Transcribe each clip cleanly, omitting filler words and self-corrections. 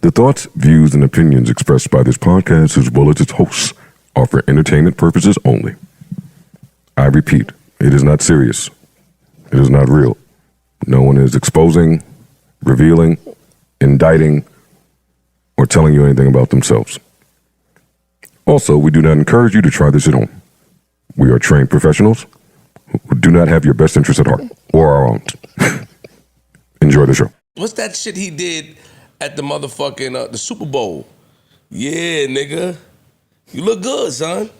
The thoughts, views, and opinions expressed by this podcast, as well as its hosts, are for entertainment purposes only. I repeat, it is not serious. It is not real. No one is exposing, revealing, indicting, or telling you anything about themselves. Also, we do not encourage you to try this at home. We are trained professionals who do not have your best interests at heart, or our own. Enjoy the show. What's that shit he did at the motherfucking the Super Bowl? Yeah, nigga. You look good, son.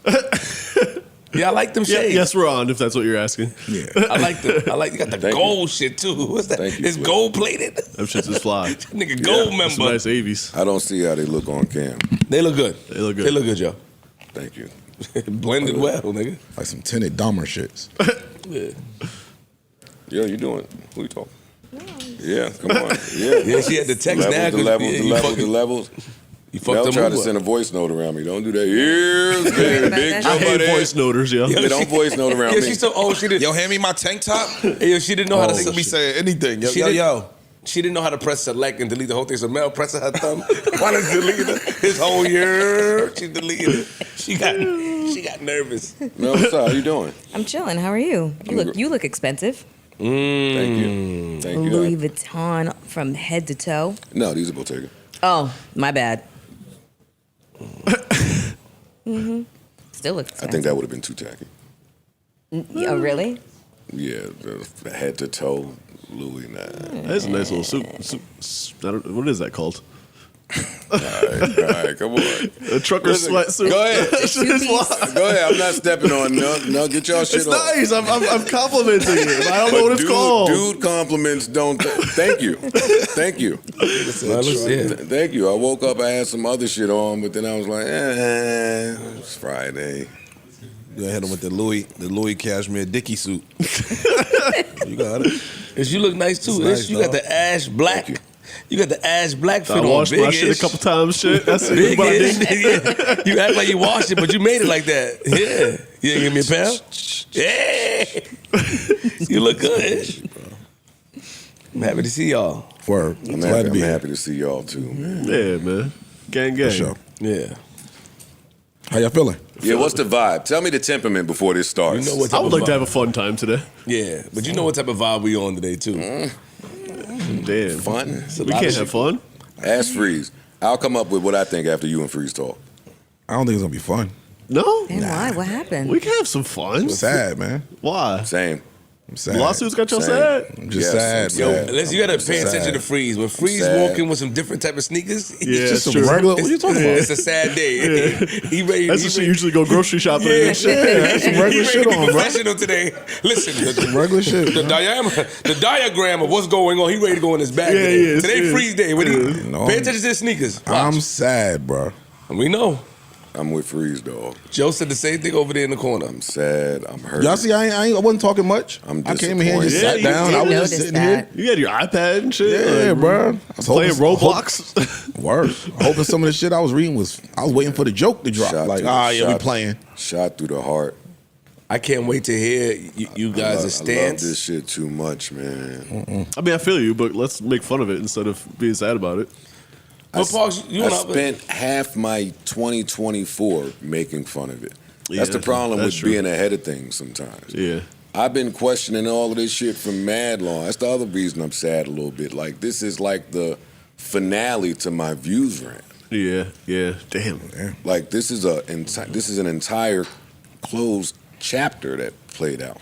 Yeah, I like them shades. Yes, we're on, if that's what you're asking. Yeah. I like you got the gold shit too. What's that? It's gold plated. Them shits is fly. Nigga, gold member. Some nice Avies. I don't see how they look on cam. They look good. They look good. They look good, Joe. Thank you. Blended well, nigga. Like some tinted Dahmer shits. Yeah, you doing? Who you talking? Yeah, come on. Yeah, she had the text now. The levels. You fucked They'll them try to up. send a voice note around me. Don't do that. Here's big I hate voice noters, yo. They don't voice note around Yeah, me. she's so old. She didn't. Yo, hand me my tank top. Yo, she didn't know how to Make me say anything. Yo, She didn't know how to press select and delete the whole thing. So Mel pressing her thumb. Why did delete it? His whole year. She deleted it. She got nervous. Mel, what's up? How you doing? I'm chilling. How are you? You look expensive. Thank you. Thank you. Louis Vuitton from head to toe. No, these are Bottega. Oh, my bad. Still looks expensive. I think that would have been too tacky. Oh, really? Yeah, the head to toe, Louis. Nah. That's a nice little suit. What is that called? All right, come on. A trucker sweatsuit. Go ahead. Go ahead. I'm not stepping on. No, get y'all shit It's on. nice. I'm complimenting it. I don't know what it's called. Dude compliments don't. Thank you. Thank you. Thank you. I woke up, I had some other shit on, but then I was like, it's Friday. You hit him with the Louis Cashmere Dickie suit. You got it. And you look nice too. Nice, you got the ash black. You got the ash black fit I on. washed my Big-ish. shit a couple times. Shit, that's it. Big But I ish. didn't. Yeah. You act like you washed it, but you made it like that. Yeah. You didn't give me a pound? Yeah. You look good. I'm happy to see y'all. Word. I'm Glad to be here. happy to see y'all too, man. Yeah, man. Gang. For sure. Yeah. How y'all feeling? Yeah, what's the vibe? Tell me the temperament before this starts. You know what I type would of like to vibe- have a fun time today. Yeah, but you know what type of vibe we on today too. Damn. Fun? We can't have fun. Ask Freeze. I'll come up with what I think after you and Freeze talk. I don't think it's gonna be fun. No? And why? What happened? We can have some fun. I'm sad, man. Why? Same. I'm sad. Lawsuits got y'all Same. sad? I'm just Yes, sad, I'm man. sad. Listen, you gotta pay sad. attention to Freeze. When Freeze sad. walk in with some different type of sneakers, Yeah, it's it's just true. Regular. What are you talking about? It's a sad day. He ready. That's he the shit ready- you usually go grocery shopping Yeah, and shit. That's some regular He ready shit to be on, bro. professional today. Listen, Regular shit. the diagram of what's going on. He ready to go in his bag. Yeah, today. he is, Today he is. Freeze day. What No, pay attention to his sneakers. I'm Watch. sad, bro. We know. I'm with Freeze, dog. Joe said the same thing over there in the corner. I'm sad. I'm hurt. Y'all see, I wasn't talking much. I'm I came in here and just disappointed. sat Yeah, down. you I was did just notice sitting that. here. You had your iPad and shit. Yeah, like, bro. I was Playing hoping- Roblox. Word. Hoping some of the shit I was reading I was waiting for the joke to drop. Shot Like, through- yeah, we shot- playing. Shot through the heart. I can't wait to hear you guys' I love stance. this shit too much, man. I mean, I feel you, but let's make fun of it instead of being sad about it. But Parks, you I know, spent half my 2024 making fun of it. Yeah, That's the problem that's with true. being ahead of things sometimes. Yeah. I've been questioning all of this shit for mad long. That's the other reason I'm sad a little bit. Like, this is like the finale to my views rant. Yeah. Damn. Like, this is an entire closed chapter that played out.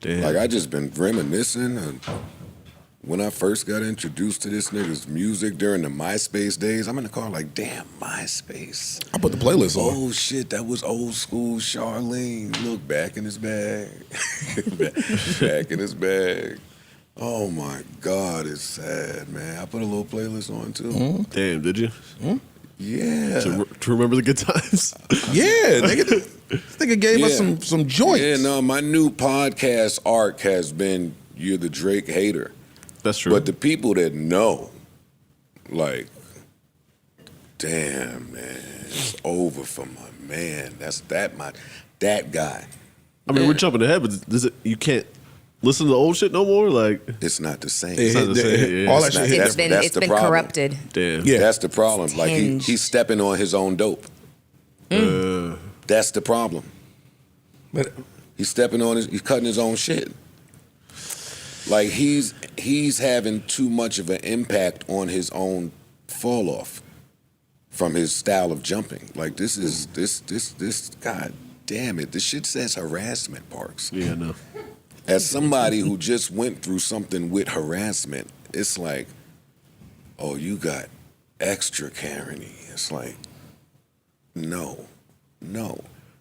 Damn. Like, I just been reminiscing and when I first got introduced to this nigga's music during the MySpace days, I'm in the car like, damn, MySpace. I put the playlist on. Oh shit, that was old school Charlene. Look, back in his bag. back in his bag. Oh my God, it's sad, man. I put a little playlist on too. Damn, did you? Yeah. To remember the good times? Yeah, this nigga gave us some joints. Yeah, no, my new podcast arc has been You're the Drake Hater. That's true. But the people that know, like, damn, man, it's over for my man. That guy. I mean, we're jumping ahead, but you can't listen to the old shit no more? Like, It's not the same. It's not the same, yeah. All that shit hit. It's been that's the been problem. corrupted. damn. Yeah. That's the problem. Like tinged. he's stepping on his own dope. That's the problem. But He's cutting his own shit. Like he's having too much of an impact on his own fall off from his style of jumping. Like this God damn it. This shit says harassment, Parks. Yeah, no. As somebody who just went through something with harassment, it's like, oh, you got extra Karen-y. It's like, no.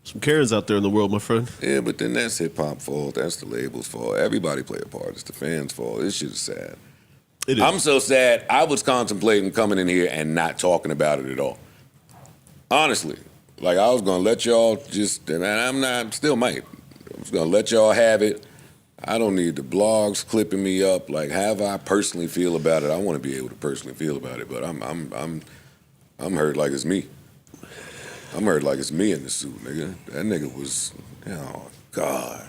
Some Karens out there in the world, my friend. Yeah, but then that's hip-hop fault. That's the label's fault. Everybody play a part. It's the fans' fault. This shit is sad. It is. I'm so sad. I was contemplating coming in here and not talking about it at all. Honestly. Like, I was going to let y'all just, and still might. I was going to let y'all have it. I don't need the blogs clipping me up. Like, however I personally feel about it, I want to be able to personally feel about it. But I'm hurt like it's me. I'm hurt like it's me in the suit, nigga. That nigga was, oh, God.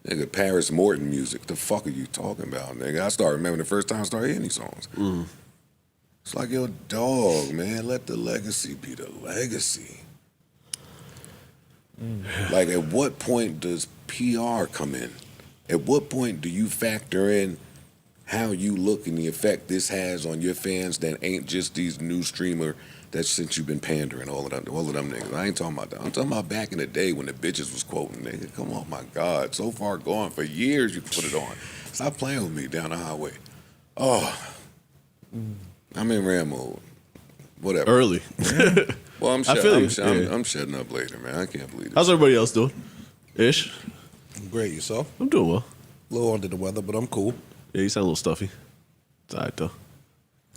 Nigga, Paris Morton music. The fuck are you talking about, nigga? I started remembering the first time I started hearing these songs. It's like, yo, dog, man, let the legacy be the legacy. Like, at what point does PR come in? At what point do you factor in how you look and the effect this has on your fans that ain't just these new streamer that since you've been pandering, all of them niggas. I ain't talking about that. I'm talking about back in the day when the bitches was quoting, nigga. Come on, my God. So far gone. For years you can put it on. Stop playing with me down the highway. Oh. I'm in Ram mode. Whatever. Early. Well, I'm shutting up later, man. I can't believe it. How's everybody else doing? Ish? Great, yourself? I'm doing well. A little under the weather, but I'm cool. Yeah, you sound a little stuffy. It's all right, though.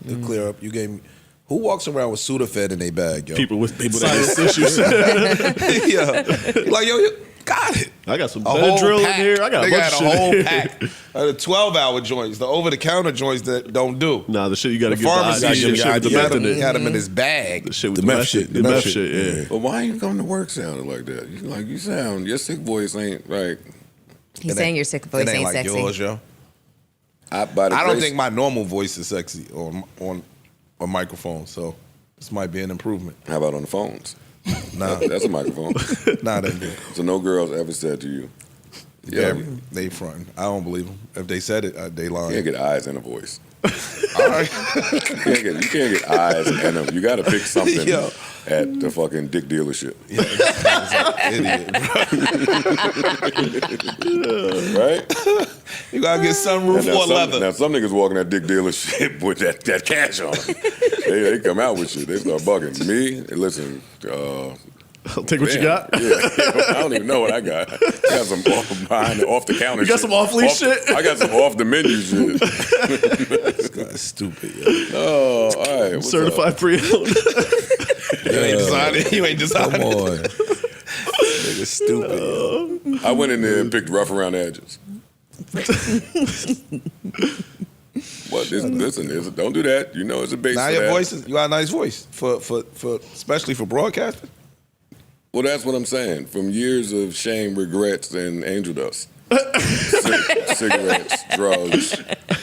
You clear up. You gave me. Who walks around with Sudafed in their bag, yo? People with sinus issues. Yeah. Like, yo, you got it. I got some A whole Benadryl in pack. here. I got a They bunch got of a shit. whole pack. The 12-hour joints, the over-the-counter joints that don't do. Nah, the shit you got to The get pharmacy the shit, shit with the he had meth in him, he it. had him in his bag. The shit with The the meth meth shit, shit. the The meth meth shit, shit, yeah. But why you come to work sounding like that? You sound, your sick voice ain't like, He's saying your sick voice It ain't ain't like sexy. yours, yo. I don't think my normal voice is sexy on a microphone, so this might be an improvement. How about on the phones? Nah, That's a microphone. nah, that good. So no girls ever said to you, Yeah, they fronting. I don't believe them. If they said it, they you lying. can't get eyes and a voice. All right. You can't get eyes and a, you got to pick something Yo. at the fucking dick dealership. Idiot. Right? You gotta get sunroof or leather. Now some niggas walking that dick dealership with that cash on them. They come out with shit. They start bugging. Me, listen, I'll take what you damn, got. Yeah, I don't even know what I got. I got some off the counter. You got shit. some off-leash shit? I got some off the menu shit. This guy's stupid. Yo. Oh, all right. What's Certified pre-owned. You ain't designing. You ain't Come designing. on. Nigga stupid. Yo. I went in there and picked rough around the edges. What? Listen, don't do that. You know it's a base. Now for your that. voice is. You got a nice voice for especially for broadcasting. Well, that's what I'm saying. From years of shame, regrets, and angel dust. Cigarettes, drugs.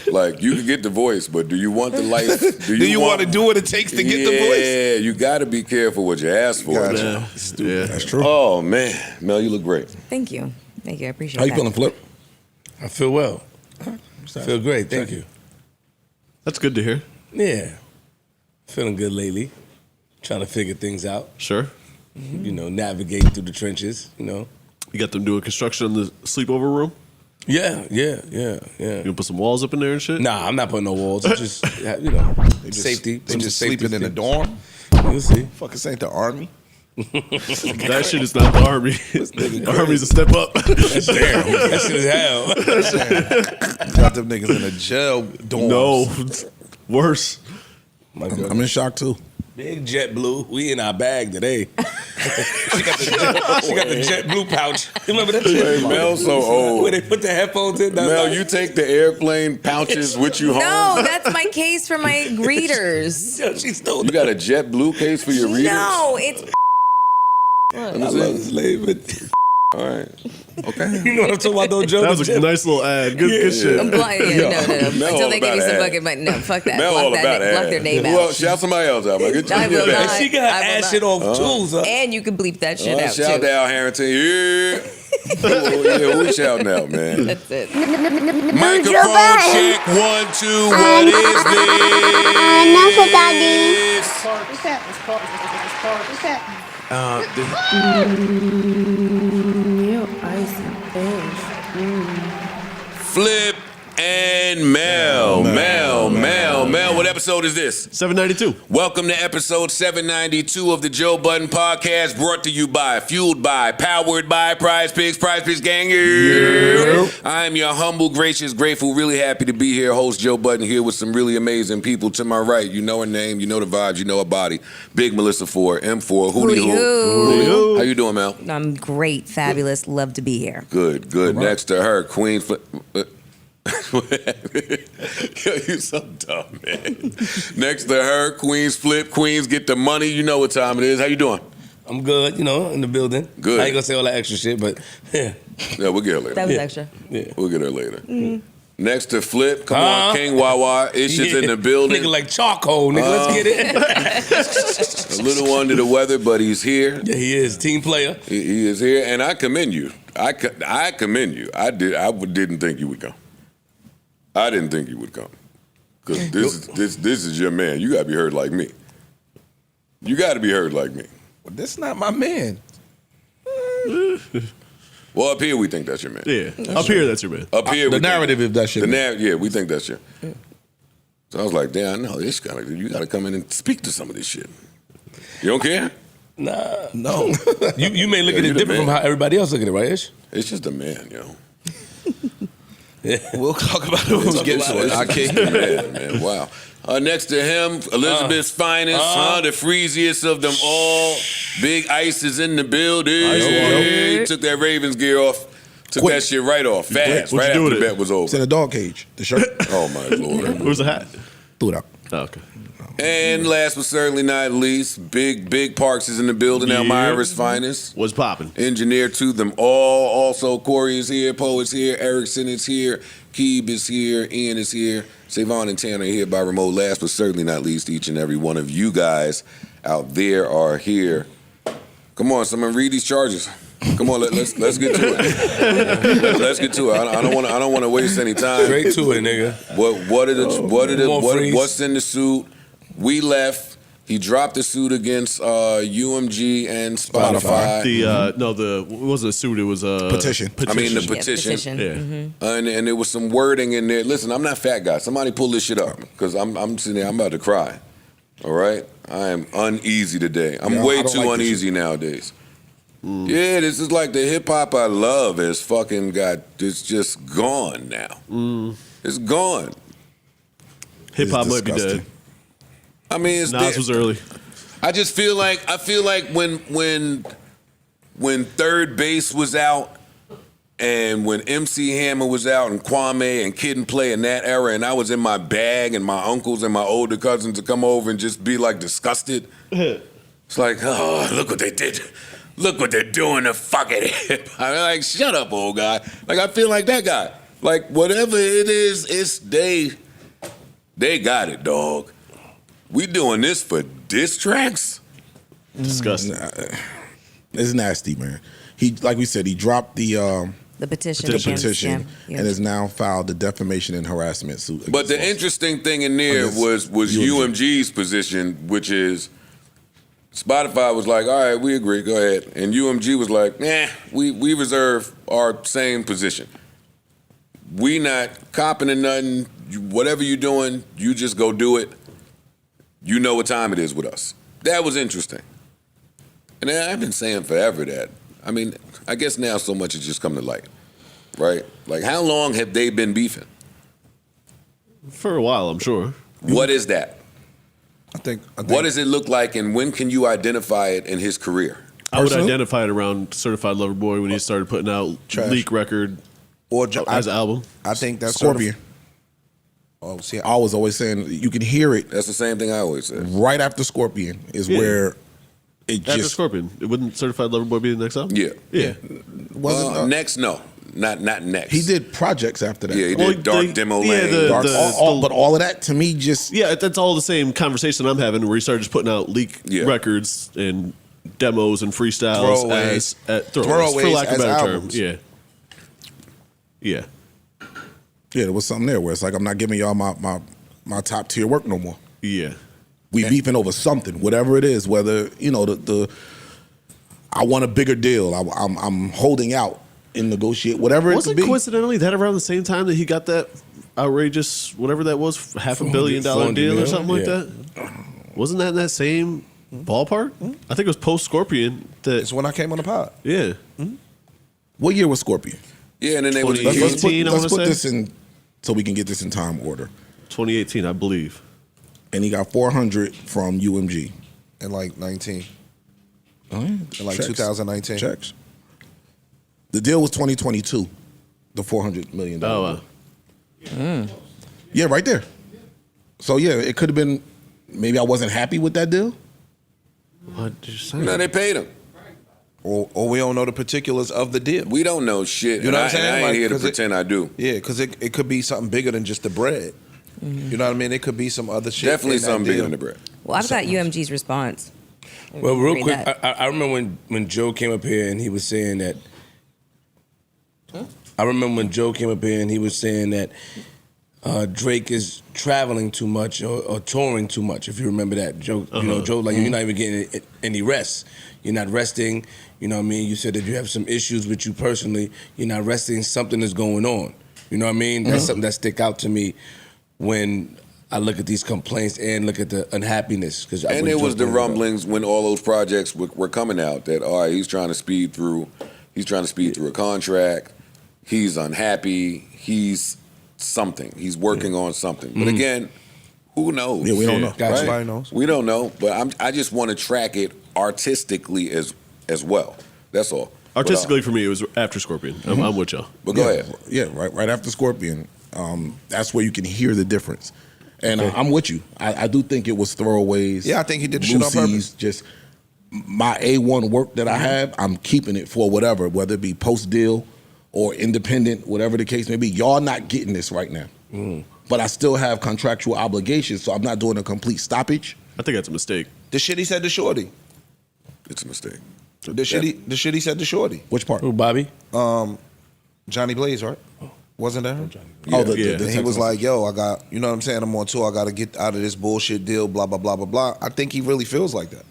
Like, you can get the voice, but do you want the life? Do you want to do what it takes to get the voice? Yeah, you got to be careful what you ask for. Gotcha. Yeah. Stupid. That's true. Oh, man. Mel, you look great. Thank you. I appreciate How you that. feeling, Flip? I feel well. I feel great. Thank you. That's good to hear. Yeah. Feeling good lately. Trying to figure things out. Sure. You know, navigate through the trenches, you know. You got them doing construction in the sleepover room? Yeah. You gonna put some walls up in there and shit? Nah, I'm not putting no walls. It's just, you know, safety. They just sleeping in the door. dorm. You'll see. Fuck, this ain't the army. That shit is not the army. The army's a step up. That's damn. That shit is hell. Got them niggas in a jail dorm. No, it's worse. My God. I'm in shock too. Big JetBlue. We in our bag today. she got the JetBlue pouch. You remember that shit? Hey, Mel's so old. Where they put the headphones in? Mel, you take the airplane pouches with you home? No, that's my case for my readers. Yo, she stole You got a JetBlue case for your readers? No, it's I love this lady, but All right. Okay. You know what I'm talking about, though, Joe? That was a nice little ad. Good shit. I'm blind. No. Mel Until all they give you about some ad. fucking money. No, fuck that. Mel all Block about that. Block their name Well, out. shout somebody else out, man. Get I will your not. back. She got her I will ass not. shit off, too, son. And you can bleep that shit out, Shout too. out Harrington. Yeah. Oh, yeah, we shouting out, man. That's it. Microphone check 1, 2. What is this? Enough about this. What's that? What's that? You icy bitch. Flip and Mel. What episode is this? 792. Welcome to episode 792 of the Joe Budden Podcast, brought to you by, fueled by, powered by Prize Picks Gang. Yeah. I am your humble, gracious, grateful, really happy to be here. Host Joe Budden here with some really amazing people to my right. You know her name, you know the vibes, you know her body. Big Melissa 4, M4, Hootie Hoo. How you doing, Mel? I'm great, fabulous, love to be here. Good. Next to her, Queen Flip. Yo, you so dumb, man. Next to her, Queens Flip, Queens get the money. You know what time it is. How you doing? I'm good, you know, in the building. Good. I ain't gonna say all that extra shit, but yeah. Yeah, we'll get her later. That was extra. Yeah. We'll get her later. Next to Flip, come on, King Wawa. Issues in the building. Nigga like charcoal, nigga. Let's get it. A little under the weather, but he's here. Yeah, he is. Team player. He is here, and I commend you. I commend you. I didn't think you would come. I didn't think you would come. Because this is your man. You got to be heard like me. You got to be heard like me. Well, that's not my man. Well, up here, we think that's your man. Yeah. Up here, that's your man. Up here, we The think- narrative, if that's your man. Yeah, we think that's your. So I was like, damn, no, you got to come in and speak to some of this shit. You don't care? Nah. No. You may look Yeah, at you it the different from man. how everybody else look at it, right, Ish? It's just a man, yo. We'll talk about it when we get to it. I It's just a man. Wow. Next to him, Elizabeth's finest, the freeziest of them all. Big Ice is in the building. Ice, Took that Ravens gear off. Took Quick. that shit right off, fast, What'd you right do after with the it? bet was It's in over. a dog cage. The shirt. Oh, my Lord. Where's the hat? Threw it out. Oh, okay. And last but certainly not least, Big Parks is in the building, Yeah. Elmira's finest. What's popping? Engineer to them all. Also, Corey is here, Poe is here, Erickson is here, Keeb is here, Ian is here, Savon and Tanner are here by remote. Last but certainly not least, each and every one of you guys out there are here. Come on, someone read these charges. Come on, let's get to it. Let's get to it. I don't want to waste any time. Straight to it, nigga. What's in the suit? We left. He dropped the suit against UMG and Spotify. It wasn't a suit, it was a Petition. I mean the Yeah, petition. Yeah. And there was some wording in there. Listen, I'm not fat guy. Somebody pull this shit up because I'm sitting there. I'm about to cry. All right, I am uneasy today. I'm Yeah, way I don't too like this uneasy nowadays. Yeah, this is like the hip hop I love has fucking got. It's just gone now. It's gone. Hip hop It's might be disgusting. dead. I mean, it's Nas dead. was early. I just feel like when Third Base was out and when MC Hammer was out and Kwame and Kid and Play in that era, and I was in my bag and my uncles and my older cousins to come over and just be like disgusted. It's like, oh, look what they did. Look what they're doing to fucking hip. I'm like, shut up, old guy. Like, I feel like that guy. Like, whatever it is, it's they got it, dog. We doing this for diss tracks? Disgusting. It's nasty, man. He, like we said, he dropped the petition. petition Yeah. and has now filed the defamation and harassment suit. But the against us. interesting thing in there Against was UMG. UMG's position, which is Spotify was like, all right, we agree, go ahead. And UMG was like, nah, we reserve our same position. We not copping to nothing. Whatever you're doing, you just go do it. You know what time it is with us. That was interesting. And I've been saying forever that. I mean, I guess now so much has just come to light, right? Like, how long have they been beefing? For a while, I'm sure. What is that? I think What does it look like, and when can you identify it in his career? I would Personally? identify it around Certified Lover Boy when he started putting out Trash. leak record as an album. I think that's Scorpion. Oh, see, I was always saying you can hear it That's the same thing I always say. right after Scorpion is Yeah. where it After just Scorpion, wouldn't Certified Lover Boy be the next album? Yeah. Yeah. wasn't Next, no. Not next. he did projects after that. Yeah, he Well, did Dark they- Demo yeah, Lane. Dark, but all of that to me just Yeah, that's all the same conversation I'm having where he started just putting out leak records and demos and freestyles Throwaways. as throwaways, for Throwaways lack of a as better albums. term. Yeah. there was something there where it's like I'm not giving y'all my top tier work no more. Yeah. We beefing over something, whatever it is. Whether the I want a bigger deal. I'm holding out and negotiate whatever it Wasn't could be. coincidentally that around the same time that he got that outrageous whatever that was, $500 million deal or something like that? Wasn't that in that same ballpark? I think it was post Scorpion. It's when I came on the pod. Yeah. What year was Scorpion? Yeah, and then they was 2018, I Let's wanna put say. this in so we can get this in time order. 2018, I believe. And he got 400 from UMG. In like 19. Oh, yeah. In like Checks. 2019. Checks. The deal was 2022. The $400 million. Oh, wow. Yeah, right there. So yeah, it could have been. Maybe I wasn't happy with that deal. What did you say? No, they paid him. Or we don't know the particulars of the deal. We don't know shit. You know what I'm and saying? I ain't Like, here to 'cause pretend I do. Yeah, because it could be something bigger than just the bread. You know what I mean? It could be some other shit. Definitely in that something bigger deal. than the bread. Well, I've got UMG's response. Well, real Read quick, that. I remember when Joe came up here and he was saying that. I remember when Joe came up here and he was saying that Drake is traveling too much or touring too much. If you remember that, Joe, Joe, like you're not even getting any rest. You're not resting. You know what I mean? You said that you have some issues with you personally. You're not resting. Something is going on. You know what I mean? That's something that stick out to me when I look at these complaints and look at the unhappiness. And there was the rumblings when all those projects were coming out that all right, he's trying to speed through a contract. He's unhappy. He's something. He's working on something. But again, who knows? Yeah, we don't know. Gotcha. Everybody knows. We don't know. But I just want to track it artistically as well. That's all. Artistically, for me, it was after Scorpion. I'm with y'all. But go ahead. Yeah, right after Scorpion. That's where you can hear the difference. And I'm with you. I do think it was throwaways. Yeah, I think he did the shit on purpose. Just my A1 work that I have, I'm keeping it for whatever, whether it be post deal or independent, whatever the case may be. Y'all not getting this right now. But I still have contractual obligations, so I'm not doing a complete stoppage. I think that's a mistake. The shit he said to Shorty. It's a mistake. The shit he said to Shorty. Which part? Who, Bobby? Johnny Blaze, right? Wasn't that him? Oh, Yeah. And he was like, yo, I got, you know what I'm saying? I'm on tour. I got to get out of this bullshit deal, blah, blah, blah, blah, blah. I think he really feels like that.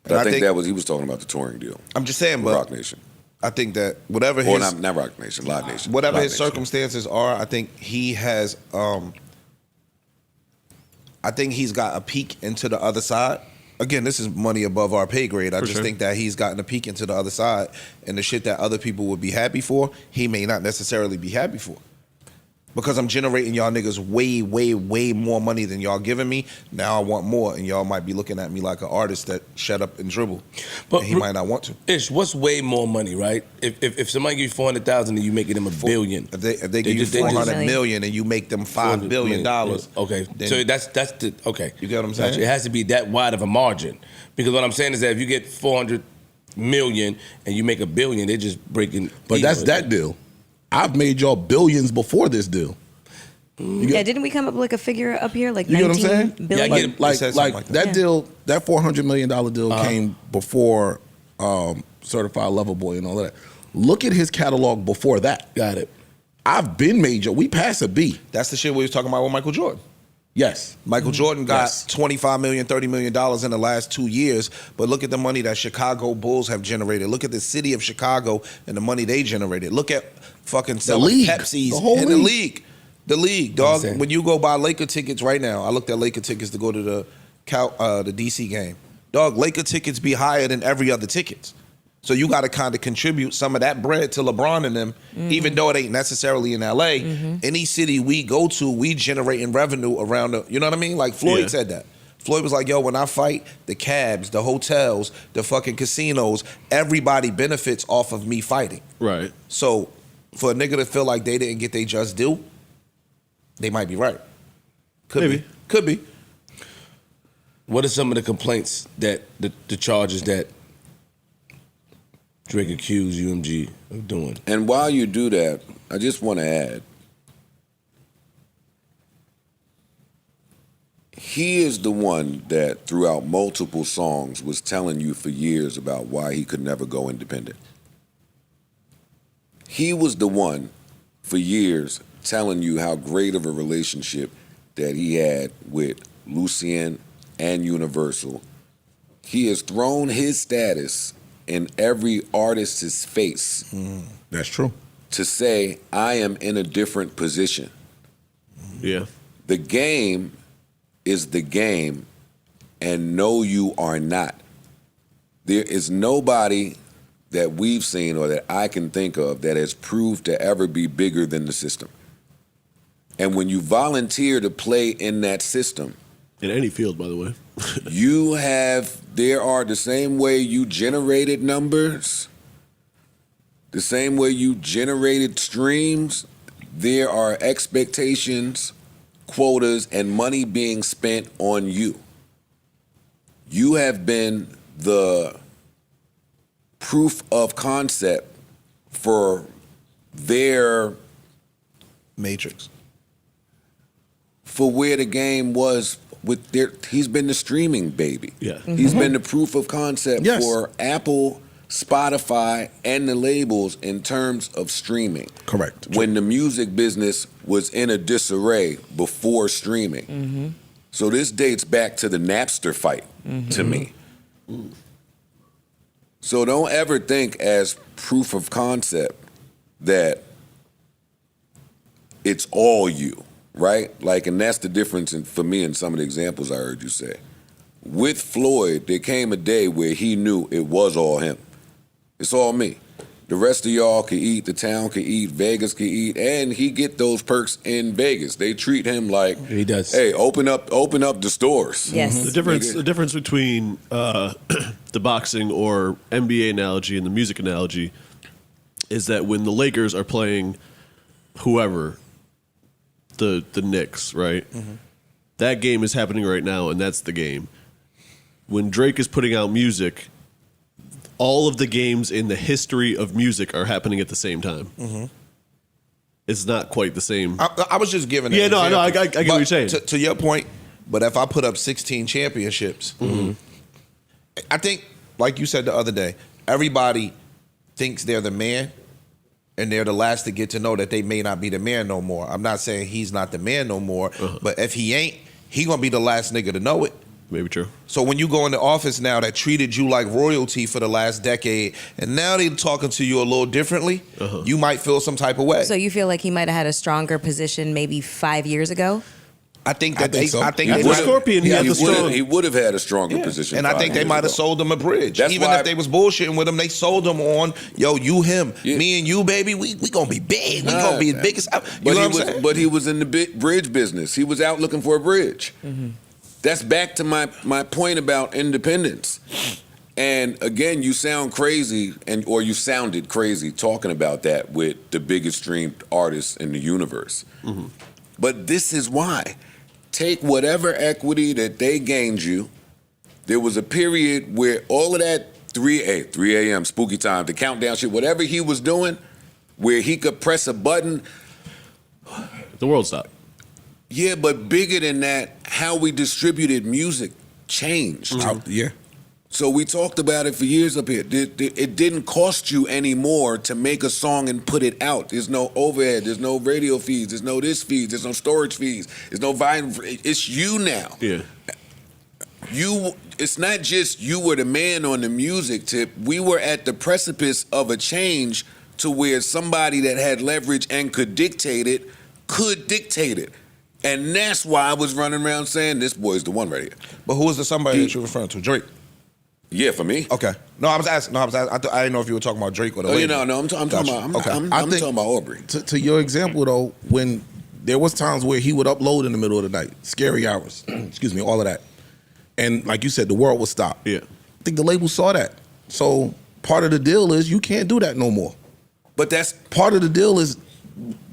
But I think that was he was talking about the touring deal. I'm just saying, with but Rock Nation. I think that whatever Or his not Rock Nation, Live Nation. whatever Live his Nation. circumstances are, I think he has I think he's got a peek into the other side. Again, this is money above our pay grade. I just think that he's gotten a peek into the other side, and the shit that other people would be happy for, he may not necessarily be happy for. Because I'm generating y'all niggas way, way, way more money than y'all giving me. Now I want more, and y'all might be looking at me like an artist that shut up and dribble. But And he might not want to. Ish, what's way more money, right? If somebody gives you $400,000 and you making them $1 billion. If they give you just- they just- $400 million and you make them $5 billion, Okay, then so that's the okay. You get what I'm saying? Gotcha. It has to be that wide of a margin because what I'm saying is that if you get $400 million and you make $1 billion, they're just breaking. But that's even. that deal. I've made y'all billions before this deal. Yeah, didn't we come up with like a figure up here, like You get what I'm 19 saying? billion? Yeah, I get it. Like said something like that that. deal, that $400 million deal came before Certified Lover Boy and all of that. Look at his catalog before that. Got it. I've been major. We passed a B. That's the shit we was talking about with Michael Jordan. Yes. Michael Jordan got Yes. $25 million, $30 million in the last 2 years, but look at the money that Chicago Bulls have generated. Look at the city of Chicago and the money they generated. Look at fucking selling league. Pepsis The whole in the league. league. The league, dog. saying. When you go buy Laker tickets right now, I looked at Laker tickets to go to the DC game. Dog, Laker tickets be higher than every other tickets. So you got to kind of contribute some of that bread to LeBron and them, even though it ain't necessarily in LA. Any city we go to, we generating revenue around the, you know what I mean? Like Floyd said that. Floyd was like, yo, when I fight, the cabs, the hotels, the fucking casinos, everybody benefits off of me fighting. Right. So for a nigga to feel like they didn't get their just due, they might be right. Maybe. Could be. What are some of the complaints that the charges that Drake accused UMG of doing. And while you do that, I just want to add, he is the one that throughout multiple songs was telling you for years about why he could never go independent. He was the one for years telling you how great of a relationship that he had with Lucien and Universal. He has thrown his status in every artist's face. That's true. To say, I am in a different position. Yeah. The game is the game, and no, you are not. There is nobody that we've seen or that I can think of that has proved to ever be bigger than the system. And when you volunteer to play in that system, in any field, by the way, there are the same way you generated numbers, the same way you generated streams, there are expectations, quotas, and money being spent on you. You have been the proof of concept for their Matrix. For where the game was with their, he's been the streaming baby. Yeah. He's been the proof of concept for Apple, Spotify, and the labels in terms of streaming. Correct. When the music business was in a disarray before streaming. So this dates back to the Napster fight to me. So don't ever think as proof of concept that it's all you, right? Like, and that's the difference for me in some of the examples I heard you say. With Floyd, there came a day where he knew it was all him. It's all me. The rest of y'all can eat, the town can eat, Vegas can eat, and he get those perks in Vegas. They treat him like, he does. Hey, open up the stores. Yes. The difference between the boxing or NBA analogy and the music analogy is that when the Lakers are playing whoever, the Knicks, right? That game is happening right now, and that's the game. When Drake is putting out music, all of the games in the history of music are happening at the same time. It's not quite the same. I was just giving. Yeah, no, I get what you're saying. To your point, but if I put up 16 championships, I think, like you said the other day, everybody thinks they're the man, and they're the last to get to know that they may not be the man no more. I'm not saying he's not the man no more, but if he ain't, he gonna be the last nigga to know it. Maybe true. So when you go in the office now that treated you like royalty for the last decade, and now they're talking to you a little differently, you might feel some type of way. So you feel like he might have had a stronger position maybe 5 years ago? I think I think so. I think He they was might- Scorpion. He had the strong. He would have had a stronger position. And I 5 think they years might have ago. sold him a bridge. That's Even why- if they was bullshitting with him, they sold him on, yo, you, him, Yeah. me and you, baby, we gonna be big. We gonna be the biggest. You But know he what I'm was, saying? but he was in the bridge business. He was out looking for a bridge. That's back to my point about independence. And again, you sound crazy, or you sounded crazy talking about that with the biggest streamed artists in the universe. But this is why. Take whatever equity that they gained you. There was a period where all of that 3 a.m. spooky time, the countdown shit, whatever he was doing, where he could press a button. The world stopped. Yeah, but bigger than that, how we distributed music changed. Yeah. So we talked about it for years up here. It didn't cost you anymore to make a song and put it out. There's no overhead. There's no radio fees. There's no this fees. There's no storage fees. There's no volume. It's you now. Yeah. It's not just you were the man on the music tip. We were at the precipice of a change to where somebody that had leverage and could dictate it. And that's why I was running around saying this boy's the one right here. But who was the somebody that you're referring to? Drake. Yeah, for me. Okay. No, I was asking. I didn't know if you were talking about Drake or the Oh, label. I'm talking Gotcha. about. Okay. I'm I think- talking about Aubrey. To your example though, when there was times where he would upload in the middle of the night, scary hours, excuse me, all of that, and like you said, the world would stop. Yeah. I think the label saw that. So part of the deal is you can't do that no more. But that's Part of the deal is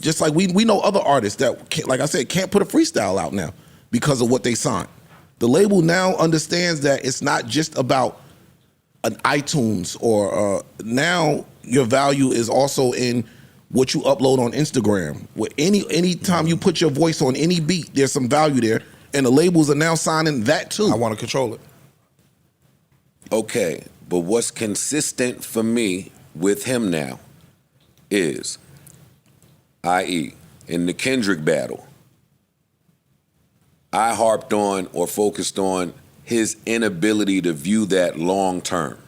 just like we know other artists that, like I said, can't put a freestyle out now because of what they signed. The label now understands that it's not just about an iTunes or now your value is also in what you upload on Instagram. With any time you put your voice on any beat, there's some value there, and the labels are now signing that too. I want to control it. Okay, but what's consistent for me with him now is, i.e., in the Kendrick battle, I harped on or focused on his inability to view that long term.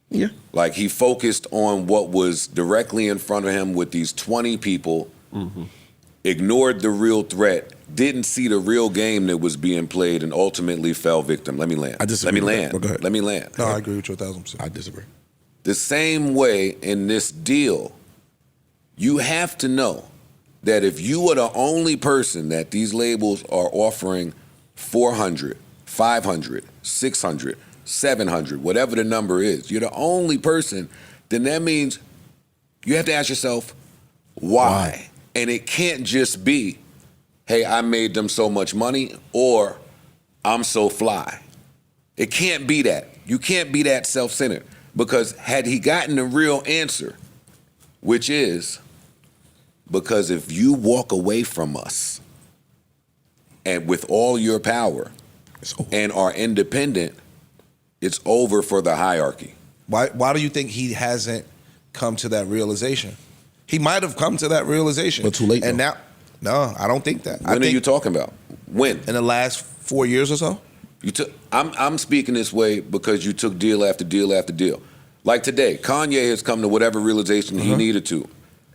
Yeah. Like he focused on what was directly in front of him with these 20 people, ignored the real threat, didn't see the real game that was being played, and ultimately fell victim. Let me land. I disagree. Let me land. But go ahead. Let me land. No, I agree with you 1,000%. I disagree. The same way in this deal, you have to know that if you are the only person that these labels are offering 400, 500, 600, 700, whatever the number is, you're the only person, then that means you have to ask yourself, why? And it can't just be, hey, I made them so much money, or I'm so fly. It can't be that. You can't be that self-centered. Because had he gotten the real answer, which is, because if you walk away from us and with all your power and are independent, it's over for the hierarchy. Why do you think he hasn't come to that realization? He might have come to that realization. But too late, And though. now, no, I don't think that. When are you talking about? When? In the last 4 years or so? You took. I'm speaking this way because you took deal after deal after deal. Like today, Kanye has come to whatever realization he needed to.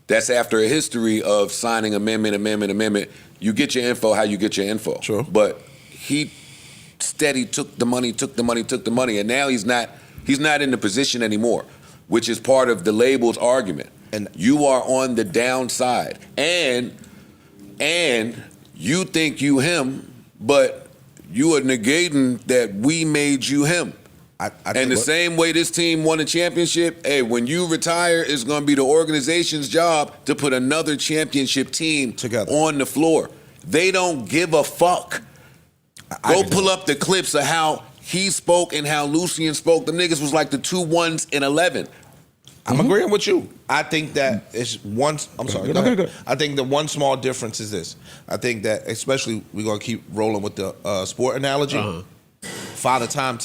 That's after a history of signing amendment. You get your info how you get your info. Sure. But he steady took the money, and now he's not in the position anymore, which is part of the label's argument. And you are on the downside, and you think you him, but you are negating that we made you him. And the same way this team won a championship, hey, when you retire, it's going to be the organization's job to put another championship team together on the floor. They don't give a fuck. Go pull up the clips of how he spoke and how Lucien spoke. The niggas was like the 2 1s in 11. I'm agreeing with you. I think that it's one. I'm sorry. Go ahead. I think the one small difference is this. I think that, especially, we're going to keep rolling with the sport analogy. Father Time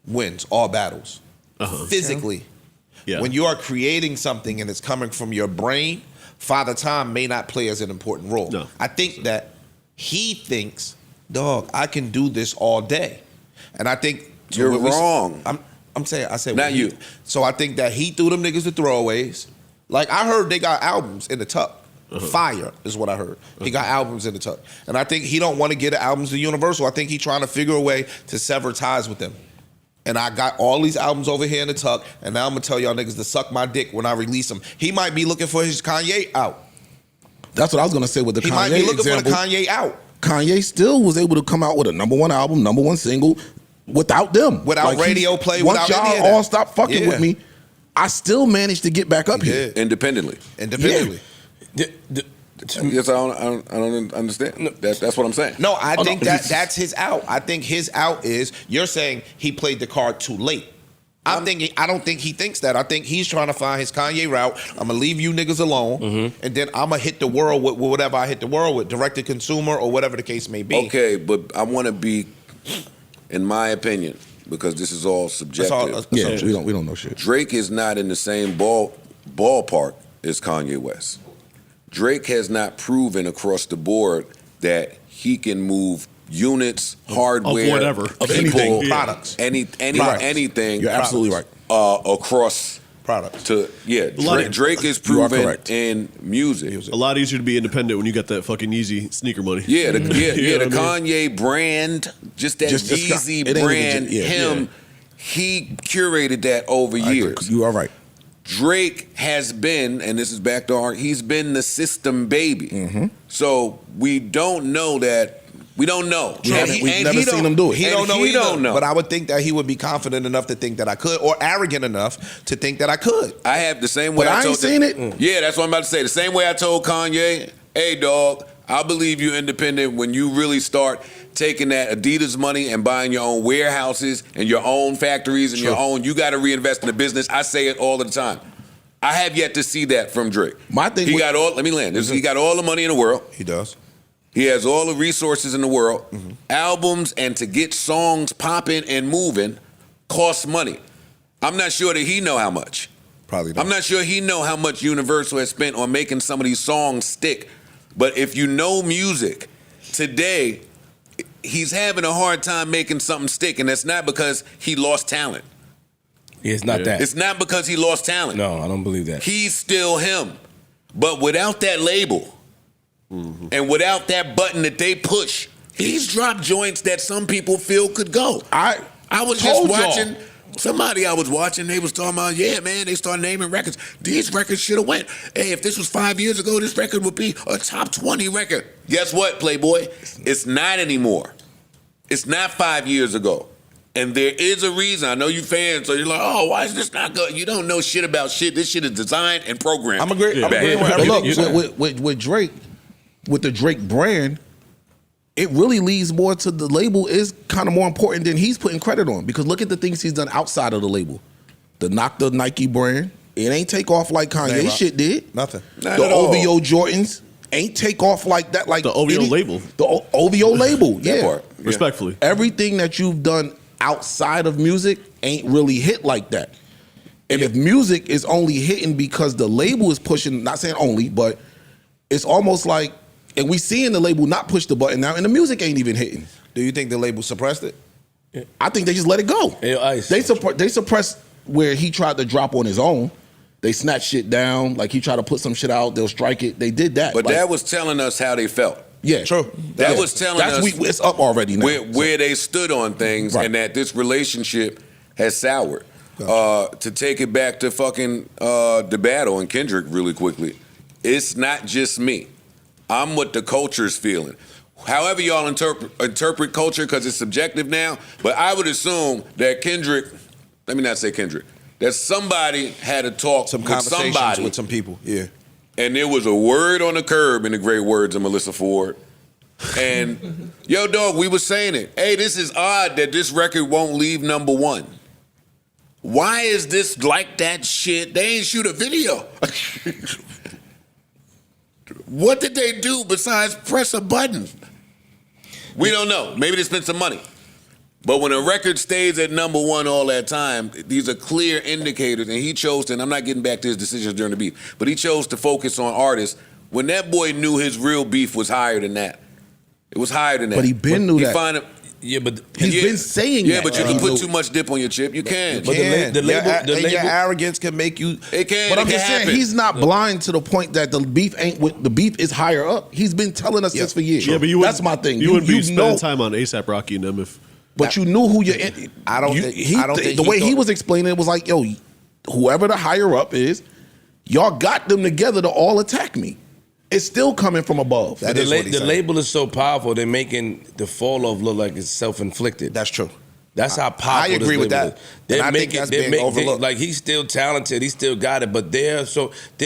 wins all battles physically. Yeah. When you are creating something and it's coming from your brain, Father Time may not play as an important role. No. I think that he thinks, dog, I can do this all day. And I think You're wrong. I said Not you. So I think that he threw them niggas to throwaways. Like, I heard they got albums in the tuck. Fire is what I heard. He got albums in the tuck. And I think he don't want to get the albums to Universal. I think he trying to figure a way to sever ties with them. And I got all these albums over here in the tuck, and now I'm going to tell y'all niggas to suck my dick when I release them. He might be looking for his Kanye out. That's what I was going to say with the He Kanye might be looking example. for the Kanye out. Kanye still was able to come out with a #1 album, #1 single without them. Without radio play, once without any of y'all that. all stopped fucking with me, I still managed to get back up here. Independently. Yes, I don't understand. That's what I'm saying. No, I think that's his out. I think his out is, you're saying he played the card too late. I don't think he thinks that. I think he's trying to find his Kanye route. I'm gonna leave you niggas alone, and then I'm gonna hit the world with whatever I hit the world with, direct to consumer or whatever the case may be. Okay, but I want to be, in my opinion, because this is all subjective. We don't know shit. Drake is not in the same ballpark as Kanye West. Drake has not proven across the board that he can move units, hardware, of whatever, people, of anything, products, anything. You're absolutely right. Across products. Drake is proven in music. A lot easier to be independent when you got that fucking Yeezy sneaker money. Yeah, the You know what I mean? Kanye brand, just that Yeezy brand, he curated that over years. You are right. Drake has been, and this is back to art, he's been the system baby. So we don't know that. We don't know. We've never seen him do it. He don't know either. Don't know. But I would think that he would be confident enough to think that I could, or arrogant enough to think that I could. I have the same way. But I ain't seen it. Yeah, that's what I'm about to say. The same way I told Kanye, hey, dog, I believe you independent when you really start taking that Adidas money and buying your own warehouses and your own factories and your own. You got to reinvest in the business. I say it all the time. I have yet to see that from Drake. My thing, he got all. Let me land. He got all the money in the world. He does. He has all the resources in the world. Albums and to get songs popping and moving costs money. I'm not sure that he know how much. Probably not. I'm not sure he know how much Universal has spent on making some of these songs stick. But if you know music, today, he's having a hard time making something stick, and that's not because he lost talent. Yeah, it's not that. It's not because he lost talent. No, I don't believe that. He's still him. But without that label and without that button that they push, he's dropped joints that some people feel could go. I was just watching somebody I was watching, they was talking about, yeah, man, they started naming records. These records should have went. Hey, if this was 5 years ago, this record would be a top 20 record. Guess what, Playboy? It's not anymore. It's not 5 years ago. And there is a reason. I know you fans, so you're like, oh, why is this not good? You don't know shit about shit. This shit is designed and programmed. I'm agreeing with everything. Look, with Drake, with the Drake brand, it really leads more to the label is kind of more important than he's putting credit on. Because look at the things he's done outside of the label. The knock the Nike brand, it ain't take off like Kanye shit did. Nothing. The OVO Jordans ain't take off like that. Like the OVO label. The OVO label, yeah. Respectfully. Everything that you've done outside of music ain't really hit like that. And if music is only hitting because the label is pushing, not saying only, but it's almost like, and we seeing the label not push the button now, and the music ain't even hitting. Do you think the label suppressed it? I think they just let it go. Hey, Ice. They suppressed where he tried to drop on his own. They snatched shit down, like he tried to put some shit out, they'll strike it. They did that. But like, that was telling us how they felt. Yeah, true. That was telling us it's up already now. Where they stood on things, and that this relationship has soured. To take it back to fucking the battle and Kendrick really quickly, it's not just me. I'm what the culture's feeling. However y'all interpret culture, because it's subjective now, but I would assume that Kendrick, let me not say Kendrick, that somebody had a talk Some with conversations somebody. with some people, yeah. And there was a word on the curb, in the great words of Melissa Ford. And, yo, dog, we were saying it. Hey, this is odd that this record won't leave number one. Why is this like that shit? They ain't shoot a video. What did they do besides press a button? We don't know. Maybe they spent some money. But when a record stays at number one all that time, these are clear indicators, and he chose to, and I'm not getting back to his decisions during the beef, but he chose to focus on artists when that boy knew his real beef was higher than that. It was higher than that. But he been knew that. Yeah, but he's been saying that. Yeah, but you can put too much dip on your chip. You can. But the label, your arrogance can make you. It can. But I'm it just can saying, happen. he's not blind to the point that the beef ain't with the beef is higher up. He's been telling us this for years. Yeah, but that's my thing. You wouldn't be spending know, time on ASAP Rocky and them if. but you knew who you're. I don't think the way he was explaining it was like, yo, whoever the higher up is, y'all got them together to all attack me. It's still coming from above. That is what he the said. label is so powerful, they're making the fall off look like it's self-inflicted. That's true. That's how powerful I agree with this label that. is. They're And I think making, that's they're being overlooked. like he's still talented, he still got it, but they're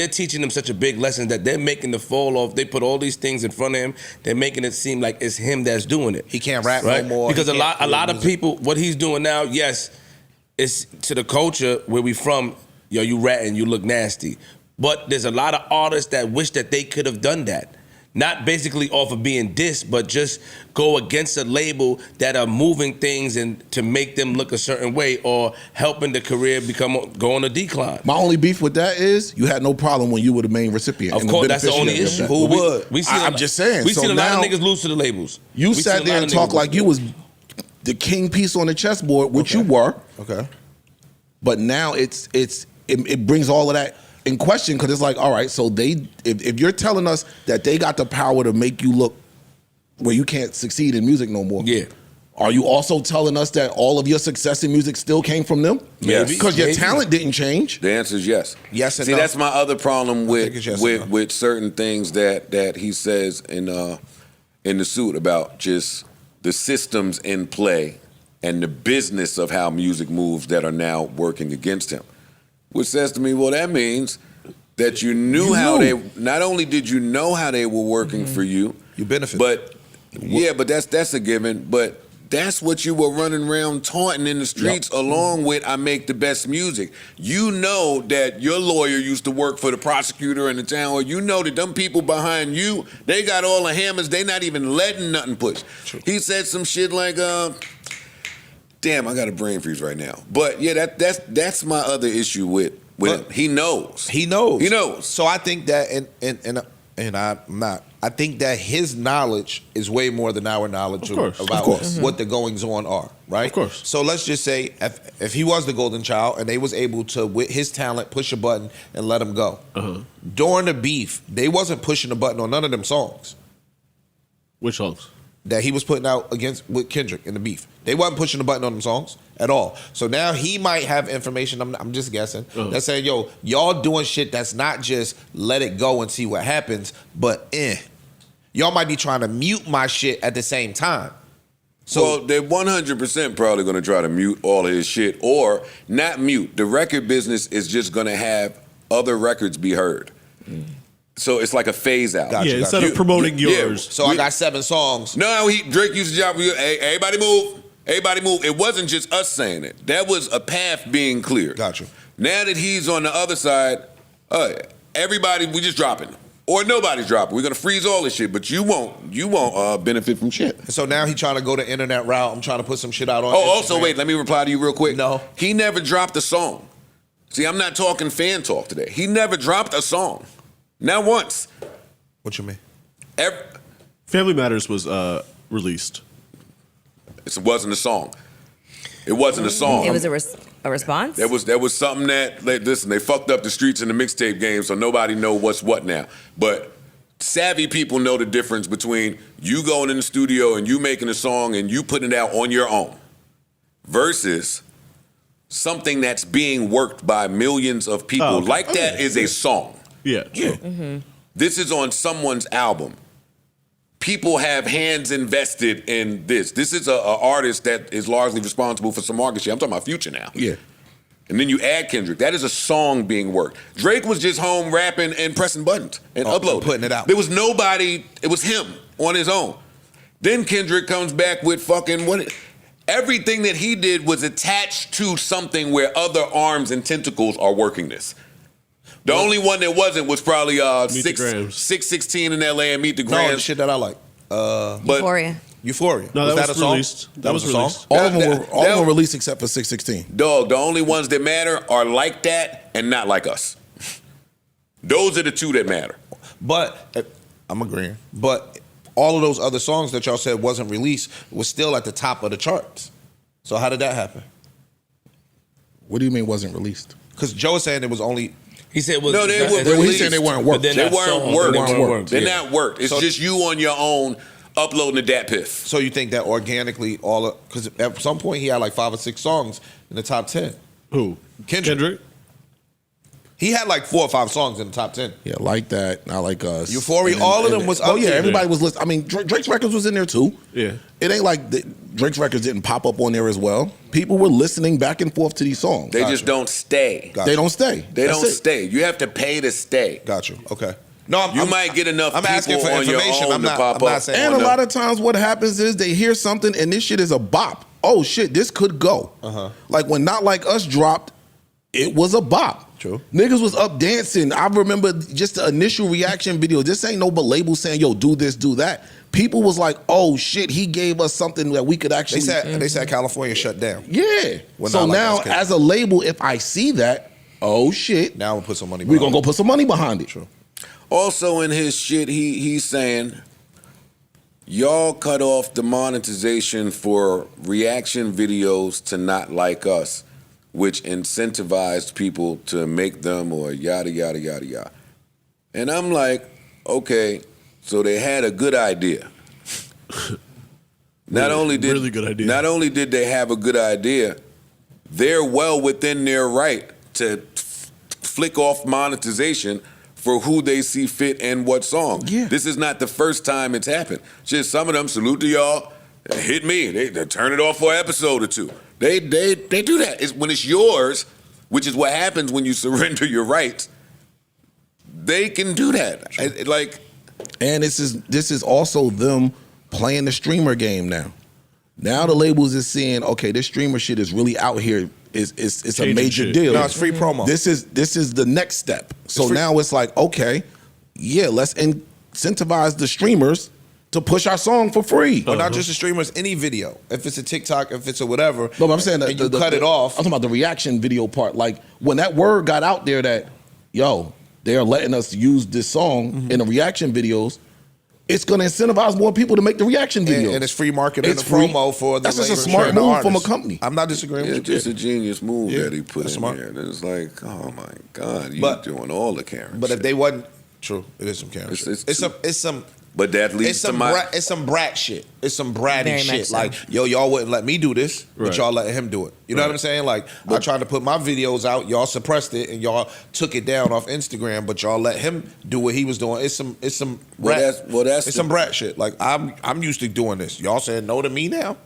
teaching him such a big lesson that they're making the fall off. They put all these things in front of him. They're making it seem like it's him that's doing it. He can't rap right? no more. Because He a can't lot do of music. people, what he's doing now, yes, it's to the culture where we from. Yo, you ratting, you look nasty. But there's a lot of artists that wish that they could have done that. Not basically off of being dissed, but just go against a label that are moving things and to make them look a certain way or helping the career go on a decline. My only beef with that is you had no problem when you were the main recipient. Of and course, that's the only beneficiary of issue. that. We I'm just saying. We So seen a lot now of niggas lose to the labels. You We sat seen a there lot and of talked niggas like you lose. was the king piece on the chessboard, which you were. Okay. But now it brings all of that in question because it's like, all right, so if you're telling us that they got the power to make you look where you can't succeed in music no more. Yeah. Are you also telling us that all of your success in music still came from them? Yes. Because your Maybe. talent didn't change. The answer is yes. Yes and See, no. that's my other problem think it's yes and no. with certain things that he says in the suit about just the systems in play and the business of how music moves that are now working against him. Which says to me, well, that means that you knew how they. Not only did you know how they were working for you, You benefit. but Yeah, but that's a given. But that's what you were running around taunting in the streets along with I make the best music. You know that your lawyer used to work for the prosecutor in the town, or you know that them people behind you, they got all the hammers, they not even letting nothing push. He said some shit like, damn, I got a brain freeze right now. But yeah, that's my other issue with him. He knows. He knows. He knows. So I think that, and I'm not. I think that his knowledge is way more than our knowledge about what the goings on are, right? Of course. So let's just say if he was the golden child and they was able to, with his talent, push a button and let him go. During the beef, they wasn't pushing the button on none of them songs Which songs? that he was putting out with Kendrick in the beef. They wasn't pushing the button on them songs at all. So now he might have information, I'm just guessing, that's saying, yo, y'all doing shit that's not just let it go and see what happens, but y'all might be trying to mute my shit at the same time. So well, they're 100% probably going to try to mute all of his shit, or not mute. The record business is just going to have other records be heard. So it's like a phase out. Gotcha, Instead of promoting yours. So I got 7 songs. No, Drake used to drop, hey, everybody move. Everybody move. It wasn't just us saying it. That was a path being cleared. Gotcha. Now that he's on the other side, everybody, we just dropping. Or nobody's dropping. We're going to freeze all this shit, but you won't benefit from shit. So now he's trying to go the internet route. I'm trying to put some shit out on Oh, Instagram. also, wait, let me reply to you real quick. No. He never dropped a song. See, I'm not talking fan talk today. He never dropped a song. Not once. What you mean? Family Matters was released. It wasn't a song. It wasn't a song. It was a response? There was something that, listen, they fucked up the streets in the mixtape game, so nobody know what's what now. But savvy people know the difference between you going in the studio and you making a song and you putting it out on your own versus something that's being worked by millions of people. Like that is a song. Yeah. This is on someone's album. People have hands invested in this. This is an artist that is largely responsible for some market share. I'm talking about Future now. Yeah. And then you add Kendrick. That is a song being worked. Drake was just home rapping and pressing buttons and uploading. Putting it out. There was nobody, it was him on his own. Then Kendrick comes back with fucking everything that he did was attached to something where other arms and tentacles are working this. The only one that wasn't was probably Meet the Grams. 616 in LA and Meet the No, Grams. the shit that I like. Euphoria. Euphoria. No, that a was song? released. That was a song? released. All of them that- were released except for 616. Dog, the only ones that matter are like that and not like us. Those are the two that matter. But I'm agreeing. But all of those other songs that y'all said wasn't released was still at the top of the charts. So how did that happen? What do you mean wasn't released? Because Joe was saying it was only. He said No, they were He's released. saying they weren't worked. But They not weren't songs. worked. They weren't worked. They're Yeah. not worked. It's So- just you on your own uploading the Dat Piff. So you think that organically because at some point he had like 5 or 6 songs in the top 10. Who? Kendrick. He had like 4 or 5 songs in the top 10. Yeah, like that. Not like us. Euphoria, And all of them was Oh up yeah, there. everybody was listening. I mean, Drake's records was in there too. Yeah. It ain't like Drake's records didn't pop up on there as well. People were listening back and forth to these songs. They just don't stay. Gotcha. They don't stay. They That's don't it. stay. You have to pay to stay. Got you. Okay. No, You might get enough I'm asking people for on your information. own I'm to not, pop I'm not up. saying. And Oh, a no. lot of times what happens is they hear something and this shit is a bop. Oh shit, this could go. Like when Not Like Us dropped, it was a bop. True. Niggas was up dancing. I remember just the initial reaction video. This ain't no but label saying, yo, do this, do that. People was like, oh shit, he gave us something that we could actually. They said California shut down. Yeah. Well, so Not Like now Us came. as a label, if I see that, oh shit, Now I'm gonna put some money. we're behind gonna go put some money behind it. True. Also in his shit, he's saying, y'all cut off the monetization for reaction videos to Not Like Us, which incentivized people to make them or yada, yada, yada, yada. And I'm like, okay, so they had a good idea. Really good idea. Not only did they have a good idea, they're well within their right to flick off monetization for who they see fit and what song. Yeah. This is not the first time it's happened. Just some of them, salute to y'all, hit me. They turn it off for an episode or two. They do that. It's when it's yours, which is what happens when you surrender your rights. They can do that. Like, And this is also them playing the streamer game now. Now the labels is seeing, okay, this streamer shit is really out here. It's a Changing major shit. deal. No, it's free promo. This is the next step. So now it's like, okay, yeah, let's incentivize the streamers to push our song for free. Or not just the streamers, any video. If it's a TikTok, if it's a whatever. No, but I'm saying that and you cut it off. I'm talking about the reaction video part. Like when that word got out there that, yo, they are letting us use this song in the reaction videos, it's going to incentivize more people to make the reaction video. And it's free marketing and It's free. promo for the That's just a labels smart and the move from a artists. company. I'm not disagreeing It's with you. just a genius move Yeah, that he put that's in smart. there. And it's like, oh my God, you But- doing all the Karen But if shit. they wasn't true, it is some Karen It's- shit. it's It's some But that leads it's to some my... it's some brat shit. It's some bratty Very much shit. so. Like, yo, y'all wouldn't let me do this, but Right. y'all letting him do it. You know what I'm saying? Like, I tried to put my videos out, y'all suppressed it, and y'all took it down off Instagram, but y'all let him do what he was doing. It's some Well, brat. that's it's the- some brat shit. Like, I'm used to doing this. Y'all saying no to me now?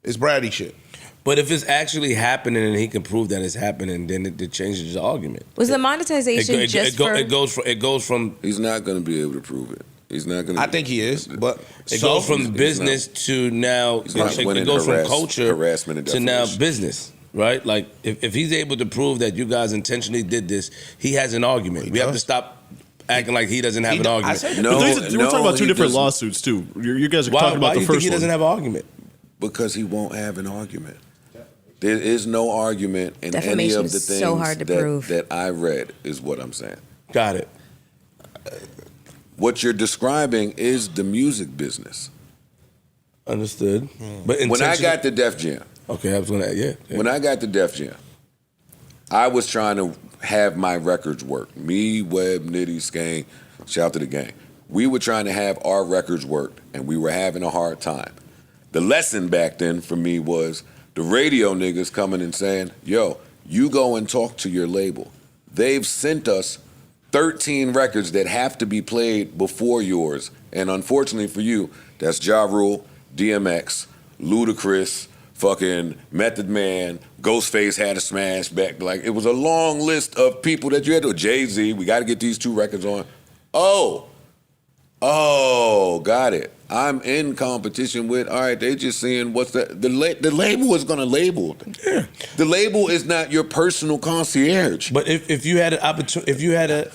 It's bratty shit. But if it's actually happening and he can prove that it's happening, then it changes the argument. Was the monetization just for? It goes from He's not going to be able to prove it. He's not going to... I think he is, but it so- goes from he's business to now. he's not It winning goes from harass- culture harassment and to now defamation. business, right? Like if he's able to prove that you guys intentionally did this, he has an argument. We have to stop acting like he doesn't have He an does. I argument. said- No, But we're talking about two he different doesn't. lawsuits too. You guys are Why talking about do the you think first he one. doesn't have an argument? Because he won't have an argument. There is no argument in any Defamation of the is things so hard to prove. that I read is what I'm saying. Got it. What you're describing is the music business. Understood. But When I intention- got to Def Jam, okay, I was gonna yeah. when I got to Def Jam, I was trying to have my records work. Me, Webb, Nitty, Skane, shout out to the gang. We were trying to have our records work, and we were having a hard time. The lesson back then for me was the radio niggas coming and saying, yo, you go and talk to your label. They've sent us 13 records that have to be played before yours. And unfortunately for you, that's Ja Rule, DMX, Ludacris, fucking Method Man, Ghostface had a smash back. Like, it was a long list of people that you had to, Jay-Z, we got to get these 2 records on. Oh, got it. I'm in competition with, all right, they just seeing what's the label is going to label. Yeah. The label is not your personal concierge. But if you had an opportunity,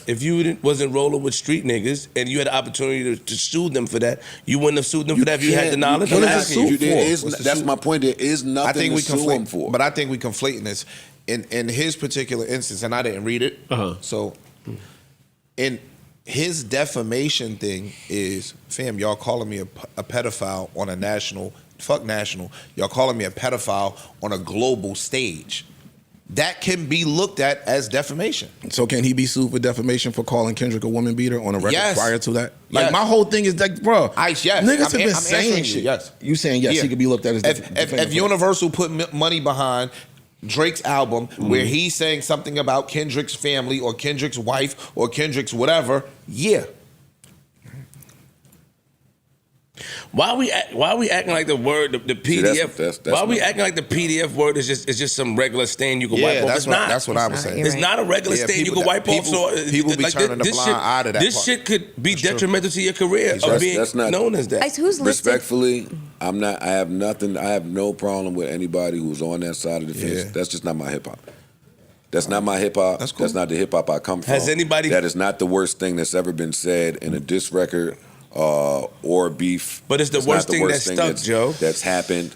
if you wasn't rolling with street niggas and you had an opportunity to sue them for that, you wouldn't have sued them for that if you had the knowledge. What I'm is asking you. that's my point. There is nothing I think to we sue him for. conflate, but I think we conflating this in his particular instance, and I didn't read it. So, in his defamation thing is, fam, y'all calling me a pedophile on a national, fuck national, y'all calling me a pedophile on a global stage. That can be looked at as defamation. So can he be sued for defamation for calling Kendrick a woman beater on a record Yes. prior to that? Like Yes. my whole thing is like, bro, Yes. niggas I'm have been answering saying you, shit. yes. You saying yes? Yeah. He could be looked at as If Universal put money behind Drake's album where he's saying something about Kendrick's family or Kendrick's wife or Kendrick's whatever, yeah. Why are we acting like the word the PDF? that's why are we my- acting like the PDF word is just some regular stain you can Yeah, wipe off? that's It's what not. that's what I was saying. You're It's right. not a regular Yeah, stain you people can wipe off. So people be like, turning the blind eye to that This part. shit could be detrimental to your career of That's- being that's not- known as that. Guys, who's listed? Respectfully, I have nothing. I have no problem with anybody who's on that side of the fence. Yeah. That's just not my hip hop. That's not my hip hop. That's cool. That's not the hip hop I come from. Has anybody- That is not the worst thing that's ever been said in a diss record or beef. But it's the not worst thing that stuck, that's- Joe. That's happened.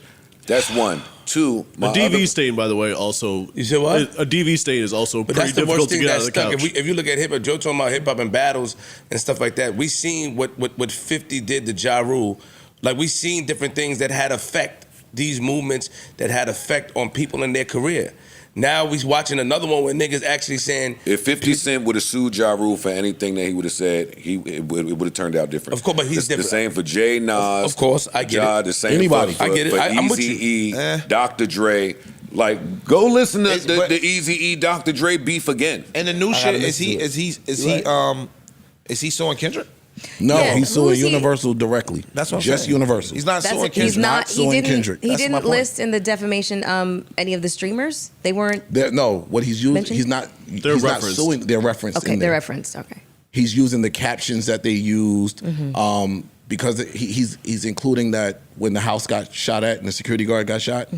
That's one. Two. A DV stain, by the way, also. You said what? A DV stain is also But pretty that's the difficult worst to thing get out that of the stuck. couch. If you look at hip hop, Joe talking about hip hop and battles and stuff like that, we seen what 50 did to Ja Rule. Like we seen different things that had effect, these movements that had effect on people in their career. Now we watching another one where niggas actually saying, If 50 Cent would have sued Ja Rule for anything that he would have said, it would have turned out different. Of course, but he's the different. same for Jay Nas. Of course, I get Ja, it. The same Anybody. for, I get it. for I'm with you. Eazy-E, Dr. Dre. Like, go listen to But- the Eazy-E, Dr. Dre beef again. And the new shit gotta is listen to it. is he suing Kendrick? No, Yeah, he's suing who's he- Universal directly. That's what I'm just saying. Universal. He's not That's suing it. Kendrick. He's not. He suing didn't. Kendrick. He That's my didn't point. list in the defamation any of the streamers. They weren't. No, what he's using, Mentioned? he's not. They're he's not referenced. suing. They're referenced. Okay, in they're there. referenced. Okay. He's using the captions that they used. because he's including that when the house got shot at and the security guard got shot,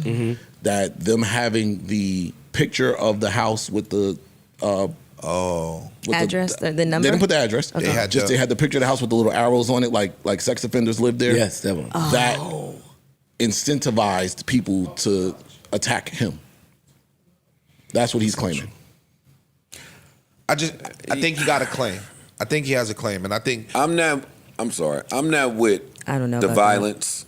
that them having the picture of the house with the with Address, the number? They didn't put the address. They had they had the picture of the house with the little arrows on it, like sex offenders lived there. Yes, that one. That incentivized people to attack him. That's what he's claiming. I think he got a claim. I think he has a claim, and I think I'm not with I don't know the about violence,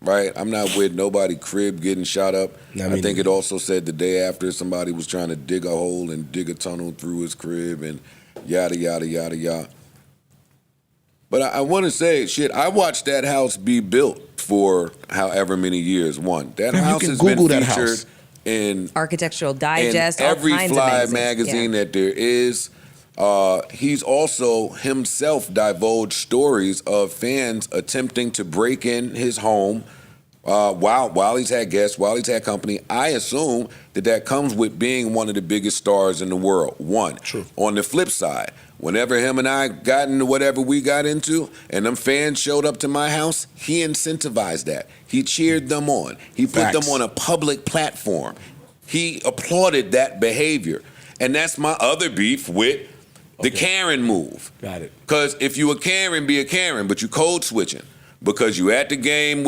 right? I'm not with nobody crib getting shot up. I think it also said the day after somebody was trying to dig a hole and dig a tunnel through his crib and yada, yada, yada, yada. But I want to say, I watched that house be built for however many years. That house has been featured in Architectural Digest, in every all kinds fly of magazine that there is. He's also himself divulged stories of fans attempting to break in his home while he's had guests, while he's had company. I assume that comes with being one of the biggest stars in the world. True. On the flip side, whenever him and I got into whatever we got into and them fans showed up to my house, he incentivized that. He cheered them on. He put them on a public platform. He applauded that behavior. And that's my other beef with the Karen move. Got it. Because if you a Karen, be a Karen, but you code switching. Because you at the game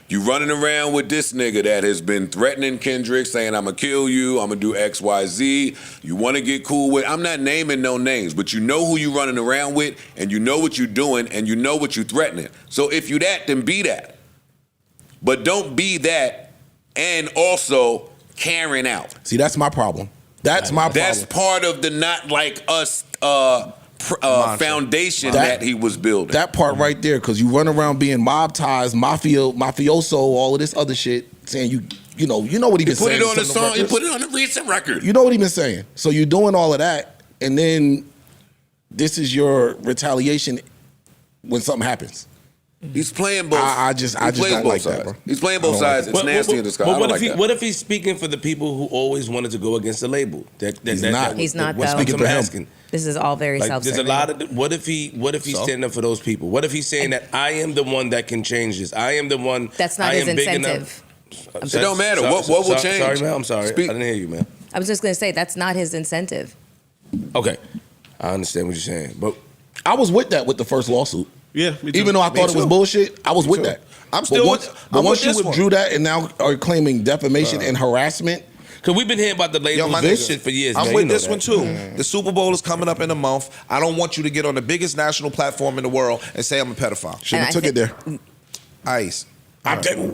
you running around with this nigga that has been threatening Kendrick, saying, I'm going to kill you, I'm going to do X, Y, Z. You want to get cool with, I'm not naming no names, but you know who you running around with, and you know what you doing, and you know what you threatening. So if you that, then be that. But don't be that and also Karen out. See, that's my problem. That's my problem. That's part of the not like us foundation that he was building. That part right there, because you run around being mob ties, mafioso, all of this other shit, saying you know what he been saying. You put it on the song. You put it on the recent record. You know what he been saying. So you're doing all of that, and then this is your retaliation when something happens. He's playing both. I just don't like that, bro. He's playing both sides. It's nasty in this guy. But what if he's speaking for the people who always wanted to go against the label? He's not though. Speaking for him. This is all very self-serving. There's a lot of. What if he's standing up for those people? What if he's saying that I am the one that can change this? I am the one. That's not his incentive. It don't matter. What will change? Sorry, man. I'm sorry. I didn't hear you, man. I was just gonna say that's not his incentive. Okay, I understand what you're saying, but I was with that with the first lawsuit. Yeah, me too. Even though I thought it was bullshit, I was with that. I'm still once you withdrew that and now are claiming defamation and harassment. Because we've been hearing about the labels and this shit for years. I'm man. with You know this that. one too. The Super Bowl is coming up in a month. I don't want you to get on the biggest national platform in the world and say I'm a pedophile. Shouldn't have took it there. Ice.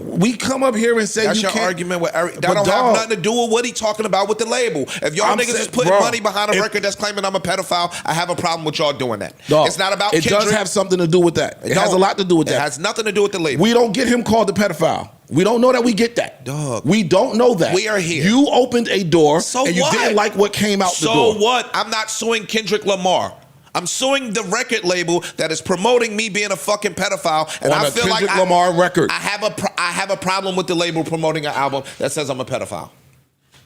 We come up here and say That's you your can't. argument with Eric. That don't have nothing to do with what he talking about with the label. If y'all niggas is putting money behind a record that's claiming I'm a pedophile, I have a problem with y'all doing that. Dog, it's not about it Kendrick. does have something to do with that. It has a lot to do with that. It has nothing to do with the label. We don't get him called a pedophile. We don't know that we get that. Dog. We don't know that. We are here. You opened a door So and you what? didn't like what came out the door. So what? I'm not suing Kendrick Lamar. I'm suing the record label that is promoting me being a fucking pedophile, and On I a feel Kendrick like Lamar record. I have a problem with the label promoting an album that says I'm a pedophile.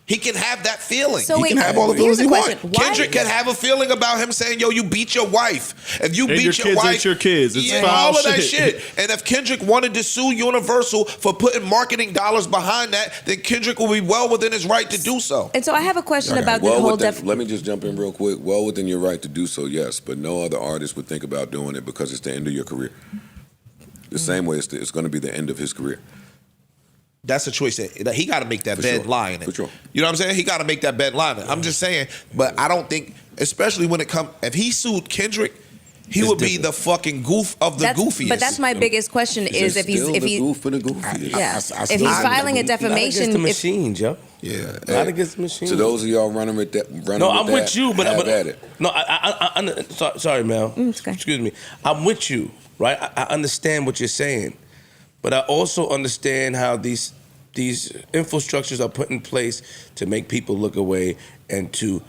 He can have that feeling. So He can have all the here's feelings he question. wants. Why- Kendrick can have a feeling about him saying, yo, you beat your wife. If you And beat your your kids wife. ain't your kids. It's foul all of that shit. shit. And if Kendrick wanted to sue Universal for putting marketing dollars behind that, then Kendrick will be well within his right to do so. And so I have a question about the Well, whole let me just jump in real quick. Well within your right to do so, yes, but no other artist would think about doing it because it's the end of your career. The same way it's going to be the end of his career. That's a choice that he got to make that For bed sure. lie in it. For sure. You know what I'm saying? He got to make that bed lie in it. I'm just saying, but I don't think, especially when it comes, if he sued Kendrick, he would be the fucking goof of the goofiest. But that's my biggest question is if he's Still if the he goof and the goofiest. yeah I if still- he's filing a Not against defamation the if, machines, yo. Yeah, Not against the machines. To those of y'all running with that, No, I'm with you, but have at it. no, sorry, Mel. it's okay. Excuse me. I'm with you, right? I understand what you're saying, but I also understand how these infrastructures are put in place to make people look away and to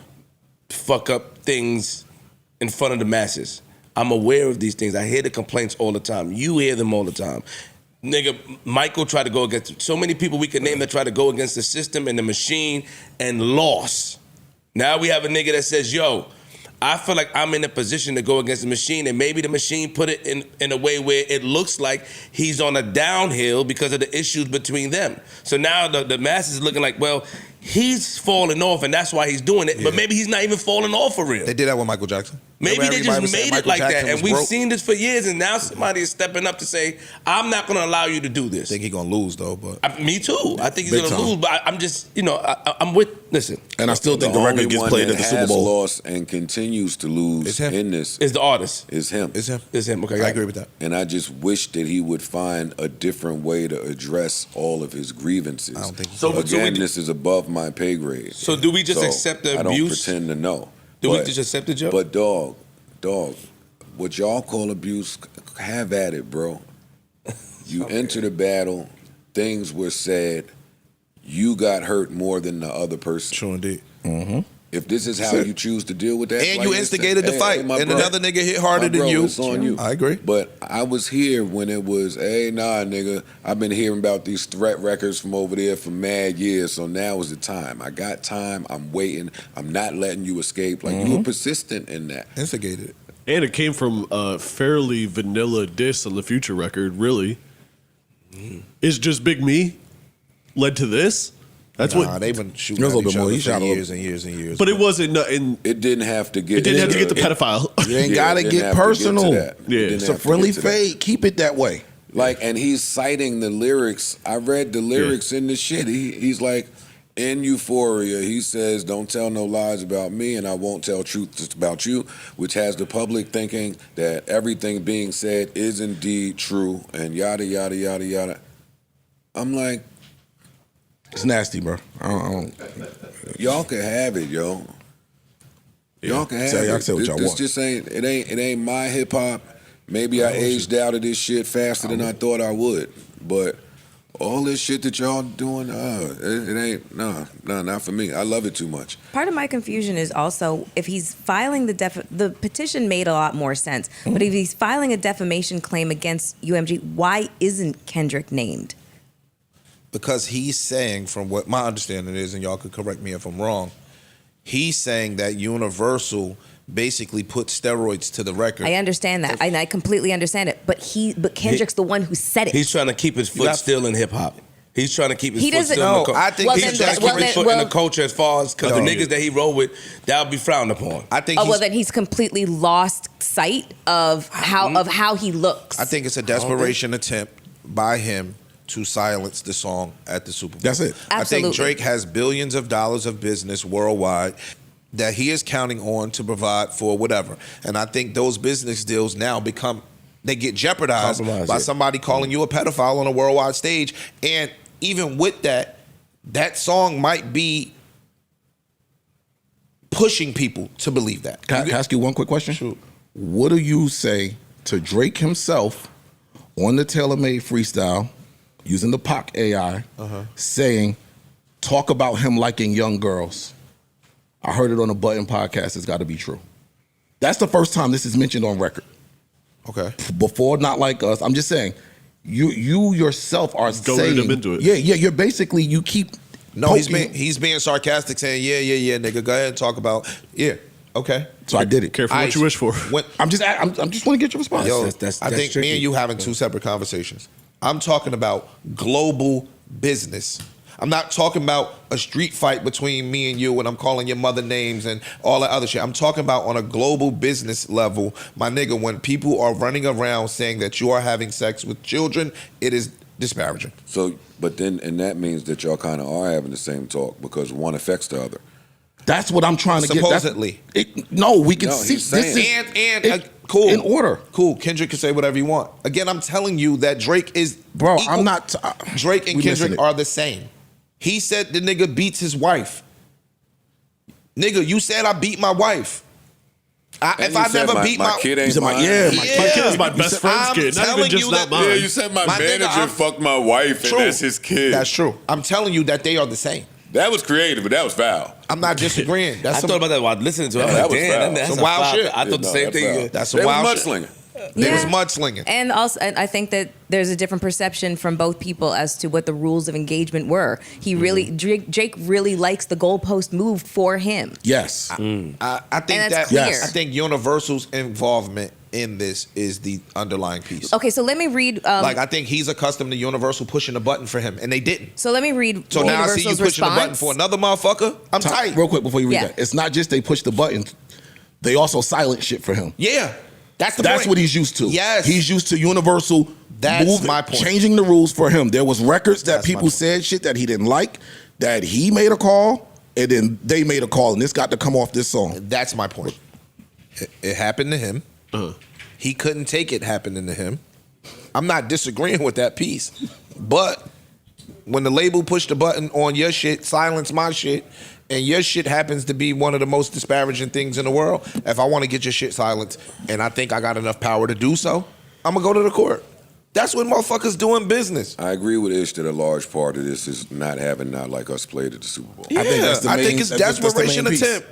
fuck up things in front of the masses. I'm aware of these things. I hear the complaints all the time. You hear them all the time. Nigga, Michael tried to go against so many people we could name that try to go against the system and the machine and lost. Now we have a nigga that says, yo, I feel like I'm in a position to go against the machine, and maybe the machine put it in a way where it looks like he's on a downhill because of the issues between them. So now the masses is looking like, well, he's falling off, and that's why he's doing it. But maybe he's not even falling off for real. They did that with Michael Jackson. Maybe Remember they just everybody was saying made it Michael like Jackson that, and was we've broke? seen this for years, and now somebody is stepping up to say, I'm not going to allow you to do this. I think he's gonna lose though, but Me too. I think he's Big going to time. lose, but I'm just, I'm with, listen, And I still think the only record gets one played that at the Super has Bowl. lost and continues to lose It's him. in this it's the artist. is him. it's him. It's him. Okay, I agree with that. And I just wish that he would find a different way to address all of his grievances. I don't think he So- can. so we Again, do- this is above my pay grade. So do we just So accept the I don't abuse? pretend to know. Do we But- just accept it, Joe? But dog, what y'all call abuse, have at it, bro. You enter the battle, things were said, you got hurt more than the other person. True indeed. If this is how you choose to deal with that, And like you said, instigated the hey, fight, hey, my and bro, another nigga hit harder my than bro, you. It's on you. I agree. But I was here when it was, hey, nah, nigga, I've been hearing about these threat records from over there for mad years, so now is the time. I got time. I'm waiting. I'm not letting you escape. Like, you were persistent in that. Instigated it. And it came from a fairly vanilla diss on the Future record, really. Is Just Big Me led to this? That's Nah, what. they've been shooting It was at a little each bit more. other He for shot a years and years and years. But it wasn't nothing. It didn't have to get It didn't have to get the pedophile. You ain't Yeah, got to it didn't get have to get to personal. that. It Yeah. didn't It's have a to friendly get to that. fade. Keep it that way. Like, and he's citing the lyrics. I read the lyrics in the shit. He's like, in Euphoria, he says, don't tell no lies about me, and I won't tell truths about you, which has the public thinking that everything being said is indeed true, and yada, yada, yada, yada. I'm like, It's nasty, bro. I don't. y'all can have it, yo. Y'all can have Say- y'all it. say what y'all This want. just ain't my hip hop. Maybe I aged out of this shit faster than I thought I would. But all this shit that y'all doing, it ain't, not for me. I love it too much. Part of my confusion is also if he's filing the petition made a lot more sense. But if he's filing a defamation claim against UMG, why isn't Kendrick named? Because he's saying, from what my understanding is, and y'all could correct me if I'm wrong, he's saying that Universal basically put steroids to the record. I understand that, and I completely understand it. But Kendrick's the one who said it. He's trying to keep his foot still in hip hop. He's trying to keep his He foot doesn't- still in the No, culture. I think Well, he's then- trying to well, keep his then- foot in the well- culture as far as because the No. niggas that he rolled with, that would be frowned upon. I think Oh he's, well, then he's completely lost sight of how he looks. I think it's a desperation attempt by him to silence the song at the Super Bowl. That's it. I think Absolutely. Drake has billions of dollars of business worldwide that he is counting on to provide for whatever. And I think those business deals now they get jeopardized Compromised, by yeah. somebody calling you a pedophile on a worldwide stage. And even with that song might be pushing people to believe that. Can I ask you one quick question? Sure. What do you say to Drake himself on the TaylorMade freestyle using the Pac AI saying, talk about him liking young girls? I heard it on a Budden podcast. It's got to be true. That's the first time this is mentioned on record. Okay. Before, not like us. I'm just saying, you yourself are Goaded saying him into it. Yeah. You're basically you keep. No, poking- he's being sarcastic, saying, yeah, nigga, go ahead and talk about, okay. So I did it. Careful what you wish for. When, I'm just want to get your response. Yo, That's I think tricky. me and you having two separate conversations. I'm talking about global business. I'm not talking about a street fight between me and you and I'm calling your mother names and all that other shit. I'm talking about on a global business level, my nigga, when people are running around saying that you are having sex with children, it is disparaging. So, but then, and that means that y'all kind of are having the same talk because one affects the other. That's what I'm trying to Supposedly. get. No, we can No, see he's this saying- is And cool. in order. Cool. Kendrick can say whatever you want. Again, I'm telling you that Drake is Bro, equal. I'm not. Drake and we missing Kendrick it. are the same. He said the nigga beats his wife. Nigga, you said I beat my wife. And If you I said never my, beat my my kid You ain't said mine. my kid is my best friend's I'm kid, not even telling just you not that- mine. Yeah, you said my My nigga, manager I'm- fucked my wife True. and that's his kid. That's true. I'm telling you that they are the same. That was creative, but that was foul. I'm not disagreeing. I That's thought about that while listeing to it. I was that like, was damn, foul. that's Some a wild foul. shit. I thought the same thing. That's That some wild was shit. mudslinging. They was Yeah. mudslinging. And also, and I think that there's a different perception from both people as to what the rules of engagement were. He really, Jake really likes the goalpost move for him. Yes. I think And that's that clear. Yes. I think Universal's involvement in this is the underlying piece. Okay, so let me read. Like I think he's accustomed to Universal pushing a button for him, and they didn't. So let me read. So now I see you Universal's pushing a button response. for another motherfucker. I'm tight. Real quick before you read Yeah. that. It's not just they push the button. They also silent shit for him. Yeah, that's the That's point. what he's used to. Yes. He's used to Universal That's my point. changing the rules for him. There was records that That's my people point. said shit that he didn't like, that he made a call, and then they made a call, and this got to come off this song. That's my point. It happened to him. He couldn't take it happening to him. I'm not disagreeing with that piece, but when the label pushed the button on your shit, silence my shit, and your shit happens to be one of the most disparaging things in the world, if I want to get your shit silenced and I think I got enough power to do so, I'm gonna go to the court. That's what motherfuckers doing business. I agree with Ish that a large part of this is not having Not Like Us played at the Super Bowl. I think that's the I main- think it's that's the main desperation piece. attempt.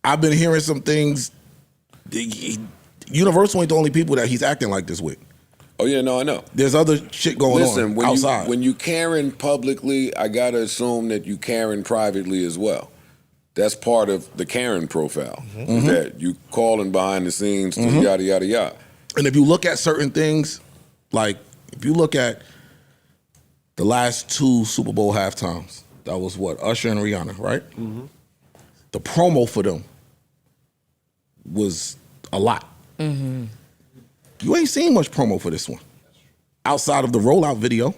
I've been hearing some things. Universal ain't the only people that he's acting like this with. Oh yeah, no, I know. There's other shit going Listen, on when outside. you when you Karen publicly, I gotta assume that you Karen privately as well. That's part of the Karen profile. Mm-hmm. That you calling behind the scenes, to yada yada yada. And if you look at certain things, like if you look at the last two Super Bowl halftimes, that was what, Usher and Rihanna, right? Mm-hmm. The promo for them was a lot. Mm-hmm. You ain't seen much promo for this one. Outside of the rollout video,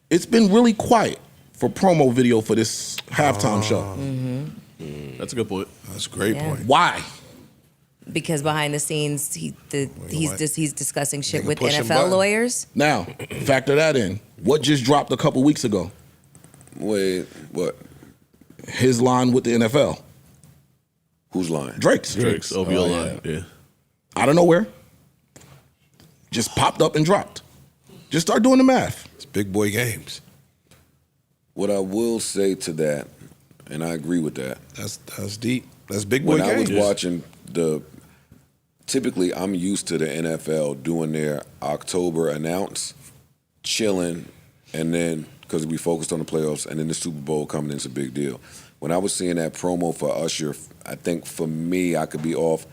it's been really quiet for promo video for this halftime show. Mm-hmm. That's a good point. That's a great Yeah. point. Why? Because behind the scenes, he's discussing shit Nigga with pushing NFL buttons. lawyers. Now, factor that in. What just dropped a couple weeks ago? Wait, what? His line with the NFL. Who's lying? Drake's. Drake's OVO line. Yeah. Out of nowhere. Just popped up and dropped. Just start doing the math. It's big boy games. What I will say to that, and I agree with that. That's deep. That's big boy When I games. was watching typically I'm used to the NFL doing their October announce, chilling, and then because we focused on the playoffs, and then the Super Bowl coming in is a big deal. When I was seeing that promo for Usher, I think for me, I could be off.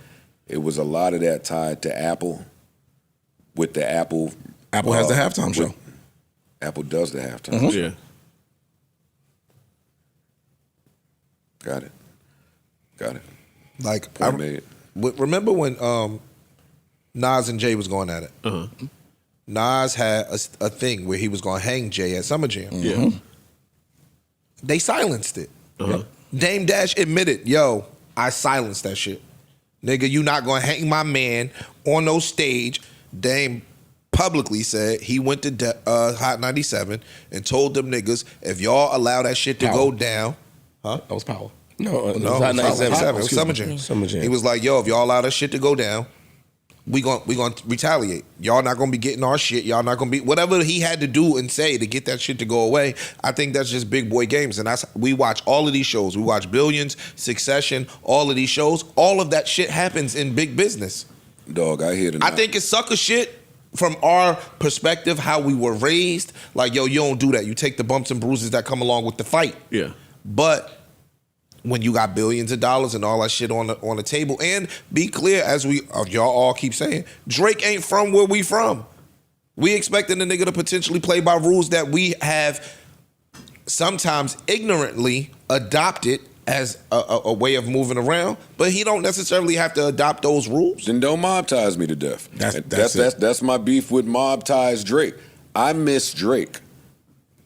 It was a lot of that tied to Apple. With the Apple. Apple has the halftime show. Apple does the halftime show. Yeah. Got it. Like Point made. Remember when Nas and Jay was going at it? Nas had a thing where he was going to hang Jay at Summer Jam. Yeah. They silenced it. Dame Dash admitted, yo, I silenced that shit. Nigga, you not going to hang my man on no stage. Dame publicly said he went to Hot 97 and told them niggas, if y'all allow that shit to Power. go down, That was Power. No, no, it was Hot 97. it was Summer Jam. Summer Jam. He was like, yo, if y'all allow that shit to go down, we gonna retaliate. Y'all not gonna be getting our shit. Y'all not gonna be whatever he had to do and say to get that shit to go away. I think that's just big boy games, and we watch all of these shows. We watch Billions, Succession, all of these shows. All of that shit happens in big business. Dog, I hear the I think it's sucker shit from our perspective, how we were raised. Like, yo, you don't do that. You take the bumps and bruises that come along with the fight. Yeah. But when you got billions of dollars and all that shit on the table, and be clear, as y'all all keep saying, Drake ain't from where we from. We expecting the nigga to potentially play by rules that we have sometimes ignorantly adopted as a way of moving around, but he don't necessarily have to adopt those rules. Then don't mob ties me to death. That's That's my beef with mob ties Drake. I miss Drake.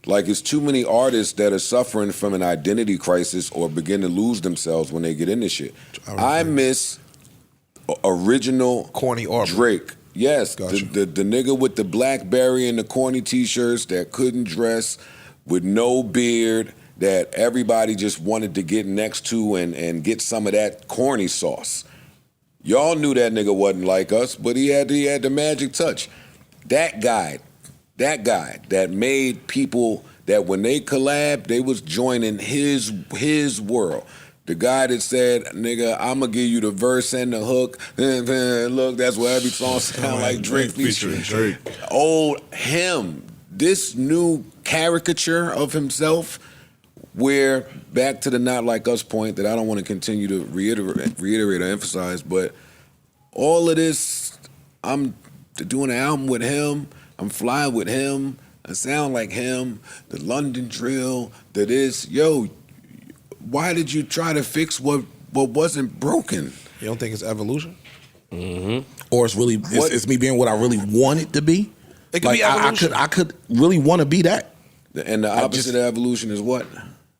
Like, it's too many artists that are suffering from an identity crisis or begin to lose themselves when they get in this shit. I miss original Corny Aubrey. Drake. Yes, Gotcha. the nigga with the BlackBerry and the corny t-shirts that couldn't dress, with no beard, that everybody just wanted to get next to and get some of that corny sauce. Y'all knew that nigga wasn't like us, but he had the magic touch. That guy that made people that when they collabed, they was joining his world. The guy that said, nigga, I'm going to give you the verse and the hook. Look, that's what every song sound like Drake featuring Drake. Old him. This new caricature of himself, where back to the not like us point that I don't want to continue to reiterate or emphasize, but all of this, I'm doing an album with him, I'm flying with him, I sound like him, the London drill, the this, yo, why did you try to fix what wasn't broken? You don't think it's evolution? Or it's really it's me being what I really want it to be. It could be evolution. I could really want to be that. And the opposite of evolution is what?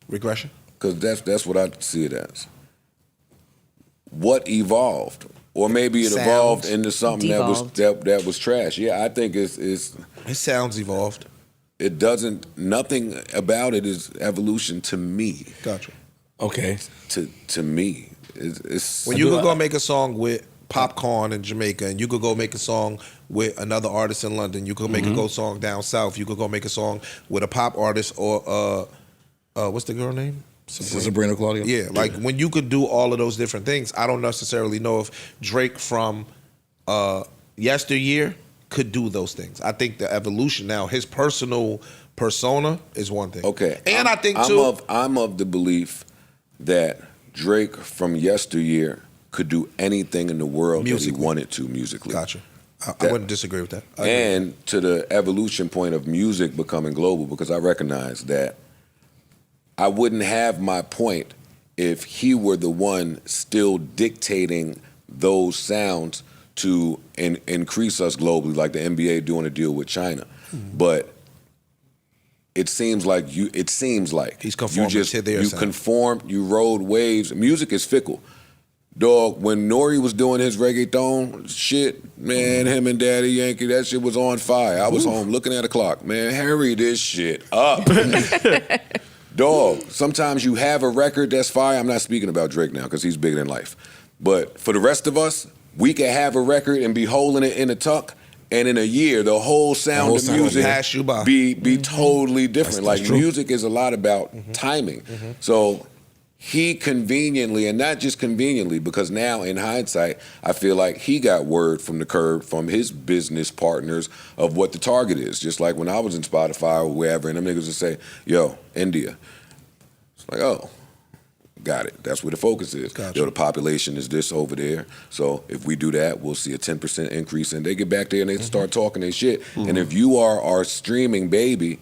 Regression. Because that's what I see it as. What evolved? Or maybe it evolved into something that was trash. Yeah, I think it's It sounds evolved. it doesn't, nothing about it is evolution to me. Gotcha. Okay. To me. It's When you could go make a song with Popcorn in Jamaica, and you could go make a song with another artist in London, you could make a go song down south, you could go make a song with a pop artist or what's the girl name? Sabrina Claudio. Yeah, like when you could do all of those different things, I don't necessarily know if Drake from yesteryear could do those things. I think the evolution now, his personal persona is one thing. Okay. And I think too, I'm of the belief that Drake from yesteryear could do anything in the world that he wanted to musically. Gotcha. I wouldn't disagree with that. And to the evolution point of music becoming global, because I recognize that I wouldn't have my point if he were the one still dictating those sounds to increase us globally, like the NBA doing a deal with China. But it seems like He's conforming to their you sound. conform, you rode waves. Music is fickle. Dog, when Nori was doing his reggaeton shit, man, him and Daddy Yankee, that shit was on fire. I was home looking at the clock. Man, hurry this shit up. Dog, sometimes you have a record that's fire. I'm not speaking about Drake now because he's bigger than life. But for the rest of us, we can have a record and be holding it in a tuck, and in a year, the whole sound of music pass you by. be totally different. That's Like true. music is a lot about timing. So he conveniently, and not just conveniently, because now in hindsight, I feel like he got word from the curb from his business partners of what the target is. Just like when I was in Spotify or wherever, and them niggas would say, yo, India. It's like, oh, got it. That's where the focus is. Gotcha. Yo, the population is this over there. So if we do that, we'll see a 10% increase. And they get back there and they start talking their shit. And if you are our streaming baby,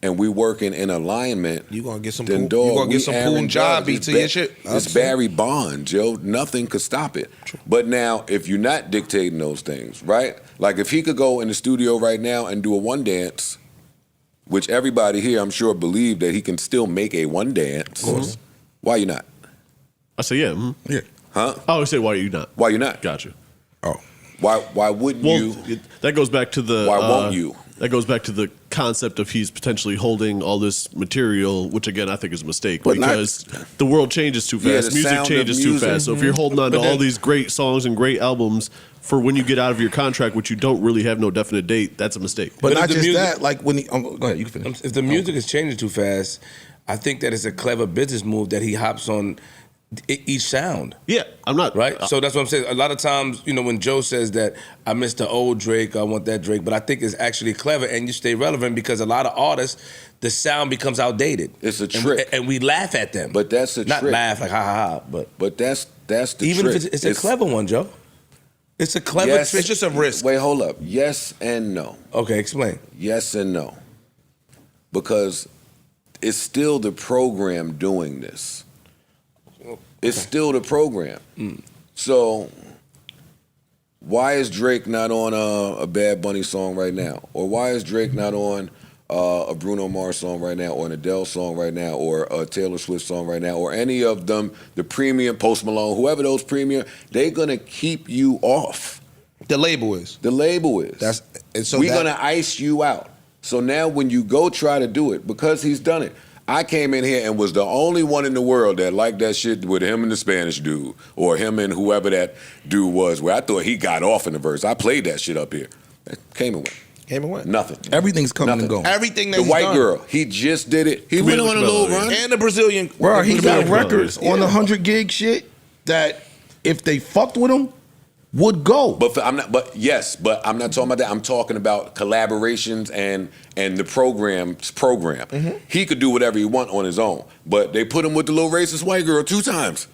and we working in alignment, You gonna get some then Poo- you dog, gonna get we some Aaron Punjabi Judge. to your shit. It's Barry Bonds, yo. Nothing could stop it. But now, if you're not dictating those things, right? Like if he could go in the studio right now and do a one dance, which everybody here, I'm sure, believe that he can still make a one dance. Of course. Why you not? I say yeah. Mhm. Yeah. Huh? I always say, why are you not? Why you not? Gotcha. Oh. Why wouldn't Well, you? that goes back to the. Why won't you? That goes back to the concept of he's potentially holding all this material, which again I think is a mistake But not- because the world changes too Yeah, fast. the Music sound of changes too music. fast. So if you're holding on to all these great songs and great albums for when you get out of your contract, which you don't really have no definite date, that's a mistake. But But not if the just music- that. Like when he, go ahead, you can finish. If the music is changing too fast, I think that it's a clever business move that he hops on each sound. Yeah, I'm not Right? So that's what I'm saying. A lot of times, you know, when Joe says that I miss the old Drake, I want that Drake, but I think it's actually clever and you stay relevant because a lot of artists, the sound becomes outdated. It's a And trick. and we laugh at them. But that's a Not trick. laugh like ha ha ha, But that's the even trick. if it's a clever one, Joe. It's a clever Yes. trick. It's just a risk. Wait, hold up. Yes and no. Okay, explain. Yes and no. Because it's still the program doing this. It's still the program. So why is Drake not on a Bad Bunny song right now? Or why is Drake not on a Bruno Mars song right now, or an Adele song right now, or a Taylor Swift song right now, or any of them, the premium, Post Malone, whoever those premium, they're going to keep you off. The label is. The label is. We're going to ice you out. So now when you go try to do it, because he's done it, I came in here and was the only one in the world that liked that shit with him and the Spanish dude, or him and whoever that dude was, where I thought he got off in the verse. I played that shit up here. It came and went. Came and went. Nothing. Everything's coming Nothing. and going. Everything that The he's white done. girl, he just did it. He went on a little run. And the Brazilian. Bro, he got Camilla, records on the 100 gig shit that if they fucked with him, would go. But I'm not talking about that. I'm talking about collaborations and the program. Mm-hmm. He could do whatever he want on his own. But they put him with the little racist white girl 2 times.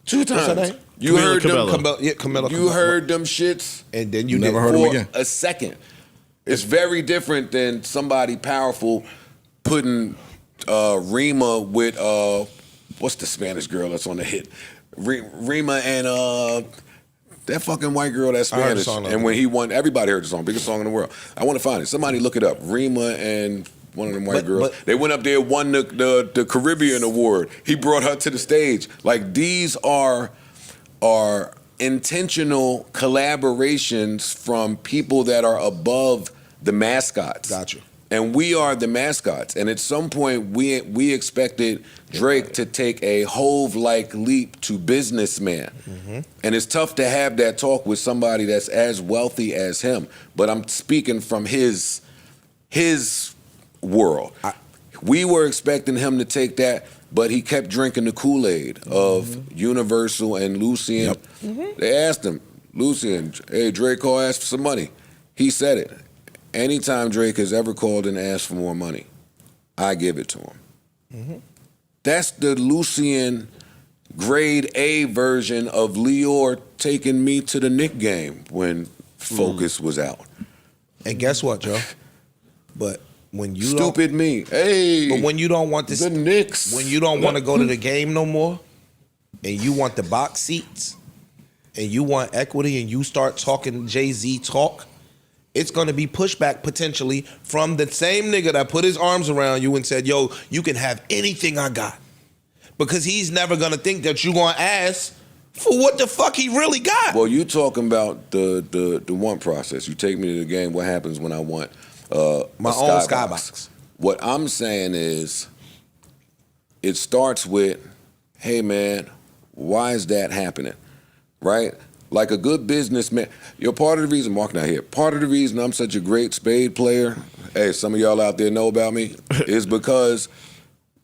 2 times. her name? You Camila heard them. Cabello. Camilla. You heard them shits. And then you Never did. heard him for again. a second. It's very different than somebody powerful putting Rima with what's the Spanish girl that's on the hit? Rima and that fucking white girl that's I heard the Spanish. song, And when he won, everybody heard the song, biggest song in the world. I want to find it. Somebody look it up. Rima and one of them white girls. They went up there, won the Caribbean Award. He brought her to the stage. Like these are intentional collaborations from people that are above the mascots. Gotcha. And we are the mascots. And at some point, we expected Drake to take a Hove-like leap to businessman. Mm-hmm. And it's tough to have that talk with somebody that's as wealthy as him. But I'm speaking from his world. We were expecting him to take that, but he kept drinking the Kool-Aid of Universal and Lucien. They asked him, Lucien, hey, Drake called, asked for some money. He said it. Anytime Drake has ever called and asked for more money, I give it to him. That's the Lucien grade A version of Lior taking me to the Knick game when Focus was out. And guess what, Joe? But when you Stupid me. Hey. But when you don't want this, the Knicks. when you don't want to go to the game no more, and you want the box seats, and you want equity, and you start talking Jay-Z talk, it's going to be pushback potentially from the same nigga that put his arms around you and said, yo, you can have anything I got. Because he's never going to think that you're going to ask for what the fuck he really got. Well, you talking about the want process. You take me to the game. What happens when I want My a own skybox? skybox. What I'm saying is, it starts with, hey man, why is that happening? Right? Like a good businessman. You're part of the reason, Mark not here, part of the reason I'm such a great spade player, hey, some of y'all out there know about me, is because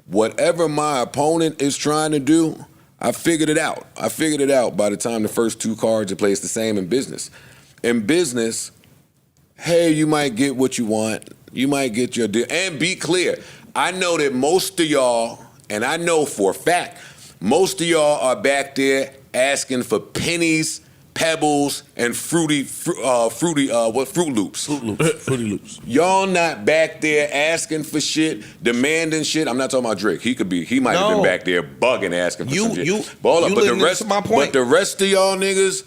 whatever my opponent is trying to do, I figured it out. I figured it out by the time the first 2 cards are placed. The same in business. In business, hey, you might get what you want. You might get your deal. And be clear, I know that most of y'all, and I know for a fact, most of y'all are back there asking for pennies, pebbles, and Fruity Loops. Fruity Loops. Y'all not back there asking for shit, demanding shit. I'm not talking about Drake. He might have been No. back there bugging, asking for some shit. You But hold up, but the listening rest, to my point. but the rest of y'all niggas,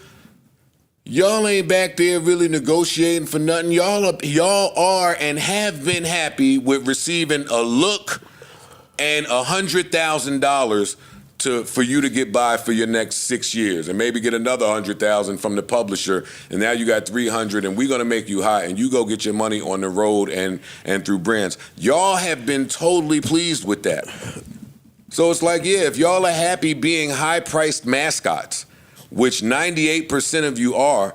y'all ain't back there really negotiating for nothing. Y'all are and have been happy with receiving a look and $100,000 for you to get by for your next 6 years, and maybe get another $100,000 from the publisher, and now you got $300,000, and we're gonna make you hot, and you go get your money on the road and through brands. Y'all have been totally pleased with that. So it's like, yeah, if y'all are happy being high-priced mascots, which 98% of you are,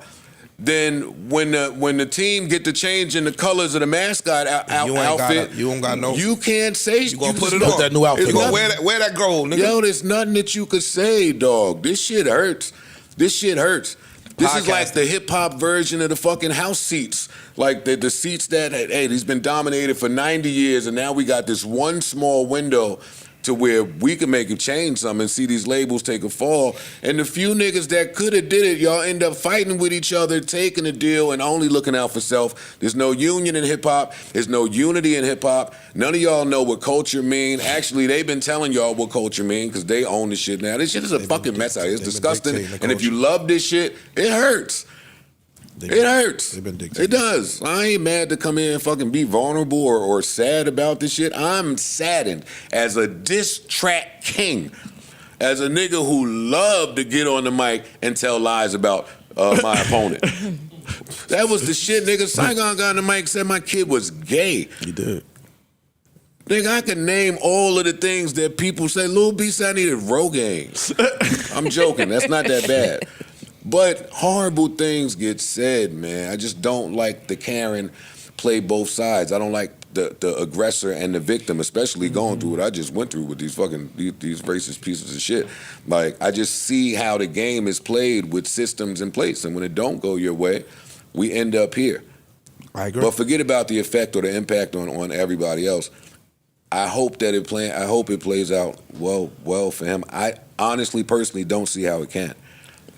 then when the team get to change in the colors of the mascot outfit, you don't got no. you can't say You gonna put just it know on that new outfit You gonna on. wear that gold, nigga. Yo, there's nothing that you could say, dog. This shit hurts. This is like the hip hop version of the fucking house seats. Like the seats that, hey, these been dominated for 90 years, and now we got this one small window to where we can make a change something and see these labels take a fall. And the few niggas that could have did it, y'all end up fighting with each other, taking a deal, and only looking out for self. There's no union in hip-hop. There's no unity in hip-hop. None of y'all know what culture mean. Actually, they've been telling y'all what culture mean because they own this shit now. This shit is a fucking mess out here. It's they've been disgusting. dictating the And if you culture. love this shit, it hurts. It hurts. They've been dictating. It does. I ain't mad to come in and fucking be vulnerable or sad about this shit. I'm saddened as a diss track king, as a nigga who loved to get on the mic and tell lies about my opponent. That was the shit, nigga. Saigon got on the mic and said my kid was gay. He did. Nigga, I can name all of the things that people say. Lil B said I needed Rogaine. I'm joking. That's not that bad. But horrible things get said, man. I just don't like the Karen. play both sides. I don't like the aggressor and the victim, especially going through what I just went through with these racist pieces of shit. Like, I just see how the game is played with systems in place, and when it don't go your way, we end up here. I agree. But forget about the effect or the impact on everybody else. I hope that it plays out well for him. I honestly, personally, don't see how it can.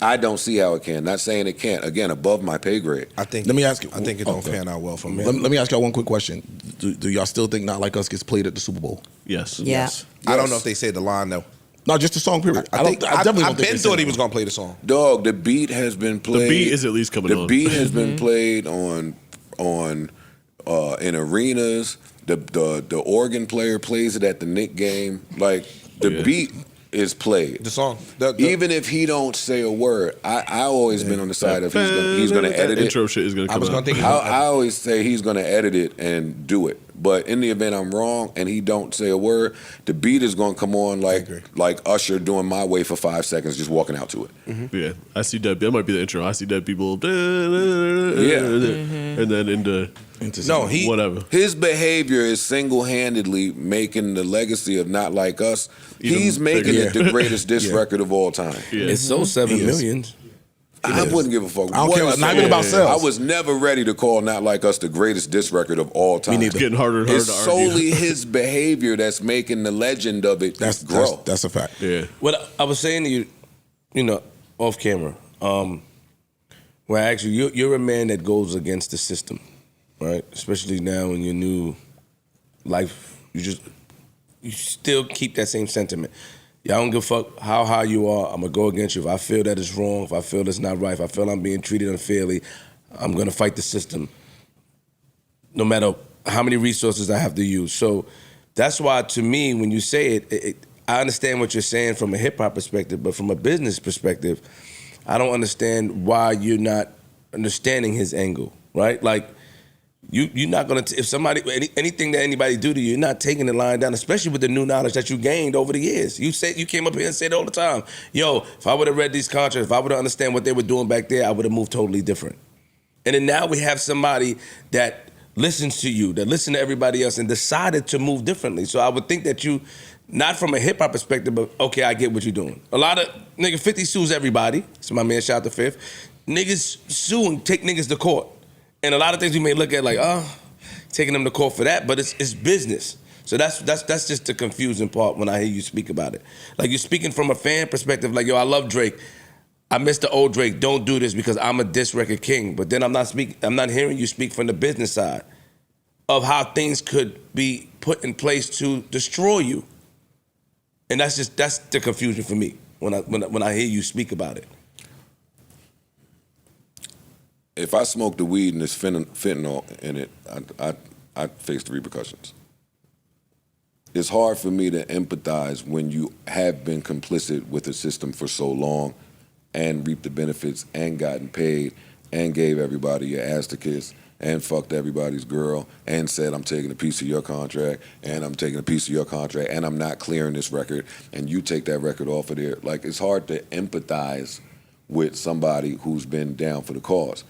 I don't see how it can. Not saying it can't. Again, above my pay grade. I think. Let me ask you. I think it don't pan out well for me. Let me ask y'all one quick question. Do y'all still think Not Like Us gets played at the Super Bowl? Yes. Yeah. Yes. I don't know if they say the line though. No, just the song period. I definitely don't think Ben they said thought he it. was gonna play the song. Dog, the beat has been played. The beat is at least coming on. The beat has been played on in arenas. The organ player plays it at the Knick game. Like, the beat is played. The song. Even if he don't say a word, I always been on the side of he's gonna edit it. Intro shit is gonna come I was out. gonna think. I always say he's gonna edit it and do it. But in the event I'm wrong and he don't say a word, the beat is gonna come on like Usher doing My Way for 5 seconds, just walking out to it. Yeah, I see dead. That might be the intro. I see dead people. Yeah. And then into No, he. whatever. His behavior is single-handedly making the legacy of Not Like Us. Even He's making bigger. it the greatest diss record of all time. Yeah. It's sold 7 million. I wouldn't give a fuck. I don't what care. it Not even sold. about sales. I was never ready to call Not Like Us the greatest diss record of all time. neither. It's getting harder and harder It's to argue. solely his behavior that's making the legend of it grow. That's a fact. Yeah. What I was saying to you, off camera, where actually you're a man that goes against the system, right? Especially now in your new life, you still keep that same sentiment. Y'all don't give a fuck how high you are. I'm gonna go against you. If I feel that it's wrong, if I feel it's not right, if I feel I'm being treated unfairly, I'm gonna fight the system, no matter how many resources I have to use. So that's why, to me, when you say it, I understand what you're saying from a hip hop perspective, but from a business perspective, I don't understand why you're not understanding his angle, right? Like, you're not gonna if somebody anything that anybody do to you, you're not taking the line down, especially with the new knowledge that you gained over the years. You came up here and said it all the time. Yo, if I would have read these contracts, if I would have understand what they were doing back there, I would have moved totally different. And then now we have somebody that listens to you, that listens to everybody else, and decided to move differently. So I would think that you, not from a hip hop perspective, but okay, I get what you're doing. A lot of 50 sues everybody. So my man, shout out to Fifth. Niggas sue and take niggas to court. And a lot of things we may look at like, taking them to court for that, but it's business. So that's just the confusing part when I hear you speak about it. Like, you're speaking from a fan perspective, like, yo, I love Drake. I miss the old Drake. Don't do this because I'm a diss record king. But then I'm not hearing you speak from the business side of how things could be put in place to destroy you. And that's the confusion for me when I hear you speak about it. If I smoke the weed and there's fentanyl in it, I face the repercussions. It's hard for me to empathize when you have been complicit with the system for so long and reaped the benefits and gotten paid and gave everybody your ass to kiss and fucked everybody's girl and said, I'm taking a piece of your contract and I'm taking a piece of your contract and I'm not clearing this record and you take that record off of there. Like, it's hard to empathize with somebody who's been down for the cause.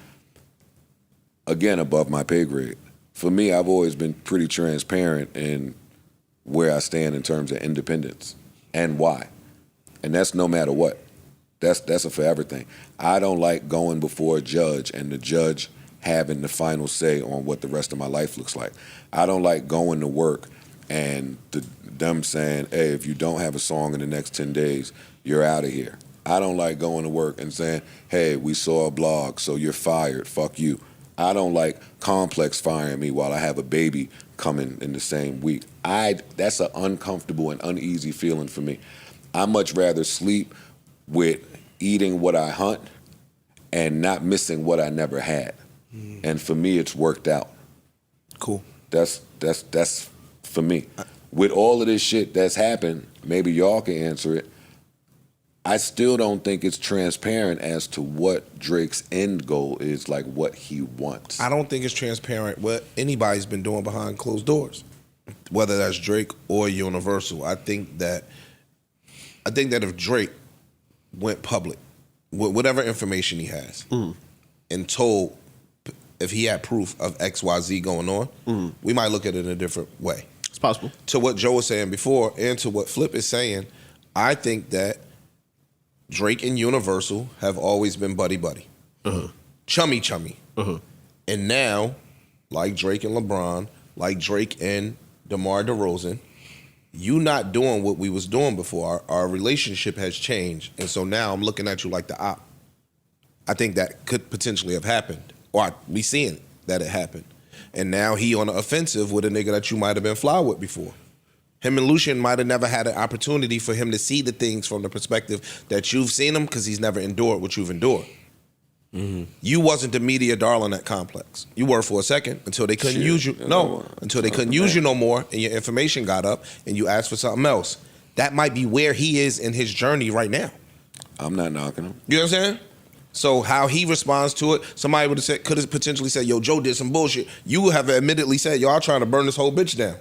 Again, above my pay grade. For me, I've always been pretty transparent in where I stand in terms of independence and why. And that's no matter what. That's a forever thing. I don't like going before a judge and the judge having the final say on what the rest of my life looks like. I don't like going to work and them saying, hey, if you don't have a song in the next 10 days, you're out of here. I don't like going to work and saying, hey, we saw a blog, so you're fired, fuck you. I don't like Complex firing me while I have a baby coming in the same week. That's an uncomfortable and uneasy feeling for me. I much rather sleep with eating what I hunt and not missing what I never had. And for me, it's worked out. Cool. That's for me. With all of this shit that's happened, maybe y'all can answer it. I still don't think it's transparent as to what Drake's end goal is, like what he wants. I don't think it's transparent what anybody's been doing behind closed doors, whether that's Drake or Universal. I think that if Drake went public with whatever information he has and told if he had proof of XYZ going on, we might look at it in a different way. It's possible. To what Joe was saying before and to what Flip is saying, I think that Drake and Universal have always been buddy-buddy. Chummy. And now, like Drake and LeBron, like Drake and DeMar DeRozan, you not doing what we was doing before. Our relationship has changed. And so now I'm looking at you like the op. I think that could potentially have happened. Or we seeing that it happened. And now he on the offensive with a nigga that you might have been fly with before. Him and Lucian might have never had an opportunity for him to see the things from the perspective that you've seen them because he's never endured what you've endured. You wasn't the media darling at Complex. You were for a second until they couldn't use you. No, until they couldn't use you no more and your information got up and you asked for something else. That might be where he is in his journey right now. I'm not knocking him. You know what I'm saying? So how he responds to it, somebody would have said, could have potentially said, yo, Joe did some bullshit. You have admittedly said, y'all trying to burn this whole bitch down.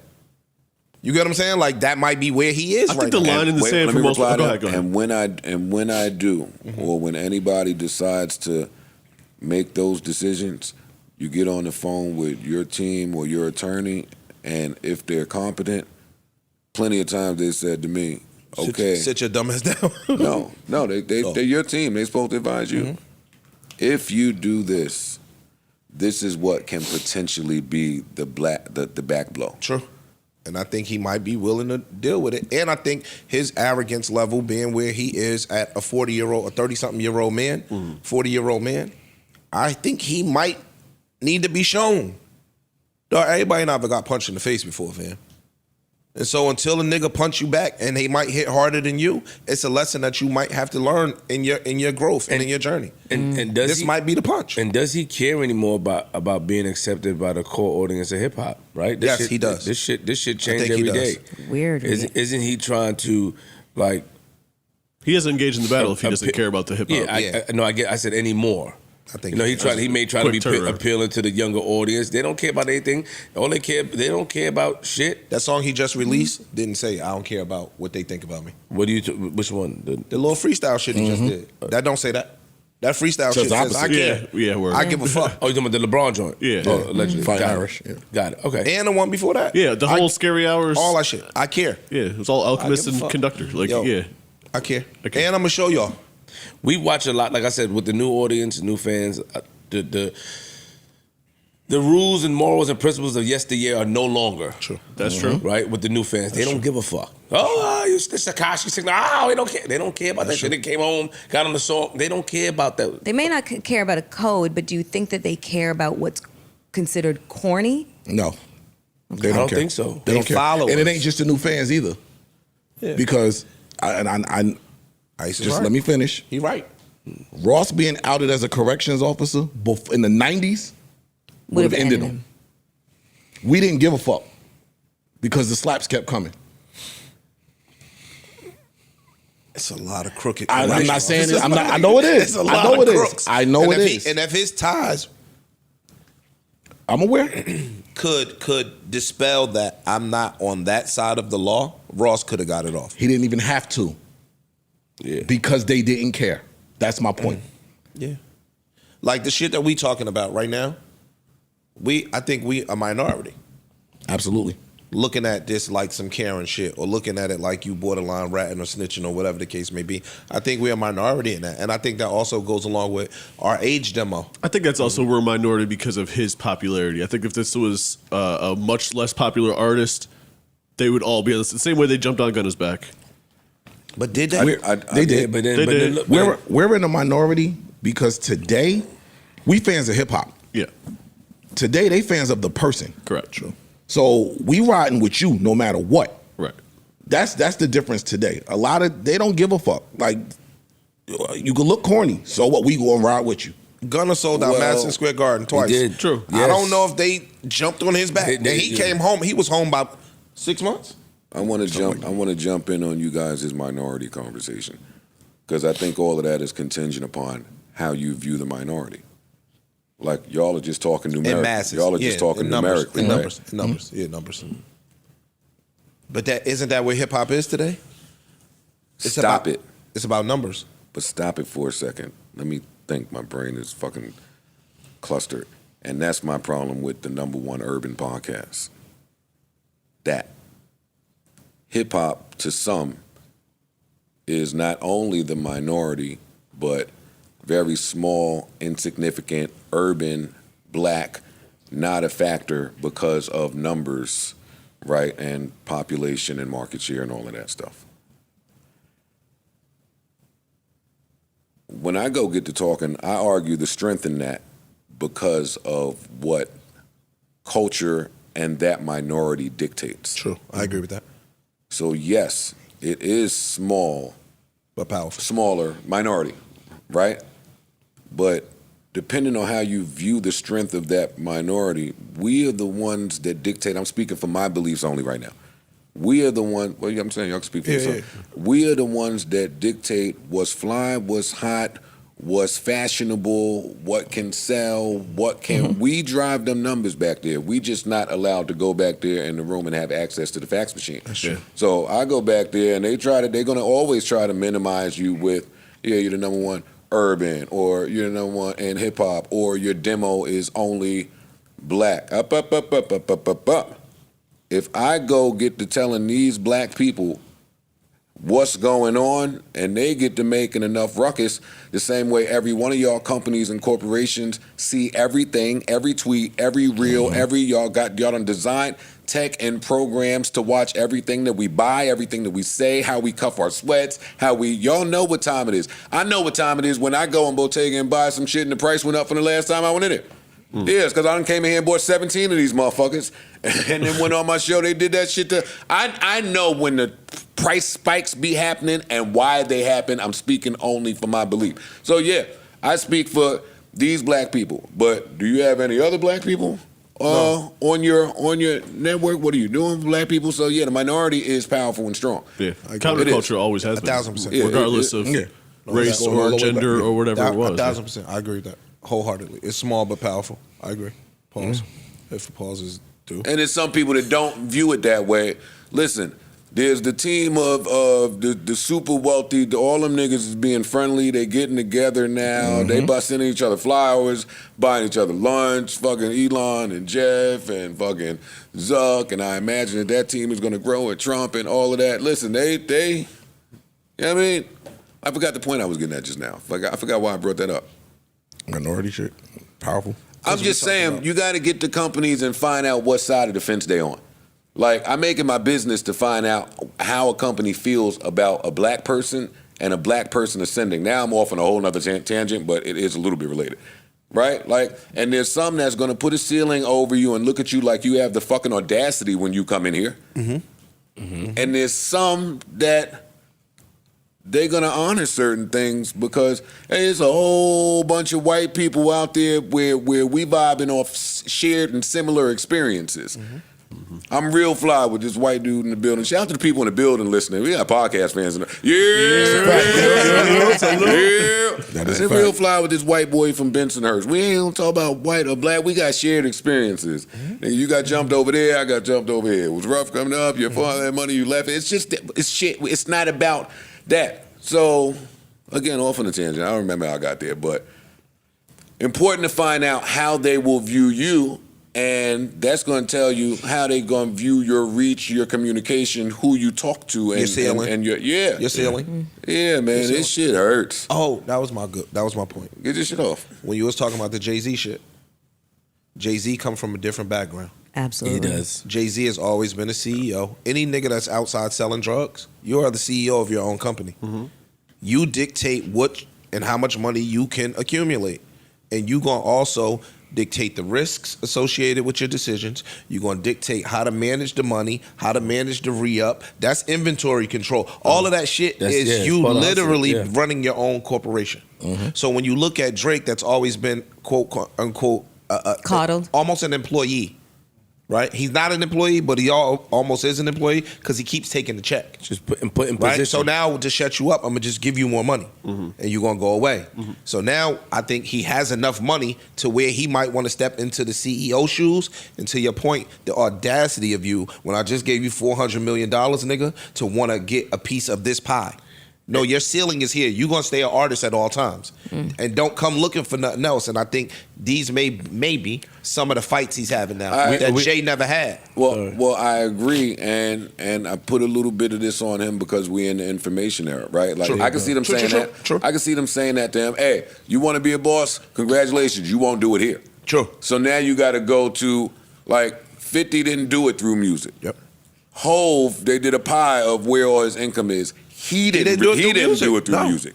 You get what I'm saying? Like that might be where he is I right think the now. line in the sand let for me most reply people. to Go that. ahead. And when I do, or when anybody decides to make those decisions, you get on the phone with your team or your attorney, and if they're competent, plenty of times they said to me, okay. Sit your dumb ass down. No, they're your team. They're supposed to advise you. If you do this, this is what can potentially be the back blow. True. And I think he might be willing to deal with it. And I think his arrogance level being where he is at a 40-year-old, a 30-something-year-old man, 40-year-old man, I think he might need to be shown. Dog, everybody never got punched in the face before, fam. And so until a nigga punch you back and they might hit harder than you, it's a lesson that you might have to learn in your growth and in your journey. And does this might be the punch. And does he care anymore about being accepted by the core audience of hip hop? Right? Yes, he does. This shit change think he every does. day. Weird. Isn't he trying to like? He doesn't engage in the battle if he doesn't care about the hip hop. Yeah, I said anymore. I think he may try to be Quick turnaround. appealing to the younger audience. They don't care about anything. They don't care about shit. That song he just released didn't say, I don't care about what they think about me. Which one? The little freestyle shit he just did. That don't say that. That freestyle Says shit says, I opposite. care. Yeah, word. I give a fuck. Oh, you talking about the LeBron joint? Yeah. Oh, allegedly. Fighting Got it. Irish, yeah. Got it. Okay. And the one before that. Yeah, the whole Scary Hours. All that shit. I care. Yeah, it was all Alchemist I give a and fuck. Conductor. Like, Yo. yeah. I care. Okay. And I'm going to show y'all. We watch a lot, like I said, with the new audience, new fans. The rules and morals and principles of yesteryear are no longer. True. That's true. Right? With the new fans. They don't give a fuck. Oh, you Takashi signal. Oh, they don't care. They don't care about that shit. They came home, got on the song. They don't care about that. They may not care about a code, but do you think that they care about what's considered corny? No. They I don't care. think so. They don't care. followers. And it ain't just the new fans either. Yeah. Because Ice is just right. let me finish. He right. Ross being outed as a corrections officer in the 90s would have ended him. We didn't give a fuck because the slaps kept coming. It's a lot of crooked. I'm not saying it. I know it is. It's a lot I know of it crooks. is. I know and it if is. And if his ties I'm aware. could dispel that I'm not on that side of the law, Ross could have got it off. He didn't even have to. Yeah. Because they didn't care. That's my point. Yeah. Like the shit that we talking about right now, I think we a minority. Absolutely. Looking at this like some Karen shit or looking at it like you borderline ratting or snitching or whatever the case may be. I think we're a minority in that. And I think that also goes along with our age demo. I think that's also we're a minority because of his popularity. I think if this was a much less popular artist, they would all be on the same way they jumped on Gunna's back. But did they? They did. But They then did. look, We're in a minority because today, we fans of hip hop. Yeah, Today, they fans of the person. correct. True. So we riding with you no matter what. Right. That's the difference today. A lot of they don't give a fuck. Like you can look corny. So what? We gonna ride with you. Gunna sold out Well, Madison Square Garden twice. He did. True. I don't know if they jumped on his back. They- And he came home. He was home by 6 months. I want to jump in on you guys' minority conversation because I think all of that is contingent upon how you view the minority. Like y'all are just talking In numeric. masses. Y'all are Yeah, just talking in numbers. numerically. In right? numbers. In numbers. Yeah, numbers. But that isn't that where hip hop is today? Stop it. It's about numbers. But stop it for a second. Let me think. My brain is fucking clustered. And that's my problem with the #1 urban podcast. That hip-hop, to some, is not only the minority, but very small, insignificant, urban, black, not a factor because of numbers, right, and population and market share and all of that stuff. When I go get to talking, I argue the strength in that because of what culture and that minority dictates. True. I agree with that. So yes, it is small, but powerful. Smaller minority, right? But depending on how you view the strength of that minority, we are the ones that dictate. I'm speaking for my beliefs only right now. We are the ones, well, I'm saying y'all can speak for yourself. Yeah. We are the ones that dictate what's fly, what's hot, what's fashionable, what can sell, what can. We drive them numbers back there. We just not allowed to go back there in the room and have access to the fax machine. That's true. So I go back there and they're going to always try to minimize you with, yeah, you're the #1 urban, or you're the #1 in hip hop, or your demo is only black. Up. If I go get to telling these black people what's going on, and they get to making enough ruckus, the same way every one of y'all companies and corporations see everything, every tweet, every reel, y'all done design tech and programs to watch everything that we buy, everything that we say, how we cuff our sweats, y'all know what time it is. I know what time it is when I go in Bottega and buy some shit and the price went up from the last time I went in there. Yes, because I done came in here and bought 17 of these motherfuckers. And then when on my show they did that shit to... I know when the price spikes be happening and why they happen. I'm speaking only for my belief. So yeah, I speak for these black people. But do you have any other black people on your network? What are you doing for black people? So yeah, the minority is powerful and strong. Yeah, counterculture always has been. 1,000%. Regardless of race or gender or whatever it was. 1,000%. I agree with that wholeheartedly. It's small but powerful. I agree. Pause. If pauses do. And there's some people that don't view it that way. Listen, there's the team of the super wealthy. All them niggas is being friendly. They getting together now. They busting each other flowers, buying each other lunch. Fucking Elon and Jeff and fucking Zuck. And I imagine that team is going to grow with Trump and all of that. Listen, they you know what I mean? I forgot the point I was getting at just now. I forgot why I brought that up. Minority shit, powerful. I'm just saying, you got to get to companies and find out what side of the fence they on. Like, I make it my business to find out how a company feels about a black person and a black person ascending. Now I'm off on a whole nother tangent, but it is a little bit related, right? Like, and there's some that's going to put a ceiling over you and look at you like you have the fucking audacity when you come in here. And there's some that they're going to honor certain things because, hey, there's a whole bunch of white people out there where we vibing off shared and similar experiences. I'm real fly with this white dude in the building. Shout out to the people in the building listening. We got podcast fans. That is I'm a real fact. fly with this white boy from Bensonhurst. We ain't gonna talk about white or black. We got shared experiences. And you got jumped over there. I got jumped over here. It was rough coming up. Your father had money. You left. It's shit. It's not about that. So, again, off on a tangent. I don't remember how I got there, but important to find out how they will view you, and that's going to tell you how they going to view your reach, your communication, who you talk to, and Your ceiling. and your Your ceiling. Yeah, man, this shit hurts. Oh, that was my point. Get this shit off. When you was talking about the Jay-Z shit, Jay-Z come from a different background. Absolutely. He does. Jay-Z has always been a CEO. Any nigga that's outside selling drugs, you are the CEO of your own company. You dictate what and how much money you can accumulate. And you gonna also dictate the risks associated with your decisions. You're gonna dictate how to manage the money, how to manage the re-up. That's inventory control. All of that shit is you literally running your own corporation. So when you look at Drake, that's always been quote unquote Coddled. almost an employee. Right? He's not an employee, but he almost is an employee because he keeps taking the check. Just put in position. Right? So now to shut you up, I'm going to just give you more money and you're going to go away. So now I think he has enough money to where he might want to step into the CEO shoes. And to your point, the audacity of you, when I just gave you $400 million, nigga, to want to get a piece of this pie. No, your ceiling is here. You're gonna stay an artist at all times, and don't come looking for nothing else. And I think these may be some of the fights he's having now that Jay never had. Well, I agree, and I put a little bit of this on him because we're in the information era, right? Like I can see them saying that. True. I can see them saying that to him. Hey, you want to be a boss? Congratulations, you won't do it here. True. So now you got to go to like 50 didn't do it through music. Yep. Hove, they did a pie of where all his income is. He didn't do it through music.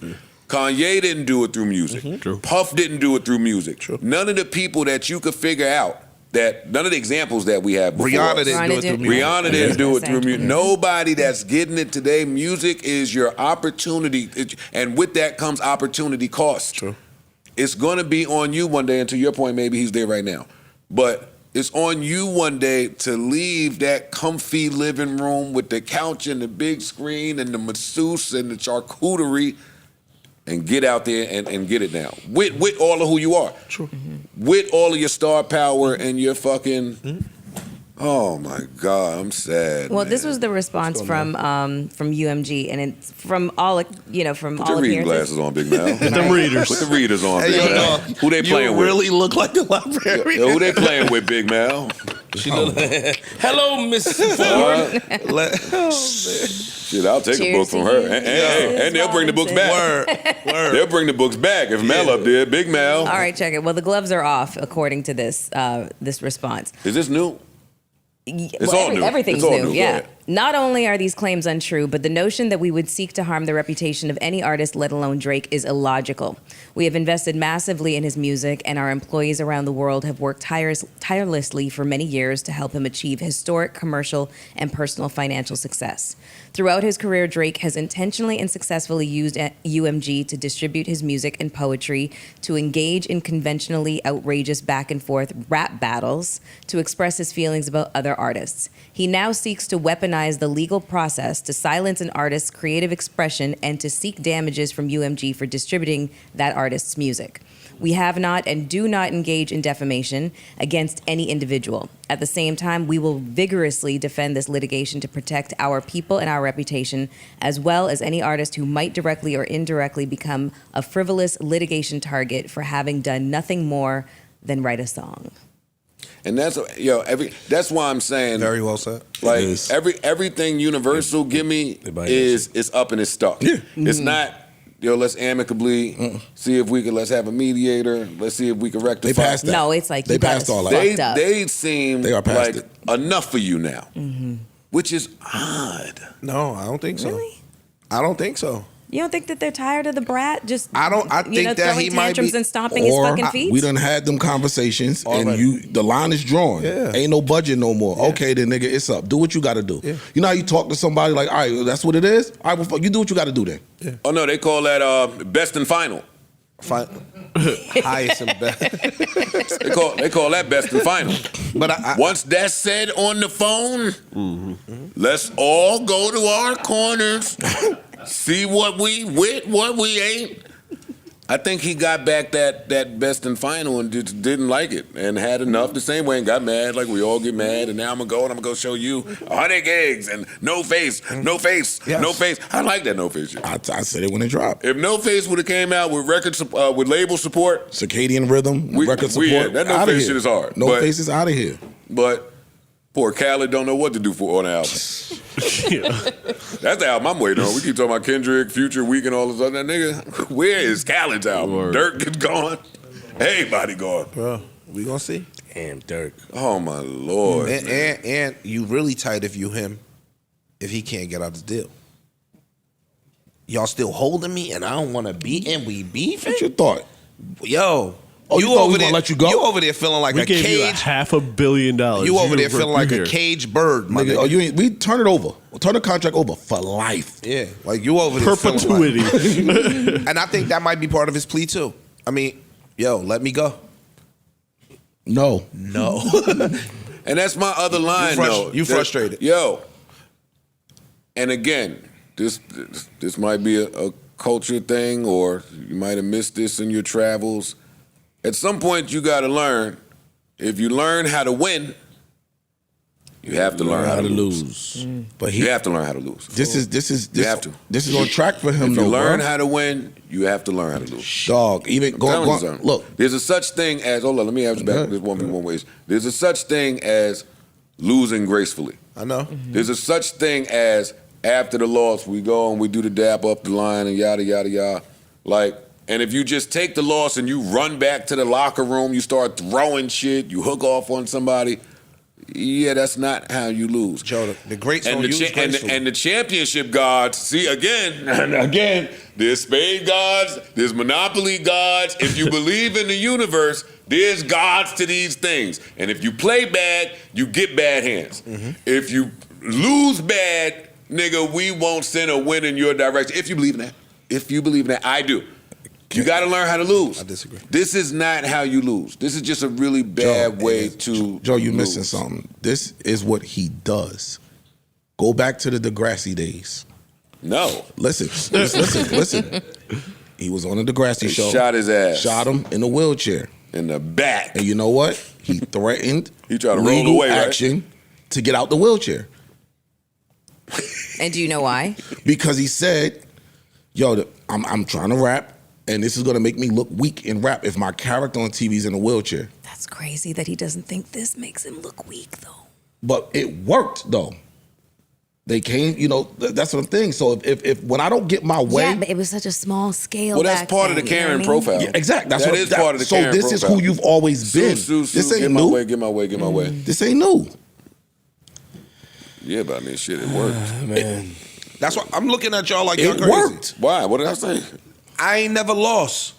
Kanye didn't do it through music. True. Puff didn't do it through music. True. None of the people that you could figure out none of the examples that we have before Rihanna us. didn't do it through music. Rihanna didn't do it through music. Yeah. Nobody that's getting it today. Music is your opportunity, and with that comes opportunity cost. True. It's going to be on you one day, and to your point, maybe he's there right now. But it's on you one day to leave that comfy living room with the couch and the big screen and the masseuse and the charcuterie and get out there and get it now. With all of who you are. True. With all of your star power and your fucking... Oh my God, I'm sad. Well, man. this was the response from UMG, and it's from all from Put all your reading appearances. glasses on, Big Mal. Put them readers. Put the readers on, Hey, Big yo, Mal. dog, Who they playing you with? really look like a librarian. Yo, who they playing with, Big Mal? Hello, Miss Ford. Shit, I'll take a Cheers book from to her. you. And they'll bring the books back. Word. They'll bring the books back. If Mel up there, Big Mel. All right, check it. Well, the gloves are off, according to this response. Is this new? It's all new. Everything's It's all new. new. Go Yeah. ahead. Not only are these claims untrue, but the notion that we would seek to harm the reputation of any artist, let alone Drake, is illogical. We have invested massively in his music, and our employees around the world have worked tirelessly for many years to help him achieve historic commercial and personal financial success. Throughout his career, Drake has intentionally and successfully used UMG to distribute his music and poetry, to engage in conventionally outrageous back and forth rap battles, to express his feelings about other artists. He now seeks to weaponize the legal process to silence an artist's creative expression and to seek damages from UMG for distributing that artist's music. We have not and do not engage in defamation against any individual. At the same time, we will vigorously defend this litigation to protect our people and our reputation, as well as any artist who might directly or indirectly become a frivolous litigation target for having done nothing more than write a song. And that's why I'm saying Very well said. like It is. everything Universal give me is up and it's stuck. Yeah. It's not let's amicably see if we can let's have a mediator. Let's see if we can rectify. They passed that. No, it's like They you got passed us all that. fucked up. They seem They are past like it. enough for you now, which is odd. No, I don't think so. Really? I don't think so. You don't think that they're tired of the brat just I think that throwing he might tantrums be- and stomping his fucking feet? we done had them conversations, and Already. the line is drawn. Yeah. Ain't no budget no more. Okay, then nigga, it's up. Do what you got to do. Yeah. You know how you talk to somebody like, all right, well, that's what it is. All right, well, fuck, you do what you got to do then. Oh no, they call that best and final. Highest and best. They call that best and final. But I Once that's said on the phone, let's all go to our corners, see what we with, what we ain't. I think he got back that best and final and just didn't like it and had enough the same way and got mad like we all get mad. And now I'm gonna go show you 100 gigs and no face. Yes. No face. I like that no face shit. I said it when it dropped. If No Face would have came out with with label support, Circadian rhythm, We- record we- support. that No outta Face here. shit is hard, No but- Face is out of here. but poor Khaled don't know what to do on the album. That's the album I'm waiting on. We keep talking about Kendrick, Future, Week, and all this other nigga. Where is Khaled's album? Word. Dirk is gone. Everybody gone. bro, we gonna see. Damn, Dirk. Oh my Lord. And you really tight if he can't get out the deal. Y'all still holding me, and I don't want to be, and we beefing. What's your thought? Yo, Oh, you thought we gonna let you go? You over there feeling like We a gave you cage. $500 million. You over there were- feeling like you a here. caged bird, my Nigga, nigga. you ain't, we turn it over. We'll turn the contract over for life. Yeah, like you over there feeling Perpetuity. like, and I think that might be part of his plea too. I mean, yo, let me go. No. No. And that's my other line, though. You frustrated. Yo. And again, this might be a culture thing, or you might have missed this in your travels. At some point, you got to learn. If you learn how to win, You have to learn how to lose. But You have to learn how to lose. This You have to. This is on track for him. If you though, learn bro. how to win, you have to learn how to lose. Dog, even I'm telling you go something. look. There's a such thing as hold on, let me have you back this one ways. There's a such thing as losing gracefully. I know. There's a such thing as after the loss, we go and we do the dap up the line and yada yada yada. Like, and if you just take the loss and you run back to the locker room, you start throwing shit, you hook off on somebody. Yeah, that's not how you lose. Joe, the greats And don't the, use gracefully. and the championship gods, see, again, there's spade gods, there's monopoly gods. If you believe in the universe, there's gods to these things. And if you play bad, you get bad hands. If you lose bad, nigga, we won't send a win in your direction. If you believe in that. If you believe in that, I do. You got to learn how to lose. I disagree. This is not how you lose. This is just a really bad way to Joe, you're lose. missing something. This is what he does. Go back to the Degrassi days. No. Listen. He was on the Degrassi They show. shot his ass. Shot him in a wheelchair. In the back. And you know what? He threatened He tried to roll legal away, right? action to get out the wheelchair. And do you know why? Because he said, yo, I'm trying to rap, and this is going to make me look weak in rap if my character on TV is in a wheelchair. That's crazy that he doesn't think this makes him look weak, though. But it worked, though. They came, that's what I'm thinking. So if when I don't get my way. Yeah, but it was such a small scale. Well, that's back part of the then, you know Karen what I mean? profile. Yeah, exactly. That's That what is part of the Karen So this is profile. who you've always been. Sue, This ain't get new. my way, get my way, get my way. This ain't new. Yeah, but I mean, shit, it worked. Man. That's why I'm looking at y'all like y'all It crazy. worked. Why? What did I say? I ain't never lost.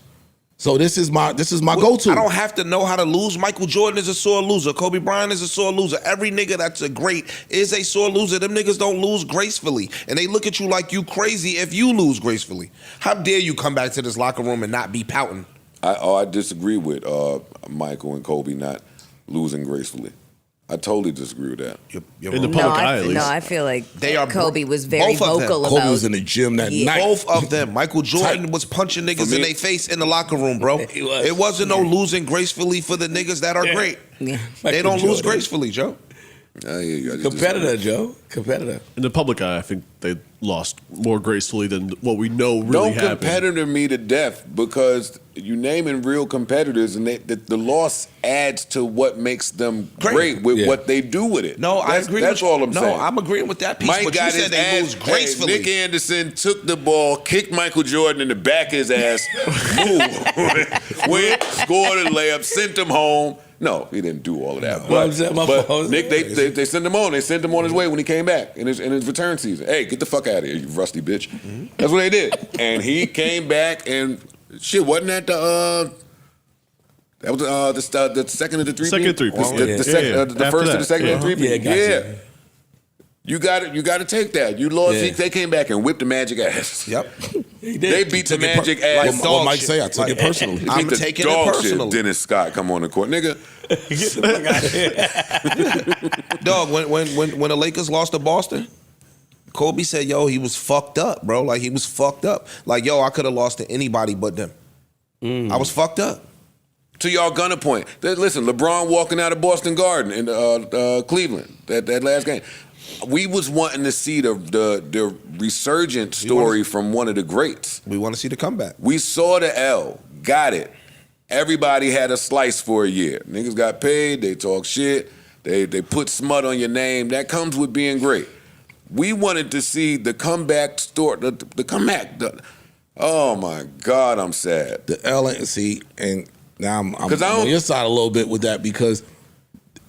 So this is my go-to. I don't have to know how to lose. Michael Jordan is a sore loser. Kobe Bryant is a sore loser. Every nigga that's a great is a sore loser. Them niggas don't lose gracefully. And they look at you like you crazy if you lose gracefully. How dare you come back to this locker room and not be pouting? I disagree with Michael and Kobe not losing gracefully. I totally disagree with that. You're In the wrong. public eye, at least. I feel like They are Kobe was very both of them. vocal Kobe about. was in the gym that night. Both of them. Michael Jordan Tight. was punching For niggas me- in their face in the locker room, bro. He was. It wasn't no losing gracefully for the niggas that are great. Yeah. They Michael don't lose Jordan. gracefully, Joe. I hear you. I just Competitor, disagree. Joe. Competitor. In the public eye, I think they lost more gracefully than what we know really Don't happened. competitor me to death because you naming real competitors and the loss adds to what makes them great with Yeah. what they do with it. No, I That's- agree. That's all I'm no, saying. I'm agreeing with that piece. Mike but you got said his they ass. lose gracefully. Nick Anderson took the ball, kicked Michael Jordan in the back of his ass, moved, went, scored a layup, sent him home. No, he didn't do all of that. Well, I'm saying my But fault. Nick, they sent him on. They sent him on his way when he came back in his return season. Hey, get the fuck out of here, you rusty bitch. That's what they did. And he came back and shit. Wasn't that that was the second of the three? Second three-peat. The After first of that. the second of the three. Yeah, gotcha. You got to take that. You lost. Yeah. They came back and whipped the Magic ass. Yep. They beat the Took it Magic like ass. What dog Mike shit. say? I took it personally. I'm Beat the taking it dog shit. personally. Dennis Scott, come on the court, nigga. Get the fuck out of here. Dog, when the Lakers lost to Boston, Kobe said, yo, he was fucked up, bro. Like, he was fucked up. Like, yo, I could have lost to anybody but them. I was fucked up. To y'all gunner point. Listen, LeBron walking out of Boston Garden in Cleveland that last game. We was wanting to see the resurgent story from one of the greats. We want to see the comeback. We saw the L, got it. Everybody had a slice for a year. Niggas got paid, they talk shit, they put smut on your name. That comes with being great. We wanted to see the comeback story, the comeback. Oh my God, I'm sad. The L ain't see, and now I'm 'Cause I don't- on your side a little bit with that because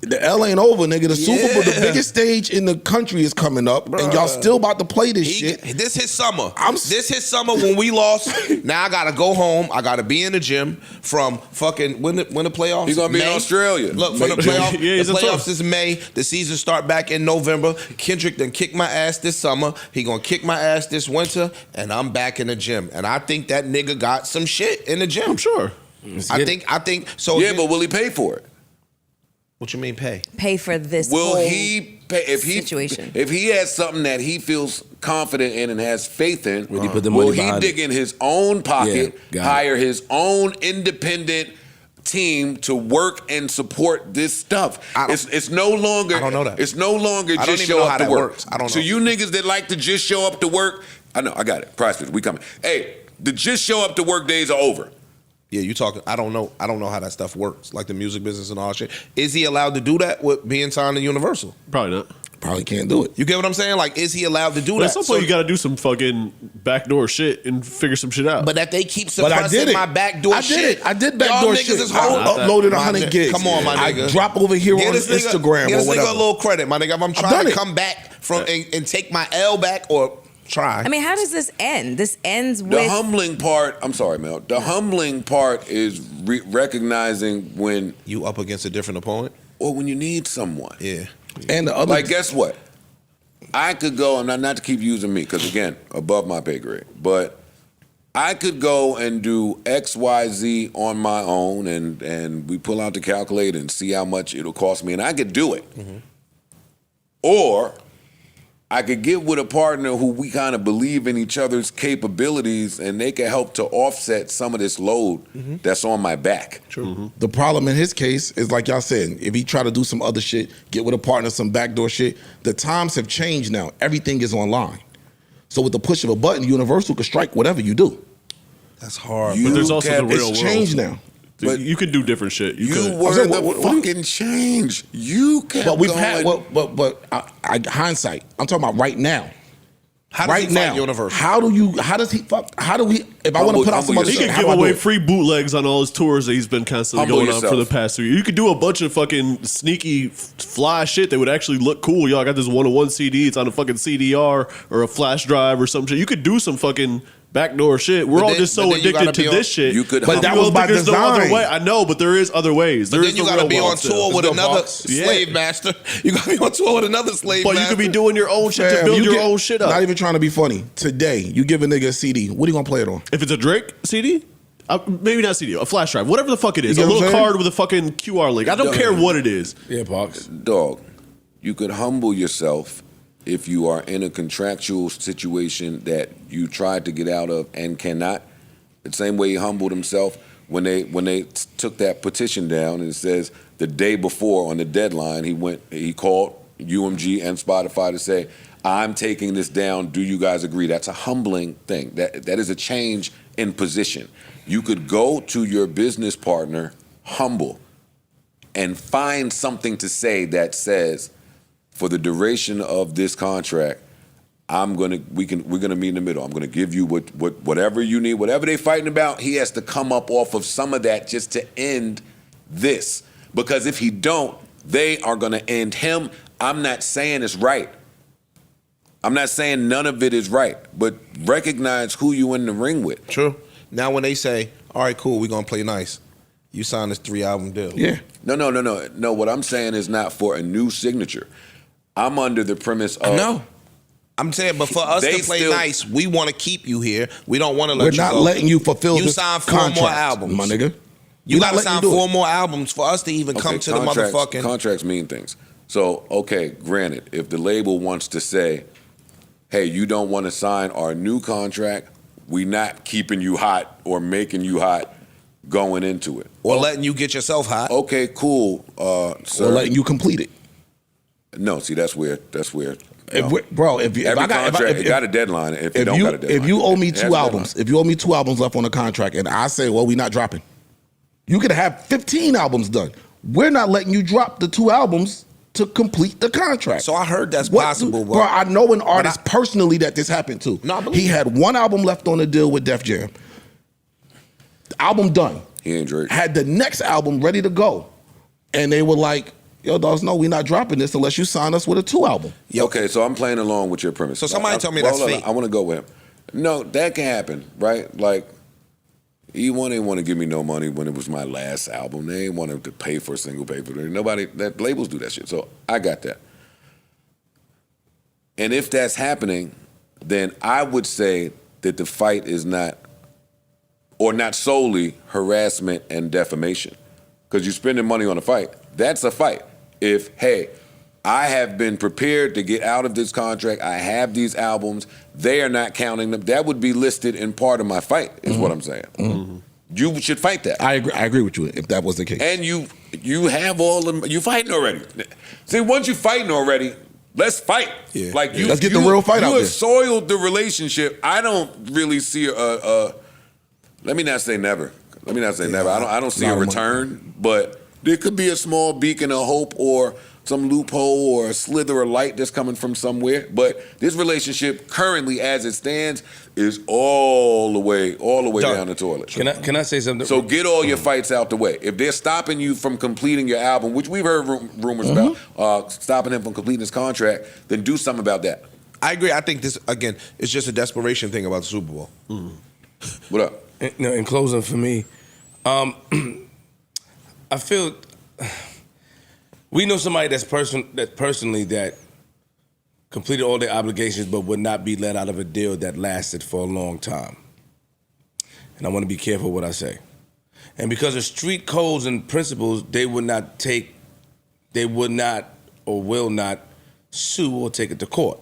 the L ain't over, nigga. The Super Bowl, the biggest stage in the country is coming up, and y'all still about to play this shit. This his summer. I'm- This his summer when we lost. Now I gotta go home. I gotta be in the gym from fucking when the playoffs. He's gonna be in May. Australia. Look, for the playoffs. Yeah, he's the in tour. playoffs is May. The season start back in November. Kendrick done kick my ass this summer. He gonna kick my ass this winter, and I'm back in the gym. And I think that nigga got some shit in the gym. I'm sure. I think so. Yeah, but will he pay for it? What you mean pay? Pay for this Will whole he pay situation. If he has something that he feels confident in and has faith in, Will he put the will money he behind dig it? in his own pocket, Yeah, got it. hire his own independent team to work and support this stuff. It's no longer. I don't know that. It's no longer I don't just even show know up how to that work. works. I don't So know. you niggas that like to just show up to work, I know, I got it. Price Fix, we coming. Hey, the just show up to work days are over. Yeah, you talking. I don't know how that stuff works, like the music business and all that shit. Is he allowed to do that with being signed to Universal? Probably not. Probably can't do it. You get what I'm saying? Like, is he allowed to do But that? at some point, you got to do some fucking backdoor shit and figure some shit out. But that they keep But I did suppressing it. my backdoor I shit. did it. I did backdoor Y'all shit. niggas is I holding uploaded My 100 nigga, gigs. Come on, my nigga. I drop over here on this nigga- Instagram Get or this whatever. nigga a little credit, my nigga. If I'm done trying to it. come back from and take my L back or try. I mean, how does this end? This ends The with humbling part, I'm sorry, Mel. The humbling part is recognizing when you up against a different opponent. Or when you need someone. Yeah. And the other, Like, guess what? I could go, and not to keep using me, because again, above my pay grade, but I could go and do X, Y, Z on my own, and we pull out the calculator and see how much it'll cost me, and I could do it. Or I could get with a partner who we kind of believe in each other's capabilities, and they can help to offset some of this load that's on my back. True. the problem in his case is like y'all said, if he try to do some other shit, get with a partner, some backdoor shit, the times have changed now. Everything is online. So with the push of a button, Universal can strike whatever you do. That's hard. You but there's also the kept- real world. It's changed now. But you can do different shit. You You could. were saying, the what do you- fucking change. You kept But we've going. had, but hindsight. I'm talking about right now. How does Right he fight now, Universal? how do we, if I want to put out some Humble other He shit, could how give do I do away it? free bootlegs on all his tours that he's been constantly Humble going on for yourself. the past 3 years. You could do a bunch of fucking sneaky fly shit that would actually look cool. Y'all got this 101 CD. It's on a fucking CDR or a flash drive or some shit. You could do some fucking backdoor shit. We're But all then- just but so then you addicted gotta to be this on- shit. You could- But But that You was don't by think there's no design. other way. I know, but there is other ways. There Then is you the gotta real be world on still. tour with Let's go, another Fox. slave master. You gotta be on tour with another slave But master. you could be doing your own shit to Fam, build you your get- own shit up. Not even trying to be funny. Today, you give a nigga a CD. What are you gonna play it on? If it's a Drake CD, maybe not CD, a flash drive, whatever the fuck it is, You a get what little I'm saying? card with a fucking QR link. I don't care what it is. Yeah, Pox. Dog, you could humble yourself if you are in a contractual situation that you tried to get out of and cannot. The same way he humbled himself when they took that petition down, and it says the day before on the deadline he called UMG and Spotify to say, I'm taking this down. Do you guys agree? That's a humbling thing. That is a change in position. You could go to your business partner humble and find something to say that says, for the duration of this contract, we're gonna meet in the middle. I'm gonna give you whatever you need, whatever they fighting about. He has to come up off of some of that just to end this. Because if he don't, they are gonna end him. I'm not saying it's right. I'm not saying none of it is right, but recognize who you in the ring with. True. Now when they say, all right, cool, we're gonna play nice. You signed this 3-album deal. Yeah. No. What I'm saying is not for a new signature. I'm under the premise of No. I'm saying, but for us They to play still- nice, we want to keep you here. We don't want to let We're you not go. letting you fulfill You this signed 4 contract, more albums, my nigga. You We're got not to letting sign you do 4 it. more albums for us to even come to the motherfucking. Contracts mean things. So, okay, granted, if the label wants to say, hey, you don't want to sign our new contract, we not keeping you hot or making you hot going into it. Or letting you get yourself hot. Okay, cool, sir. Or letting you complete it. No, see, that's where. If no. we- bro, if Every I got, contract, if, it got a deadline. If it don't got a deadline, if you owe me it has a 2 deadline. albums, if you owe me 2 albums left on the contract, and I say, well, we not dropping, you could have 15 albums done. We're not letting you drop the 2 albums to complete the contract. So I heard that's possible, bro. I know an artist I- personally that this happened to. No, I believe he had 1 album left on the deal with Def Jam. The album done. He ain't Drake. Had the next album ready to go, and they were like, "Yo, dogs, no, we're not dropping this unless you sign us with a 2 album." Okay, so I'm playing along with your premise. So somebody tell me that's hold on, fake. I want to go with him. No, that can happen, right? Like, E1 didn't want to give me no money when it was my last album. They didn't want to pay for a single pay for it. Nobody, that labels do that shit. So I got that. And if that's happening, then I would say that the fight is not, or not solely, harassment and defamation. Because you're spending money on a fight. That's a fight. If, hey, I have been prepared to get out of this contract, I have these albums, they are not counting them, that would be listed in part of my fight, is what I'm saying. You should fight that. I agree with you if that was the case. And you have all the you fighting already. See, once you fighting already, let's fight. Yeah. Like you, Let's get the real fight out You there. have soiled the relationship. I don't really see a. Let me not say never. I don't see a return, but there could be a small beacon of hope or some loophole or a slither of light that's coming from somewhere. But this relationship currently, as it stands, is all the way down the toilet. Can I say something? So get all your fights out the way. If they're stopping you from completing your album, which we've heard rumors about, stopping him from completing his contract, then do something about that. I agree. I think this, again, it's just a desperation thing about the Super Bowl. What up? In closing for me, I feel we know somebody that personally that completed all their obligations but would not be let out of a deal that lasted for a long time. And I want to be careful what I say. And because of street codes and principles, they would not or will not sue or take it to court.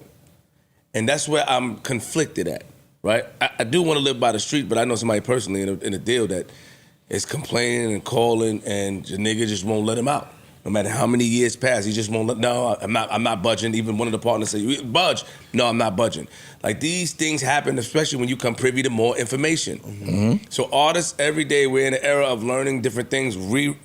And that's where I'm conflicted at, right? I do want to live by the street, but I know somebody personally in a deal that is complaining and calling, and the nigga just won't let him out. No matter how many years pass, he just won't let. No, I'm not budging. Even one of the partners say, "Budge." No, I'm not budging. Like these things happen, especially when you come privy to more information. So artists every day, we're in an era of learning different things,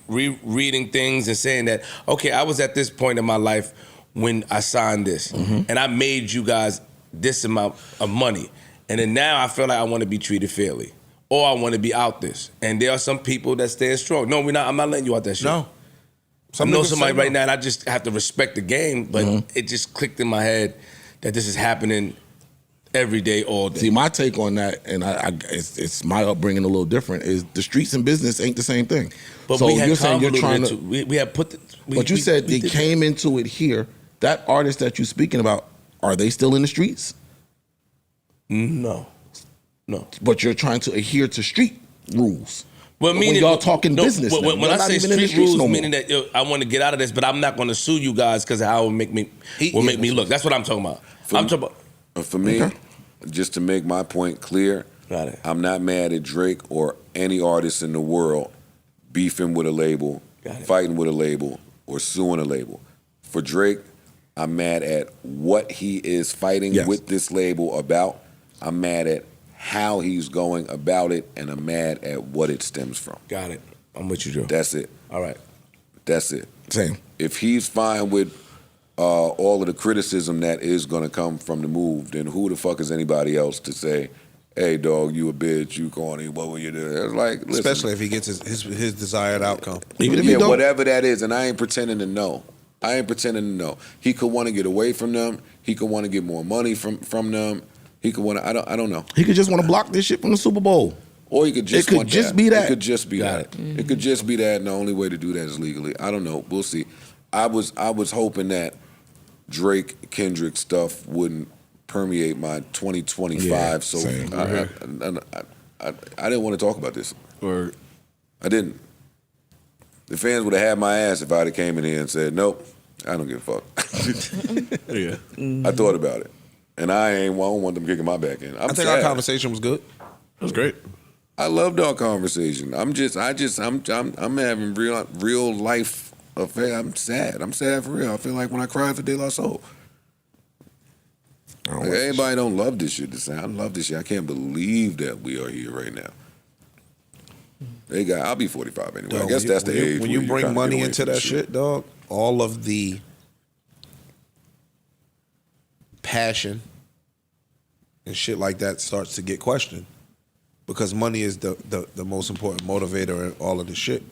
reading things, and saying that, okay, I was at this point in my life when I signed this, and I made you guys this amount of money, and then now I feel like I want to be treated fairly, or I want to be out this. And there are some people that stand strong. No, we're not. I'm not letting you out that shit. No. I know somebody right now, and I just have to respect the game, but it just clicked in my head that this is happening every day, all day. See, my take on that, and it's my upbringing a little different, is the streets and business ain't the same thing. But so we had you're saying you're trying to. we had put. But you said they came into it here. That artist that you're speaking about, are they still in the streets? No. But you're trying to adhere to street rules. Well, when y'all talking business, when I say street rules, meaning that I want to get out of this, but I'm not going to sue you guys because of how it will make me look. That's what I'm talking about. For me, just to make my point clear, Got it. I'm not mad at Drake or any artist in the world beefing with a label, fighting with a label, or suing a label. For Drake, I'm mad at what he is fighting with this label about. I'm mad at how he's going about it, and I'm mad at what it stems from. Got it. I'm with you, Joe. That's it. All right. That's it. Same. If he's fine with all of the criticism that is going to come from the move, then who the fuck is anybody else to say, hey, dog, you a bitch, you corny, what will you do? It's like, listen, especially if he gets his desired outcome. Even if he don't. Whatever that is, and I ain't pretending to know. He could want to get away from them. He could want to get more money from them. He could want to. I don't know. He could just want to block this shit from the Super Bowl. Or he could just. It could just be that. It could just be that. It could just be that, and the only way to do that is legally. I don't know. We'll see. I was hoping that Kendrick stuff wouldn't permeate my 2025. Yeah, so same. I didn't want to talk about this. Or I didn't. The fans would have had my ass if I'd have came in here and said, nope, I don't give a fuck. yeah, I thought about it. And I don't want them kicking my back in. I think our conversation was good. it was great. I loved our conversation. I'm having real life affair. I'm sad. I'm sad for real. I feel like when I cried for De La Soul. Like, everybody don't love this shit. I love this shit. I can't believe that we are here right now. I'll be 45 anyway. Dog, I guess that's the age. When where you bring kinda money get away into from that shit, dog, all of the passion and shit like that starts to get questioned because money is the most important motivator in all of this shit.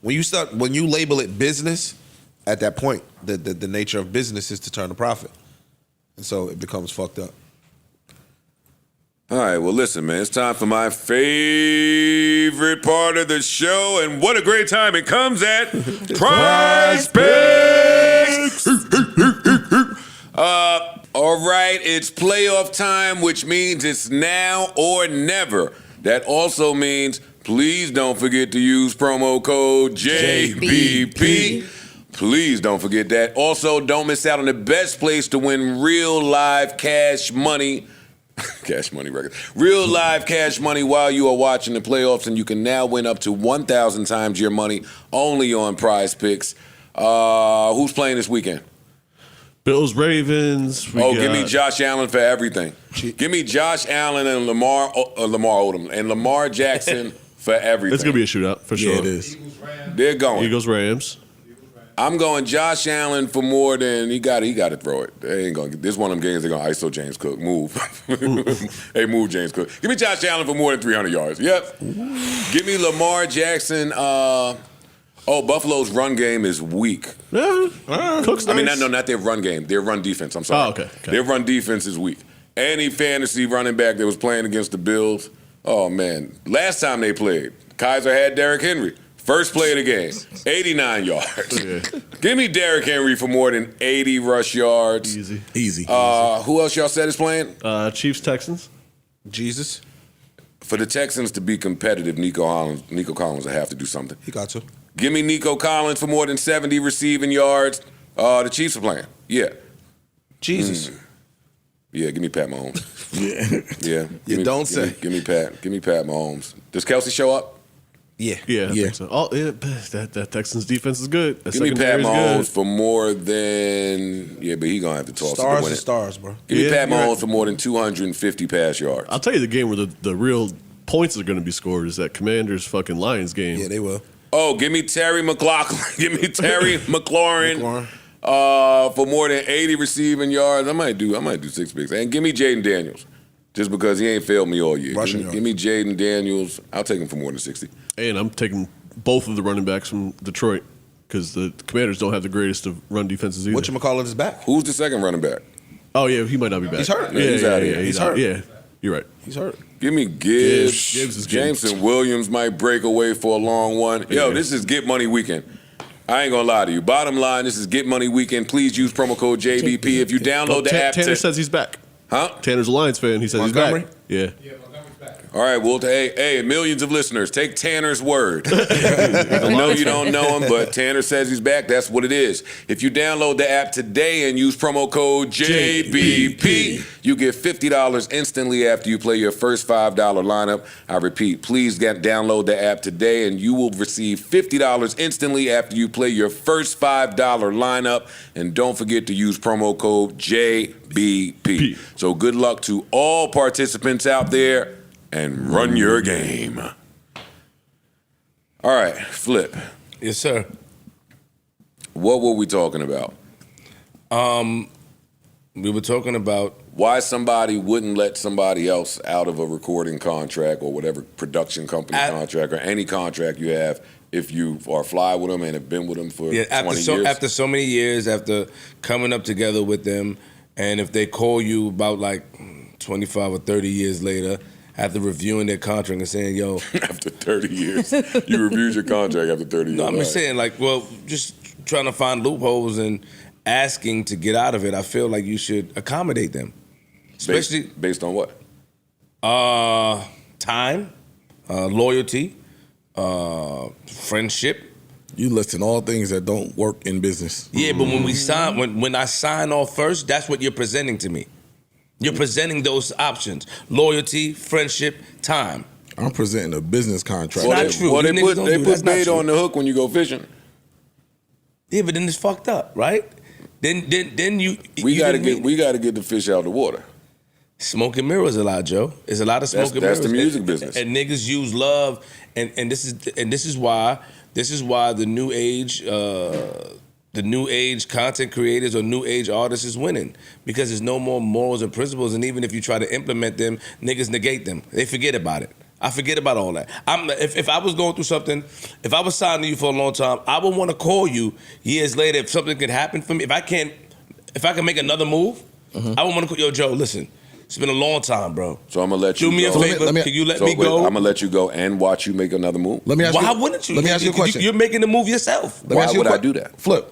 When you label it business, at that point, the nature of business is to turn a profit, and so it becomes fucked up. All right, well, listen, man, it's time for my favorite part of the show, and what a great time it comes at Prize Picks! All right, it's playoff time, which means it's now or never. That also means please don't forget to use promo code JBP. Please don't forget that. Also, don't miss out on the best place to win real live cash money Cash Money Records. Real live Cash Money while you are watching the playoffs, and you can now win up to 1,000 times your money only on Prize Picks. Who's playing this weekend? Bills, Ravens. Give me Josh Allen for everything. Give me Josh Allen and Lamar Odom and Lamar Jackson for everything. It's gonna be a shootout for sure. Yeah, it is. They're going. Eagles, Rams. I'm going Josh Allen for more than he got to throw it. They ain't gonna. This one of them games they're gonna ISO James Cook. Move. Hey, move James Cook. Give me Josh Allen for more than 300 yards. Yep. Give me Lamar Jackson. Buffalo's run game is weak. Yeah, Cook's nice. I mean, not their run game. Their run defense. I'm sorry. Oh, okay. Their run defense is weak. Any fantasy running back that was playing against the Bills, oh man. Last time they played, Kaiser had Derrick Henry. First play of the game, 89 yards. Yeah. Give me Derrick Henry for more than 80 rush yards. Easy. Who else y'all said is playing? Chiefs, Texans. Jesus. For the Texans to be competitive, Nico Collins will have to do something. He got to. Give me Nico Collins for more than 70 receiving yards. The Chiefs are playing. Yeah. Jesus. Yeah, give me Pat Mahomes. Yeah. Give me Pat Mahomes. Does Kelsey show up? Yeah. Yeah, I think so. That Texans defense is good. That Give me Pat secondary is Mahomes good. for more than but he gonna have to toss it to Stars win and it. stars, bro. Give me Pat you're Mahomes right. for more than 250 pass yards. I'll tell you the game where the real points are going to be scored is that Commanders fucking Lions game. Yeah, they will. Oh, give me Terry McLaughlin. Give me Terry McLaurin for more than 80 receiving yards. I might do 6 picks. And give me Jaden Daniels. Just because he ain't failed me all year. Give me Jaden Daniels. I'll take him for more than 60. And I'm taking both of the running backs from Detroit because the Commanders don't have the greatest of run defenses either. Whatchamacallit is back. Who's the second running back? Oh, yeah, he might not be back. He's hurt. Yeah, He's out of here. He's hurt. out. Yeah, you're right. He's hurt. Give me Gibbs. Gibbs is good. Jameson Williams might break away for a long one. Yo, Yeah. this is Get Money Weekend. I ain't gonna lie to you. Bottom line, this is Get Money Weekend. Please use promo code JBP if you download the app. Tanner says he's back. Huh? Tanner's a Lions fan. He says Montgomery? he's back. Yeah. All right, well, hey, millions of listeners, take Tanner's word. I know you don't know him, but Tanner says he's back. That's what it is. If you download the app today and use promo code JBP, you get $50 instantly after you play your first $5 lineup. I repeat, please download the app today and you will receive $50 instantly after you play your first $5 lineup. And don't forget to use promo code JBP. So good luck to all participants out there. And run your game. All right, Flip. Yes, sir. What were we talking about? We were talking about Why somebody wouldn't let somebody else out of a recording contract or whatever production company contract or any contract you have if you are fly with them and have been with them for 20 years. After so many years, after coming up together with them, and if they call you about like 25 or 30 years later, after reviewing their contract and saying, yo. After 30 years. You reviewed your contract after 30 years. No, I'm just saying, like, well, just trying to find loopholes and asking to get out of it. I feel like you should accommodate them. Especially. Based on what? Time, loyalty, friendship. You listing all things that don't work in business. Yeah, but when I sign off first, that's what you're presenting to me. You're presenting those options: loyalty, friendship, time. I'm presenting a business contract. It's not true. Well, You they niggas don't do put that's not bait true. on the hook when you go fishing. Yeah, but then it's fucked up, right? Then you We you gotta didn't get mean- we gotta get the fish out of the water. Smoke and mirrors a lot, Joe. There's a lot of smoke and mirrors. That's the music business. And niggas use love, and this is why the new age content creators or new age artists is winning, because there's no more morals and principles, and even if you try to implement them, niggas negate them. They forget about it. I forget about all that. If I was going through something, if I was signing you for a long time, I would want to call you years later if something could happen for me. If I can make another move, I would want to call yo, Joe, listen, it's been a long time, bro. So I'm gonna let you do me go. a favor. Can you let me go? I'm gonna let you go and watch you make another move. Let me ask Why you, wouldn't you? Let me ask you a question. You're making the move yourself. Let me Why ask you would a I do that? Flip.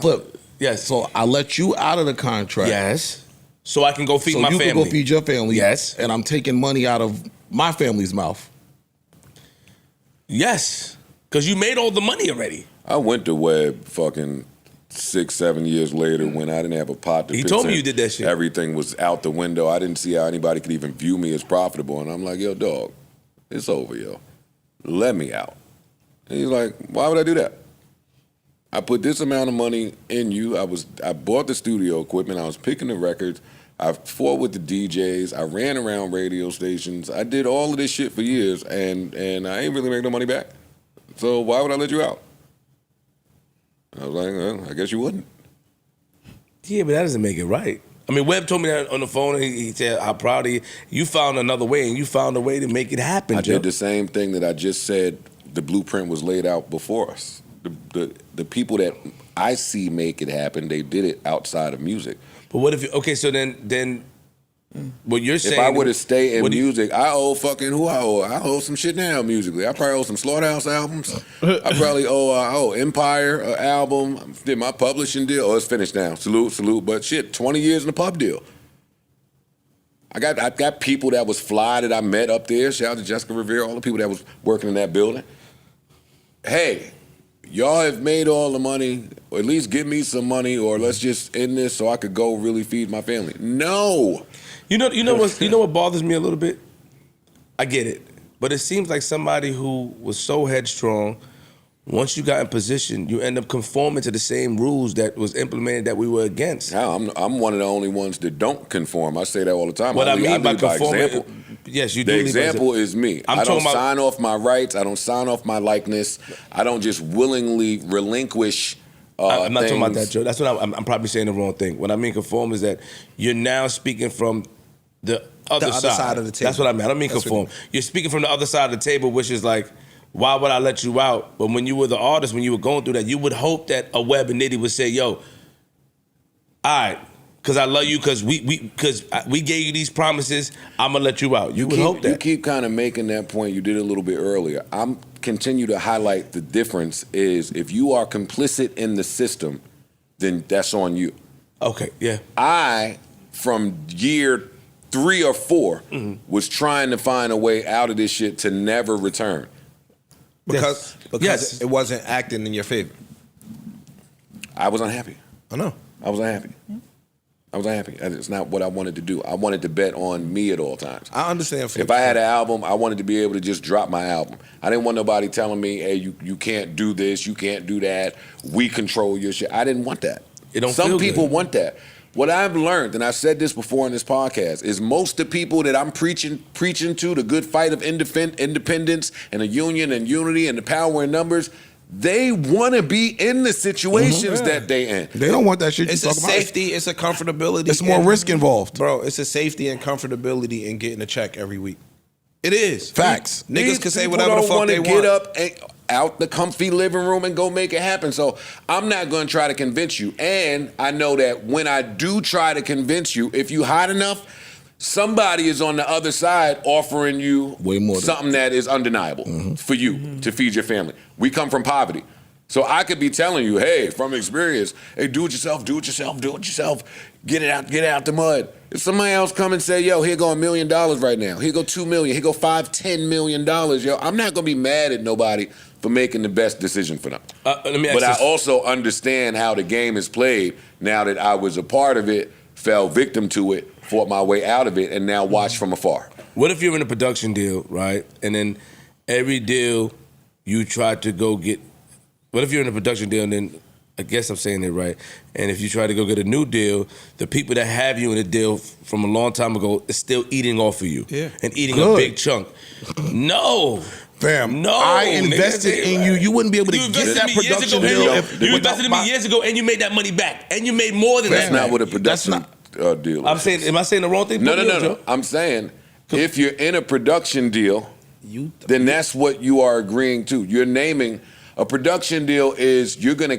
Flip. Yes. So I let you out of the contract. Yes. So I can go feed So my you family. can go feed your family. Yes. And I'm taking money out of my family's mouth. Yes. Because you made all the money already. I went to Webb fucking 6, 7 years later, when I didn't have a pot to He piss told me in, you did that shit. Everything was out the window. I didn't see how anybody could even view me as profitable. And I'm like, yo, dog, it's over, yo. Let me out. And he's like, why would I do that? I put this amount of money in you. I bought the studio equipment. I was picking the records. I fought with the DJs. I ran around radio stations. I did all of this shit for years, and I ain't really make no money back. So why would I let you out? I was like, well, I guess you wouldn't. Yeah, but that doesn't make it right. I mean, Webb told me that on the phone, and he said how proud he is. You found another way, and you found a way to make it happen, I Joe. did the same thing that I just said. The blueprint was laid out before us. The people that I see make it happen, they did it outside of music. But what if okay? So then, what you're saying? If I were to stay in what do you- music, I owe fucking who I owe. I owe some shit now musically. I probably owe some Slaughterhouse albums. I probably owe Empire album. Did my publishing deal? Oh, it's finished now. Salute. But shit, 20 years in the pub deal. I got people that was fly that I met up there. Shout out to Jessica Rivera, all the people that was working in that building. Hey, y'all have made all the money, or at least give me some money, or let's just end this so I could go really feed my family. No. You know what bothers me a little bit? I get it, but it seems like somebody who was so headstrong. Once you got in position, you end up conforming to the same rules that was implemented that we were against. Now, I'm one of the only ones that don't conform. I say that all the time. What I mean by lead conforming, example. yes, you do. The lead by example is me. I'm I don't talking about- sign off my rights. I don't sign off my likeness. I don't just willingly relinquish I'm not talking about things. that, Joe. That's what I'm probably saying the wrong thing. What I mean conform is that you're now speaking from the other side of the table. That's what I mean. I don't mean That's conform. You're speaking from the other side of the table, which is like, why would I let you out? But when you were the artist, when you were going through that, you would hope that a Webb and Nitty would say, yo, all right, because I love you, because we gave you these promises, I'm going to let you out. You would hope that. You keep kind of making that point. You did it a little bit earlier. I'm continue to highlight the difference is if you are complicit in the system, then that's on you. Okay, yeah. I, from year 3 or 4, was trying to find a way out of this shit to never return. Because Yes. it wasn't acting in your favor. I was unhappy. I know. I was unhappy. It's not what I wanted to do. I wanted to bet on me at all times. I understand. If I had an album, I wanted to be able to just drop my album. I didn't want nobody telling me, hey, you can't do this, you can't do that. We control your shit. I didn't want that. It don't Some feel people good. want that. What I've learned, and I've said this before in this podcast, is most of the people that I'm preaching to, the good fight of independence and a union and unity and the power in numbers, they want to be in the situations that they in. They don't want that shit you It's a talk about. safety. It's a comfortability. It's more risk involved. bro. It's a safety and comfortability in getting a check every week. It is Facts. Niggas These can say people whatever the don't fuck wanna they get want. up and out the comfy living room and go make it happen. So I'm not going to try to convince you. And I know that when I do try to convince you, if you hot enough, somebody is on the other side offering you Way more than- something that is undeniable for you to feed your family. We come from poverty. So I could be telling you, hey, from experience, hey, do it yourself, get it out the mud. If somebody else come and say, yo, here go $1 million right now, here go $2 million, here go $5-10 million, yo, I'm not gonna be mad at nobody for making the best decision for them. Let me ask But I this. also understand how the game is played now that I was a part of it, fell victim to it, fought my way out of it, and now watch from afar. What if you're in a production deal, right? And then every deal you try to go get. What if you're in a production deal and then, I guess I'm saying it right, and if you try to go get a new deal, the people that have you in a deal from a long time ago is still eating off of you. Yeah. And eating a Good. big chunk. No. Fam, No, I nigga, invested that's in it, you. right. You wouldn't be able to You get invested that in me years production ago, and deal. you invested in me years ago, and you made that money back, and you made more than Fam, that. That's not what a That's production deal is. I'm saying, am I saying the wrong thing? No. Joe? I'm saying if you're in a production deal, then that's what you are agreeing to. You're naming a production deal is we're gonna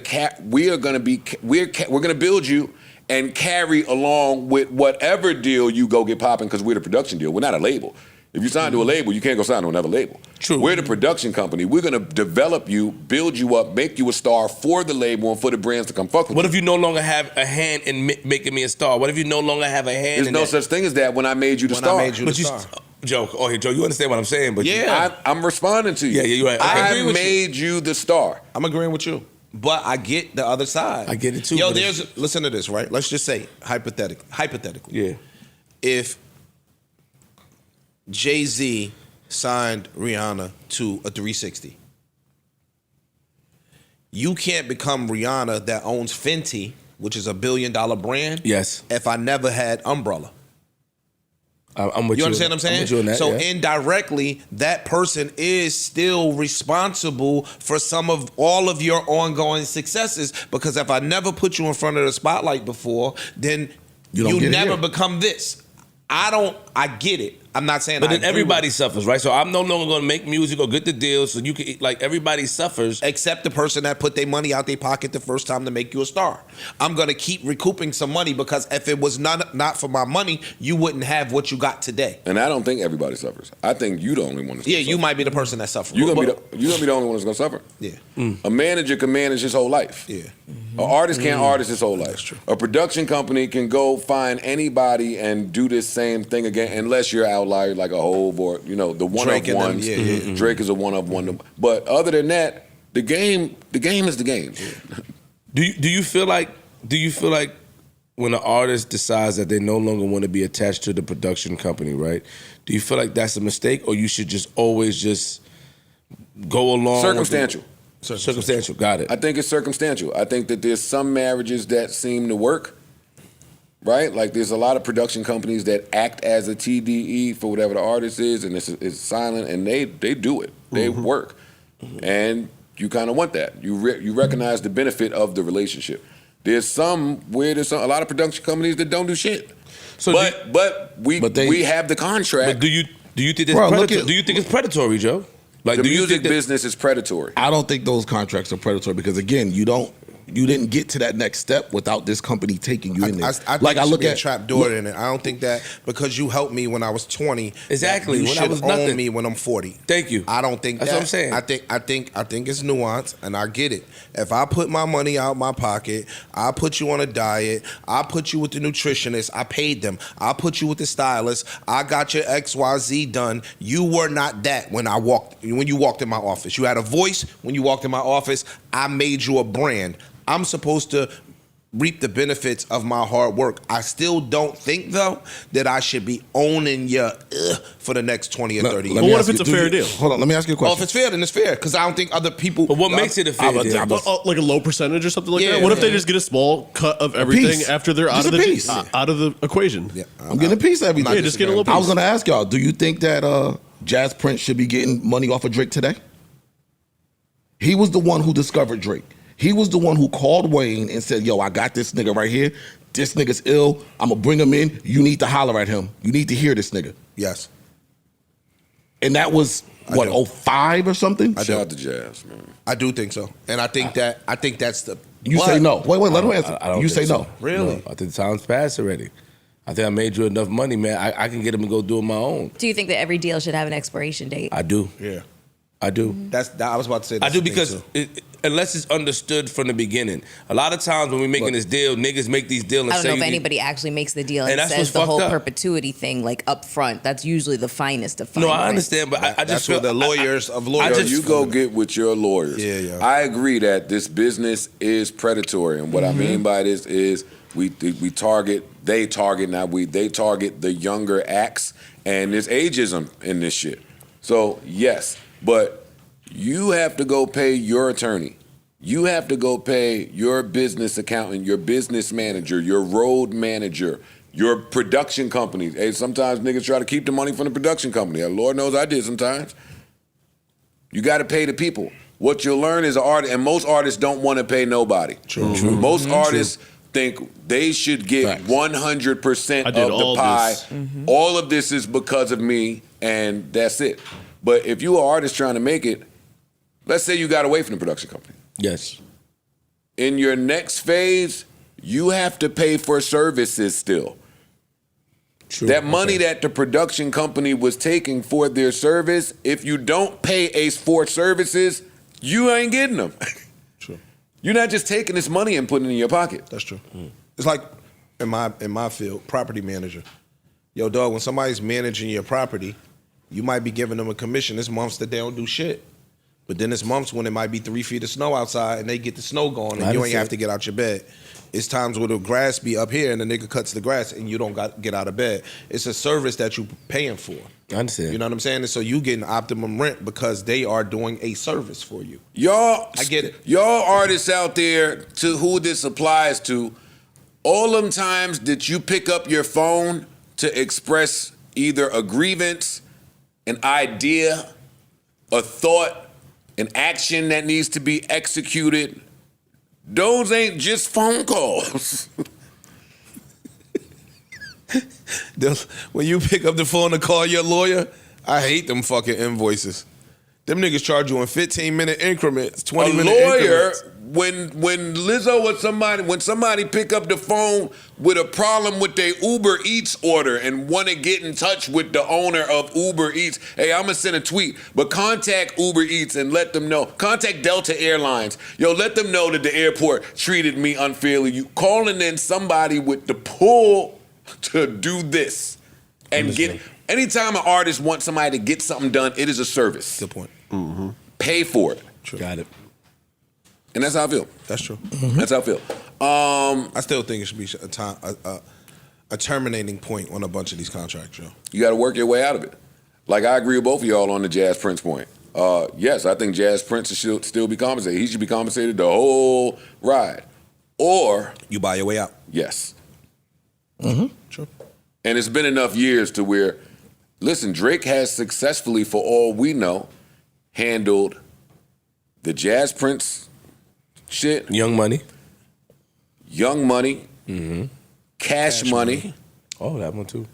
build you and carry along with whatever deal you go get popping because we're the production deal. We're not a label. If you sign to a label, you can't go sign to another label. True. We're the production company. We're gonna develop you, build you up, make you a star for the label and for the brands to come fuck with What you. if you no longer have a hand in making me a star? What if you no longer have a hand There's in no that? such thing as that when I made you the When star. I made you But the you, star. Joe, Joe, you understand what I'm saying? But Yeah. I'm responding to you. Yeah, you're right. Okay, I agree I with you. made you the star. I'm agreeing with you. But I get the other side. I get it too, Yo, but it's- listen to this, right? Let's just say hypothetically. Yeah. If Jay-Z signed Rihanna to a 360, you can't become Rihanna that owns Fenty, which is $1 billion brand. Yes. If I never had Umbrella. I'm with You you. understand what I'm saying? with you on that, so yeah. indirectly, that person is still responsible for some of all of your ongoing successes. Because if I never put you in front of the spotlight before, then You don't you get it never here. become this. I get it. I'm not saying But I then agree everybody with suffers, right? So I'm no longer going to make music or get the deal. So you can, like, everybody suffers. it. Except the person that put their money out their pocket the first time to make you a star. I'm gonna keep recouping some money because if it was not for my money, you wouldn't have what you got today. And I don't think everybody suffers. I think you the only one that's Yeah, gonna you suffer. might be the person that suffers. You're gonna be the only one that's gonna suffer. Yeah. A manager can manage his whole life. Yeah. An artist can't artist his whole life. That's true. A production company can go find anybody and do this same thing again, unless you're an outlier like a Hove or the one Drake of and them, ones. yeah. Drake is a one of one. But other than that, the game is the game. Do you feel like when an artist decides that they no longer want to be attached to the production company, right? Do you feel like that's a mistake, or you should just always just go along? Circumstantial. Circumstantial. Got it. I think it's circumstantial. I think that there's some marriages that seem to work, right? Like there's a lot of production companies that act as a TDE for whatever the artist is, and it's silent, and they do it. They work, and you kind of want that. You recognize the benefit of the relationship. There's a lot of production companies that don't do shit. So but we have the contract. But do you think it's Bro, look predatory? at- Do you think it's predatory, Joe? Like, the do you music think that, business is predatory. I don't think those contracts are predatory because again, you didn't get to that next step without this company taking you in there. I think like I it should look be a at trap door in it. I don't think that because you helped me when I was 20. Exactly, You when I should was own nothing. me when I'm 40. Thank you. I don't think That's that. what I'm saying. I think it's nuance, and I get it. If I put my money out my pocket, I put you on a diet. I put you with the nutritionist. I paid them. I put you with the stylist. I got your XYZ done. You were not that when you walked in my office. You had a voice when you walked in my office. I made you a brand. I'm supposed to reap the benefits of my hard work. I still don't think, though, that I should be owning you for the next 20 or 30 years. But what if it's a fair deal? Hold on, let me ask you a Well, question. if it's fair, then it's fair, because I don't think other people... But what makes it a fair deal? Like a low percentage or something like Yeah, that? What if they yeah. just get a small cut of everything piece. after they're Just out a of piece. out of the equation? Yeah, I'm getting a piece of everything. Yeah, just get a little I was piece. gonna ask y'all, do you think that Jazz Prince should be getting money off of Drake today? He was the one who discovered Drake. He was the one who called Wayne and said, yo, I got this nigga right here. This nigga's ill. I'm gonna bring him in. You need to holler at him. You need to hear this nigga. Yes. And that was, what, do. 05 or something? Shout out to Jazz, man. I do think so. And I think that's the... You But- say no. Wait, let him answer. I don't You think say so. no. Really? No, I think the time's passed already. I think I made you enough money, man. I can get him to go do it my own. Do you think that every deal should have an expiration date? I do. Yeah. I do. I was about to say I that's do the thing, because too. unless it's understood from the beginning. A lot of times when we're making this deal, niggas make these deals and I don't say know if you need- anybody actually makes the deal And and that's says what's the fucked whole up. perpetuity thing like up front. That's usually the finest of fine No, I print. understand, but I That's just feel what the lawyers of I lawyers... just- You go get with your lawyers. Yeah, yeah. I agree that this business is predatory, and what I mean by this is they target the younger acts, and there's ageism in this shit. So yes, but you have to go pay your attorney. You have to go pay your business accountant, your business manager, your road manager, your production companies. Hey, sometimes niggas try to keep the money from the production company. Lord knows I did sometimes. You got to pay the people. What you'll learn is and most artists don't want to pay nobody. True. Most artists think they should get 100% of the pie. All of this is because of me, and that's it. But if you're an artist trying to make it, let's say you got away from the production company. Yes. In your next phase, you have to pay for services still. True. That money that the production company was taking for their service, if you don't pay Ace for services, you ain't getting them. True. You're not just taking this money and putting it in your pocket. That's true. It's like in my field, property manager. Yo, dog, when somebody's managing your property, you might be giving them a commission. There's months that they don't do shit. But then it's months when it might be 3 feet of snow outside and they get the snow going and I you ain't understand. have to get out your bed. It's times where the grass be up here and the nigga cuts the grass and you don't get out of bed. It's a service that you paying for. I understand. You know what I'm saying? And so you getting optimum rent because they are doing a service for you. Y'all, I get it. Y'all artists out there to who this applies to, all them times that you pick up your phone to express either a grievance, an idea, a thought, an action that needs to be executed, those ain't just phone calls. When you pick up the phone to call your lawyer, I hate them fucking invoices. Them niggas charge you in 15-minute increments, 20-minute lawyer, increments. when Lizzo or when somebody pick up the phone with a problem with their Uber Eats order and want to get in touch with the owner of Uber Eats, hey, I'm gonna send a tweet, but contact Uber Eats and let them know. Contact Delta Airlines. Yo, let them know that the airport treated me unfairly. You calling in somebody with the pull to do this and get. Anytime an artist wants somebody to get something done, it is a service. Good point. Pay for it. True. Got it. And that's how I feel. That's true. That's how I feel. I still think it should be a terminating point on a bunch of these contracts, yo. You got to work your way out of it. Like, I agree with both of y'all on the Jazz Prince point. Yes, I think Jazz Prince should still be compensated. He should be compensated the whole ride. Or, You buy your way out. yes. True. And it's been enough years to where, listen, Drake has successfully, for all we know, handled the Jazz Prince shit, Young Money. Young Money, Cash Money, Oh, that one too.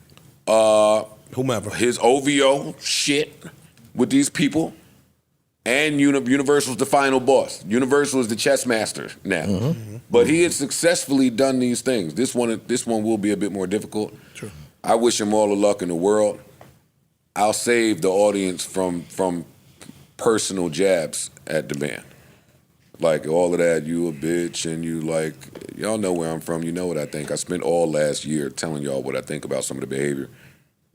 Whomever. his OVO shit with these people, and Universal's the final boss. Universal is the chess master now. But he has successfully done these things. This one will be a bit more difficult. True. I wish him all the luck in the world. I'll save the audience from personal jabs at the band. Like, all of that, you a bitch, and you like, y'all know where I'm from, you know what I think. I spent all last year telling y'all what I think about some of the behavior.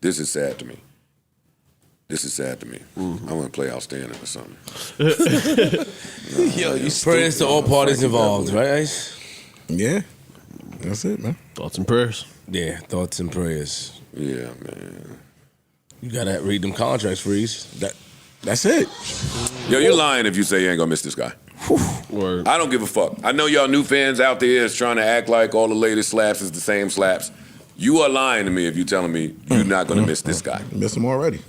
This is sad to me. This is sad to me. I'm gonna play outstanding or something. Yo, you Prayers to all parties involved, right, Ice? Yeah, that's it, man. Thoughts and prayers. Yeah, thoughts and prayers. Yeah, man. You gotta read them contracts, Freeze. That's it. Yo, you're lying if you say you ain't gonna miss this guy. Or I don't give a fuck. I know y'all new fans out there is trying to act like all the latest slaps is the same slaps. You are lying to me if you're telling me you're not gonna miss this guy. Miss him already.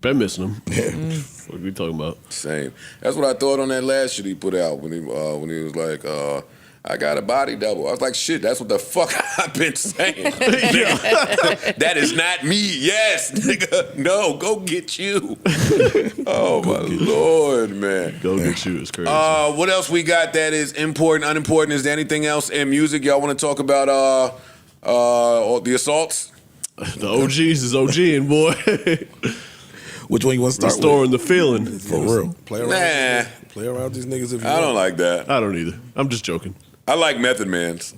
been missing him. What are we talking about? Same. That's what I thought on that last shit he put out when he was like, I got a body double. I was like, shit, that's what the fuck I've been saying. Nigga. That is not me. Yes, nigga. No, go get you. Oh, my Lord, man. Go get you is crazy. What else we got that is important, unimportant? Is there anything else in music y'all want to talk about? The assaults? The OGs is OGing, boy. Which one you want to start Restoring the feeling. with? For real. Play around. Nah. Play around these niggas if you I don't want. like that. I don't either. I'm just joking. I like Method Man's.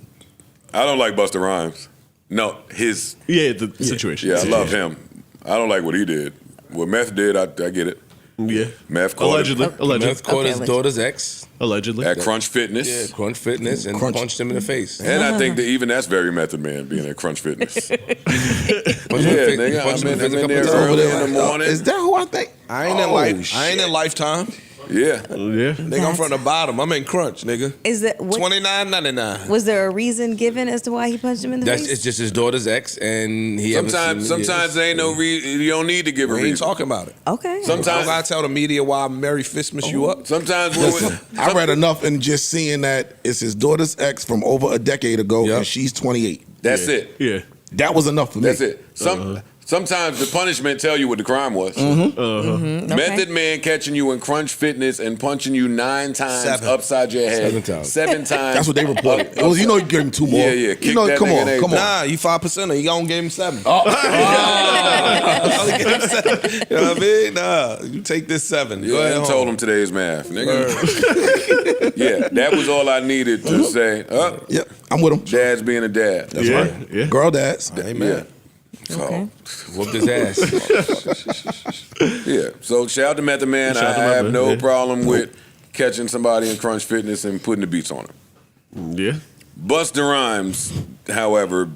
I don't like Busta Rhymes. No, his. Yeah, the situation. Yeah, I love him. I don't like what he did. What Meth did, I get it. Yeah. Meth caught Allegedly. him Allegedly. Meth caught his Okay, daughter's ex. Allegedly. at Crunch Fitness. Yeah, Crunch Fitness and punched him in the face. And I think that even that's very Method Man being at Crunch Fitness. Punched him Yeah, in the nigga, face- punched him in I'm the face a in couple there times. early in the morning. Is that who I think? I ain't in life. I ain't in Lifetime. Yeah. Yeah. Nigga, I'm from the bottom. I'm in Crunch, nigga. Is that what, $29.99. was there a reason given as to why he punched him in the That's face? it's just his daughter's ex, and he Sometimes there ain't no reason. You don't need to give a We ain't reason. talking about it. Okay. I don't Sometimes, gotta tell the media why Mary Fistmas you up. sometimes when I read enough and just seeing that it's his daughter's ex from over a decade ago Yep. and she's 28. that's it. Yeah. That was enough for me. That's it. Sometimes the punishment tell you what the crime was. Method Man catching you in Crunch Fitness and punching you 9 times 7. upside your head. 7 times. 7 times. That's what they reported. Well, you know you give him 2 more. Yeah, yeah. You Kick know, that come nigga on, in come on. Nah, you 5%er. You gonna give him 7. Oh. I only give him 7. You know what I mean? Nah, you take this 7. Go Yeah, ahead I home. told him today's math, nigga. Yeah, that was all I needed to say. Yep, I'm with him. Dad's being a dad. That's Yeah, right. yeah. Girl dads. Amen. So, Okay. Whooped his ass. yeah. So shout out to Method Man. Shout out to I Method have Man, no yeah. problem with catching somebody in Crunch Fitness and putting the beats on them. Yeah. Busta Rhymes, however,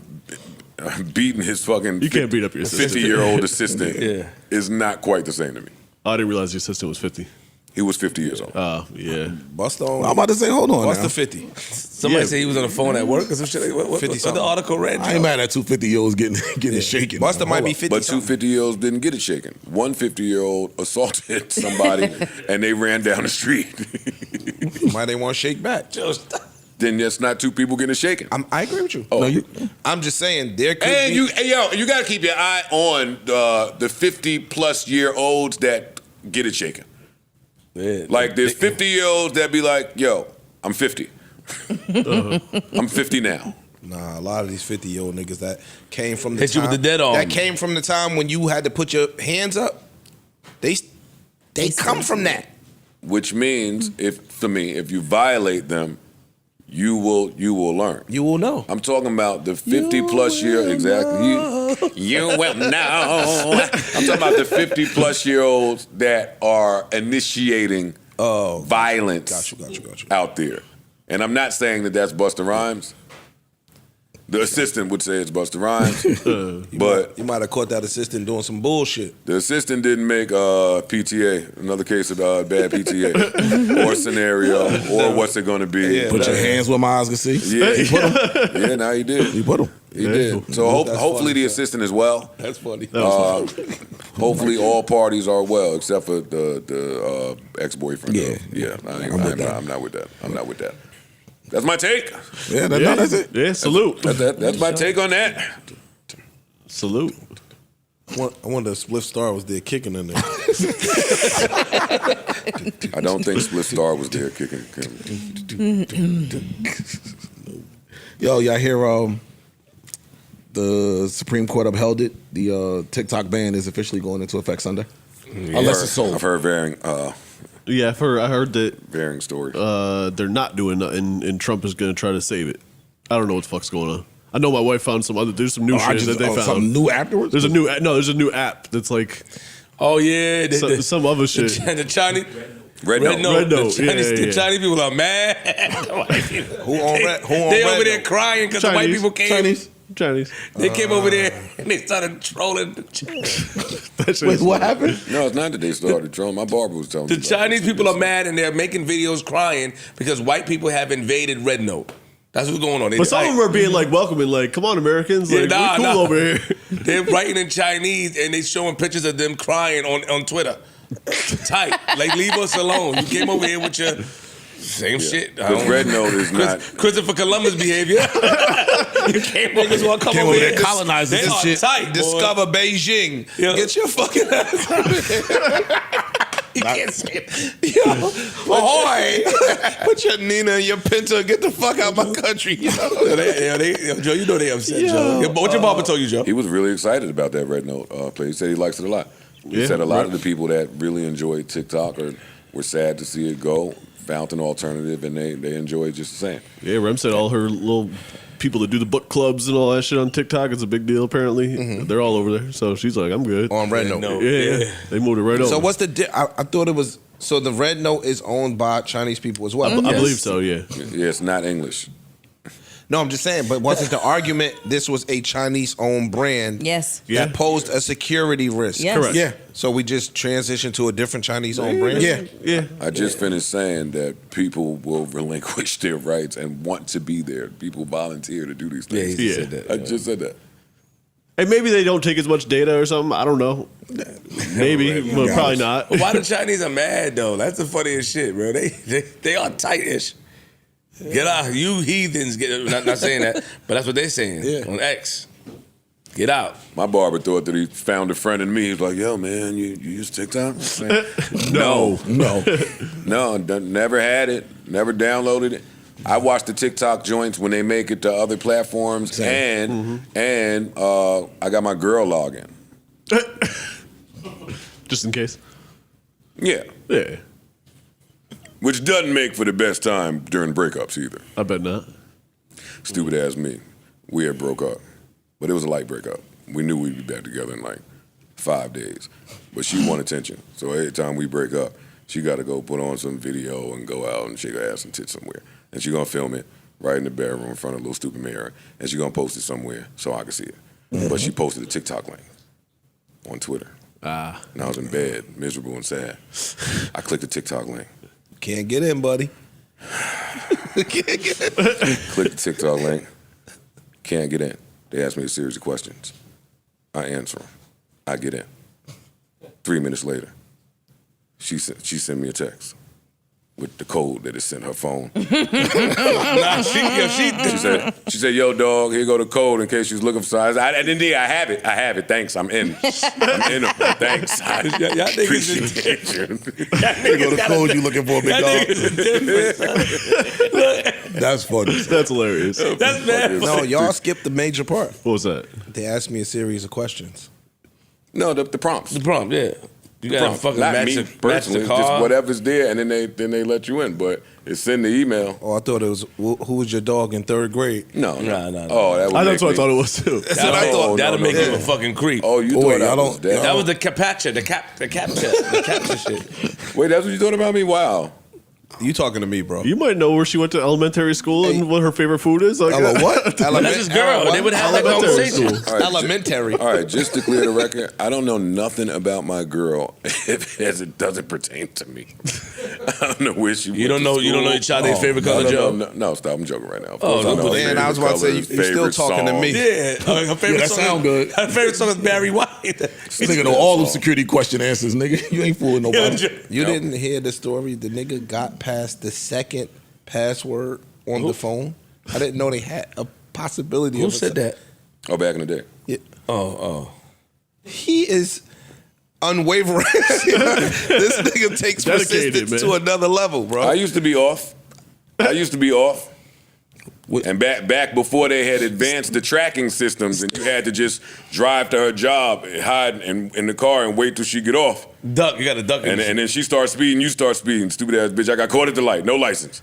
beating his fucking You can't beat up your assistant. 50-year-old assistant Yeah. is not quite the same to me. I didn't realize the assistant was 50. He was 50 years old. Oh, yeah. Busta on. I'm about to say, hold on. Busta Now. 50. Somebody Yeah. said he was on the phone at work or some shit. What 50 the something. article read? I ain't mad at 2 50-years getting shaken. Busta might be 50. But two 50-year-olds didn't get it shaken. One 50-year-old assaulted somebody and they ran down the street. Why they want to shake back? Then that's not two people getting shaken. I agree with you. Oh. No, I'm just saying there could And be. you got to keep your eye on the 50-plus-year-olds that get it shaken. Yeah. Like there's 50-year-olds that be like, yo, I'm 50. I'm 50 now. Nah, a lot of these 50-year-old niggas that came from the Hit you time, with the dead arm. That came from the time when you had to put your hands up. They come from that. Which means, if you violate them, you will learn. You will know. I'm talking about the 50-plus year exactly. You will know. I'm talking about the 50-plus-year-olds that are initiating violence Got you. out there. And I'm not saying that that's Busta Rhymes. The assistant would say it's Busta Rhymes, but You might have caught that assistant doing some bullshit. the assistant didn't make PTA, another case of bad PTA, or scenario, or what's it going to be. Yeah. Put your hands where my eyes can see. Yeah, he put him. Yeah, now he did. He put them. He did. So hopefully the assistant is well. That's funny. Hopefully all parties are well, except for the ex-boyfriend. Yeah. I'm not with that. I'm not with that. That's my take. Yeah, that's it. Yeah, salute. That's my take on that. Salute. I wonder if Spliff Star was there kicking in there. I don't think Split Star was there kicking. Yo, y'all hear the Supreme Court upheld it? The TikTok ban is officially going into effect Sunday. Unless it's sold. I've heard varying Yeah, I heard that varying stories. they're not doing nothing, and Trump is going to try to save it. I don't know what the fuck's going on. I know my wife found there's some new shit that they found. Something new afterwards? There's a new app that's like Oh yeah, some other shit. The Chinese Red Red Note. Note. The Chinese people are mad. Who on Red? Who on They Red over there Note? crying because the white Chinese. people came. Chinese. They came over there and they started trolling. That shit Wait, is- what happened? No, it's not that they started trolling. My barber was telling me. The about Chinese this. people are mad and they're making videos crying because white people have invaded Red Note. That's what's going on. But some of them are being like welcoming, like, come on, Americans, like, Yeah, we're cool over here. They're writing in Chinese and they showing pictures of them crying on Twitter. Tight. Like, leave us alone. You came over here with your same shit. Because Red Note is not. Christopher Columbus behavior. You came over, want to come over here. colonizing They this are shit. tight, boy. Discover Beijing. Yeah. Get your fucking ass out of here. You can't say it. Yo, ahoy. Put your Nina and your Pinta. Get the fuck out my country. Yo. Joe, you know they upset, Joe. But what your barber told you, Joe? He was really excited about that Red Note play. He said he likes it a lot. He Yeah, said a lot right. of the people that really enjoyed TikTok were sad to see it go, found an alternative, and they enjoy it just the same. Yeah, Rem said all her little people that do the book clubs and all that shit on TikTok, it's a big deal apparently. They're all over there. So she's like, I'm good. On Red Note. Yeah. They moved it right over. So what's the? I thought it was. So the Red Note is owned by Chinese people as well. I believe so, yeah. Yeah, it's not English. No, I'm just saying. But wasn't the argument this was a Chinese-owned brand? Yes. That posed a security risk. Yes. Correct. Yeah. So we just transitioned to a different Chinese-owned brand. Yeah. Yeah. I just finished saying that people will relinquish their rights and want to be there. People volunteer to do these Yeah, things. he Yeah. said that. I just said that. And maybe they don't take as much data or something. I don't know. Maybe, but probably not. But why the Chinese are mad though? That's the funniest shit, bro. They are tight-ish. Get out, you heathens! Not saying that, but that's what they're saying on X. Get out. My barber thought that he found a friend in me. He was like, yo, man, you use TikTok? I said, No. No, never had it, never downloaded it. I watch the TikTok joints when they make it to other platforms, and I got my girl login. Just in case. Yeah, Yeah. which doesn't make for the best time during breakups either. I bet not. Stupid ass me. We had broke up, but it was a light breakup. We knew we'd be back together in like 5 days. But she want attention. So every time we break up, she got to go put on some video and go out and shake her ass and tits somewhere. And she going to film it right in the bedroom in front of a little stupid mirror. And she going to post it somewhere so I can see it. But she posted a TikTok link on Twitter. And I was in bed, miserable and sad. I clicked the TikTok link. Can't get in, buddy. Click the TikTok link. Can't get in. They asked me a series of questions. I answer them. I get in. 3 minutes later, she sent me a text with the code that is sent her phone. She said, yo, dog, here go the code in case she's looking for size. I have it. Thanks, I'm in. I'm in them. Thanks. I appreciate you. Here go the code you looking for, big dog. That's funny. That's hilarious. That's bad. No, y'all skipped the major part. What was that? They asked me a series of questions. No, the prompts. The prompt, yeah. You gotta fucking Not match me the personally, car. just whatever's there, and then they let you in. But it's send the email. Oh, I thought it was who was your dog in 3rd grade? No. No. Oh, that would That's what I thought it was too. That's what I thought. That'll make you a fucking creep. Oh, you wait, thought I I was don't- dead. That was the captcha, the captcha shit. Wait, that's what you thought about me? Wow. You talking to me, bro? You might know where she went to elementary school and what her favorite food is. Like, What? That's his girl. They would have that Elementary conversation. school. All right, Elementary. All right, just to clear the record, I don't know nothing about my girl as it doesn't pertain to me. I don't know where she went You don't to know school. your child's favorite color, Joe? No, stop. I'm joking right now. Of Oh, course I don't know put her that in. I was about to say, favorite you still colors, talking to favorite me. song. Yeah, her favorite that song. sound good. Her favorite song is Barry White. This nigga know all them security question answers, nigga. You ain't fooling nobody. You didn't hear the story? The nigga got past the second password on the phone. I didn't know they had a possibility Who of said that? Oh, back in the day. Yeah. Oh. He is unwavering. This nigga takes Dedicated, persistence man. to another level, bro. I used to be off. And back before they had advanced the tracking systems, and you had to just drive to her job, hide in the car, and wait till she get off. Duck, you got to duck. And then she starts speeding, you start speeding. Stupid ass bitch, I got caught at the light, no license.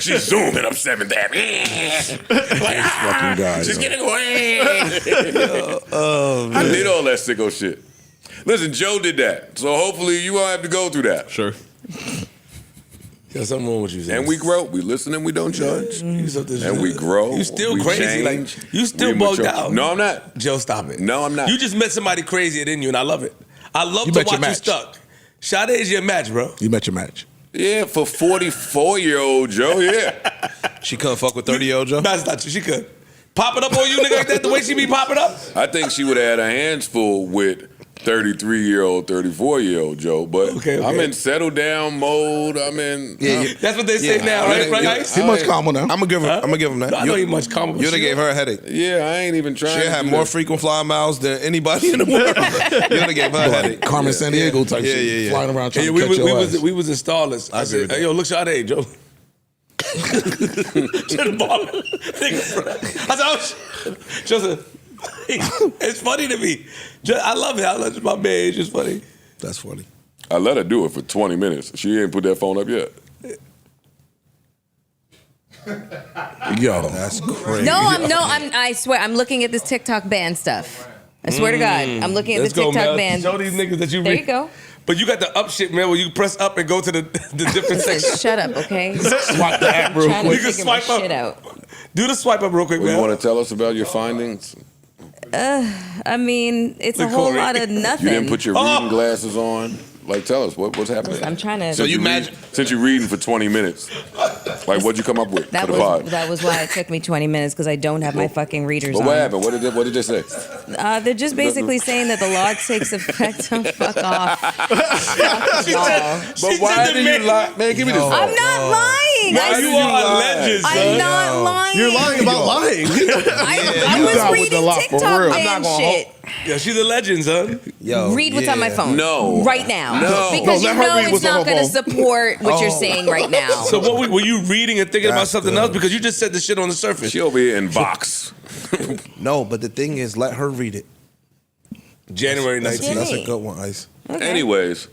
She's zooming up 7th Avenue. Fucking guy. She's getting away. I did all that sicko shit. Listen, Joe did that, so hopefully you won't have to go through that. Sure. There's something wrong with you. And we grow, we listen and we don't judge. And we grow. You still we crazy. change, Like, you still we bugged mature. out. No, I'm not. Joe, stop it. No, I'm not. You just met somebody crazier than you, and I love it. I love You to met your watch you match. stuck. Sade is your match, bro. You met your match. Yeah, for 44-year-old Joe, yeah. She couldn't fuck with 30-year-old Joe? That's not true. She could. Pop it up on you, nigga, like that, the way she be popping up. I think she would have had her hands full with 33-year-old, 34-year-old Joe, but Okay. I'm in settle down mode. I'm in. That's what they say now, right? Right, Ice? He much calmer now. I'm gonna give him that. I know you much calmer. You done gave her a headache. Yeah, I ain't even trying. She to had do more that. frequent flyer miles than anybody in the world. You done gave her a headache. Carmen San Diego type Yeah, shit. yeah, yeah. Flying around trying Hey, to catch your ass. we was in Starless. I said, hey, yo, look Sade, Joe. To the bar. I said, oh, shit. Joe said, it's funny to me. I love it. I love it. My man, it's just funny. That's funny. I let her do it for 20 minutes. She ain't put that phone up yet. Yo, That's crazy. I swear, I'm looking at this TikTok ban stuff. I swear to God, I'm looking at Let's this go, TikTok man. ban. Show these niggas that you There read. you go. But you got the up shit, man, where you press up and go to the different sections. Shut up, okay? swap the app real Trying to You can figure my swipe up. shit out. Do the swipe up real quick, You man. want to tell us about your findings? I mean, it's a Look, whole Corey. lot of nothing. You didn't put your reading glasses on. Like, tell us what's happening. I'm trying to. So you since you're reading for 20 minutes, like what'd you come up with That for the pod? was why it took me 20 minutes because I don't have my fucking readers But on. what happened? What did they say? They're just basically saying that the law takes effect. Oh, fuck off. Fuck y'all. But why did you lie? Man, give me this phone. I'm not lying. Why you are a legend, son? I'm not lying. You're lying about lying. I You was got with reading the law for TikTok real. I'm ban not gonna shit. Yeah, she's a legend, son. Yo, Read what's on my phone. No. Right now. No. Because No, you let her know read it's what's on not her going to phone. support what you're saying right now. So what were you reading and thinking about That's something the- else? Because you just said the shit on the surface. She over here in Vox. No, but the thing is, let her read it. January 19th. That's a Yay. good one, Ice. Anyways,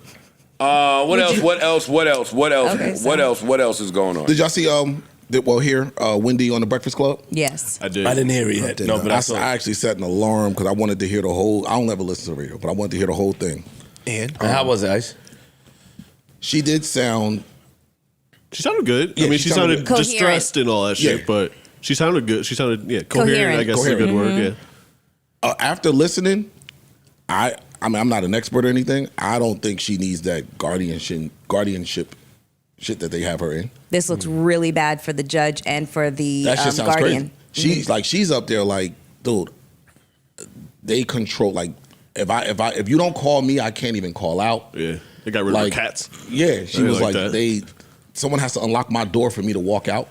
what else? What else? Okay, so- What else is going on? did y'all see Well, here, Wendy on the Breakfast Club. Yes. I did. I didn't hear it yet. No, but I actually set an alarm because I wanted to hear the whole. I don't ever listen to radio, but I wanted to hear the whole thing. And how was it, Ice? She did sound. She sounded good. Yeah, I mean, she she sounded sounded distressed and all that shit, Yeah. but she sounded good. She sounded coherent. I guess is a good word. Yeah. After listening, I mean, I'm not an expert or anything. I don't think she needs that guardianship shit that they have her in. This looks really bad for the judge and for the That shit sounds guardian. crazy. She's up there like, dude, they control, like, if you don't call me, I can't even call out. Yeah. They got rid of her cats. Yeah, she I was like that. someone has to unlock my door for me to walk out.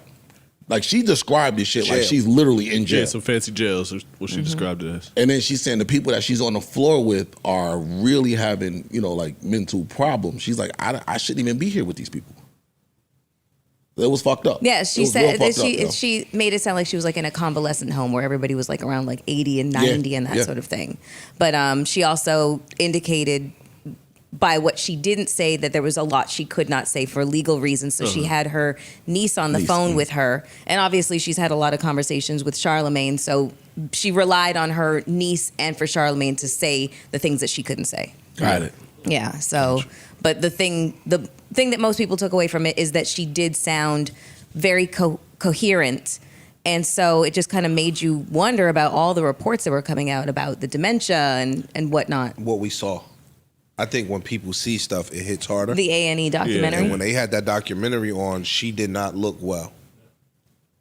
Like, she described this shit like she's literally in jail. Yeah, some fancy jails is what she described it as. And then she's saying the people that she's on the floor with are really having, like mental problems. She's like, I shouldn't even be here with these people. It was fucked up. Yeah, It she was said real that fucked up, yo. she made it sound like she was like in a convalescent home where everybody was like around like 80 and 90 and that sort of thing. But she also indicated by what she didn't say that there was a lot she could not say for legal reasons. So she had her niece on the phone with her. And obviously she's had a lot of conversations with Charlemagne. So she relied on her niece and for Charlemagne to say the things that she couldn't say. Got it. Yeah. So, but the thing that most people took away from it is that she did sound very coherent. And so it just kind of made you wonder about all the reports that were coming out about the dementia and whatnot. what we saw. I think when people see stuff, it hits harder. The A&E documentary. And when they had that documentary on, she did not look well.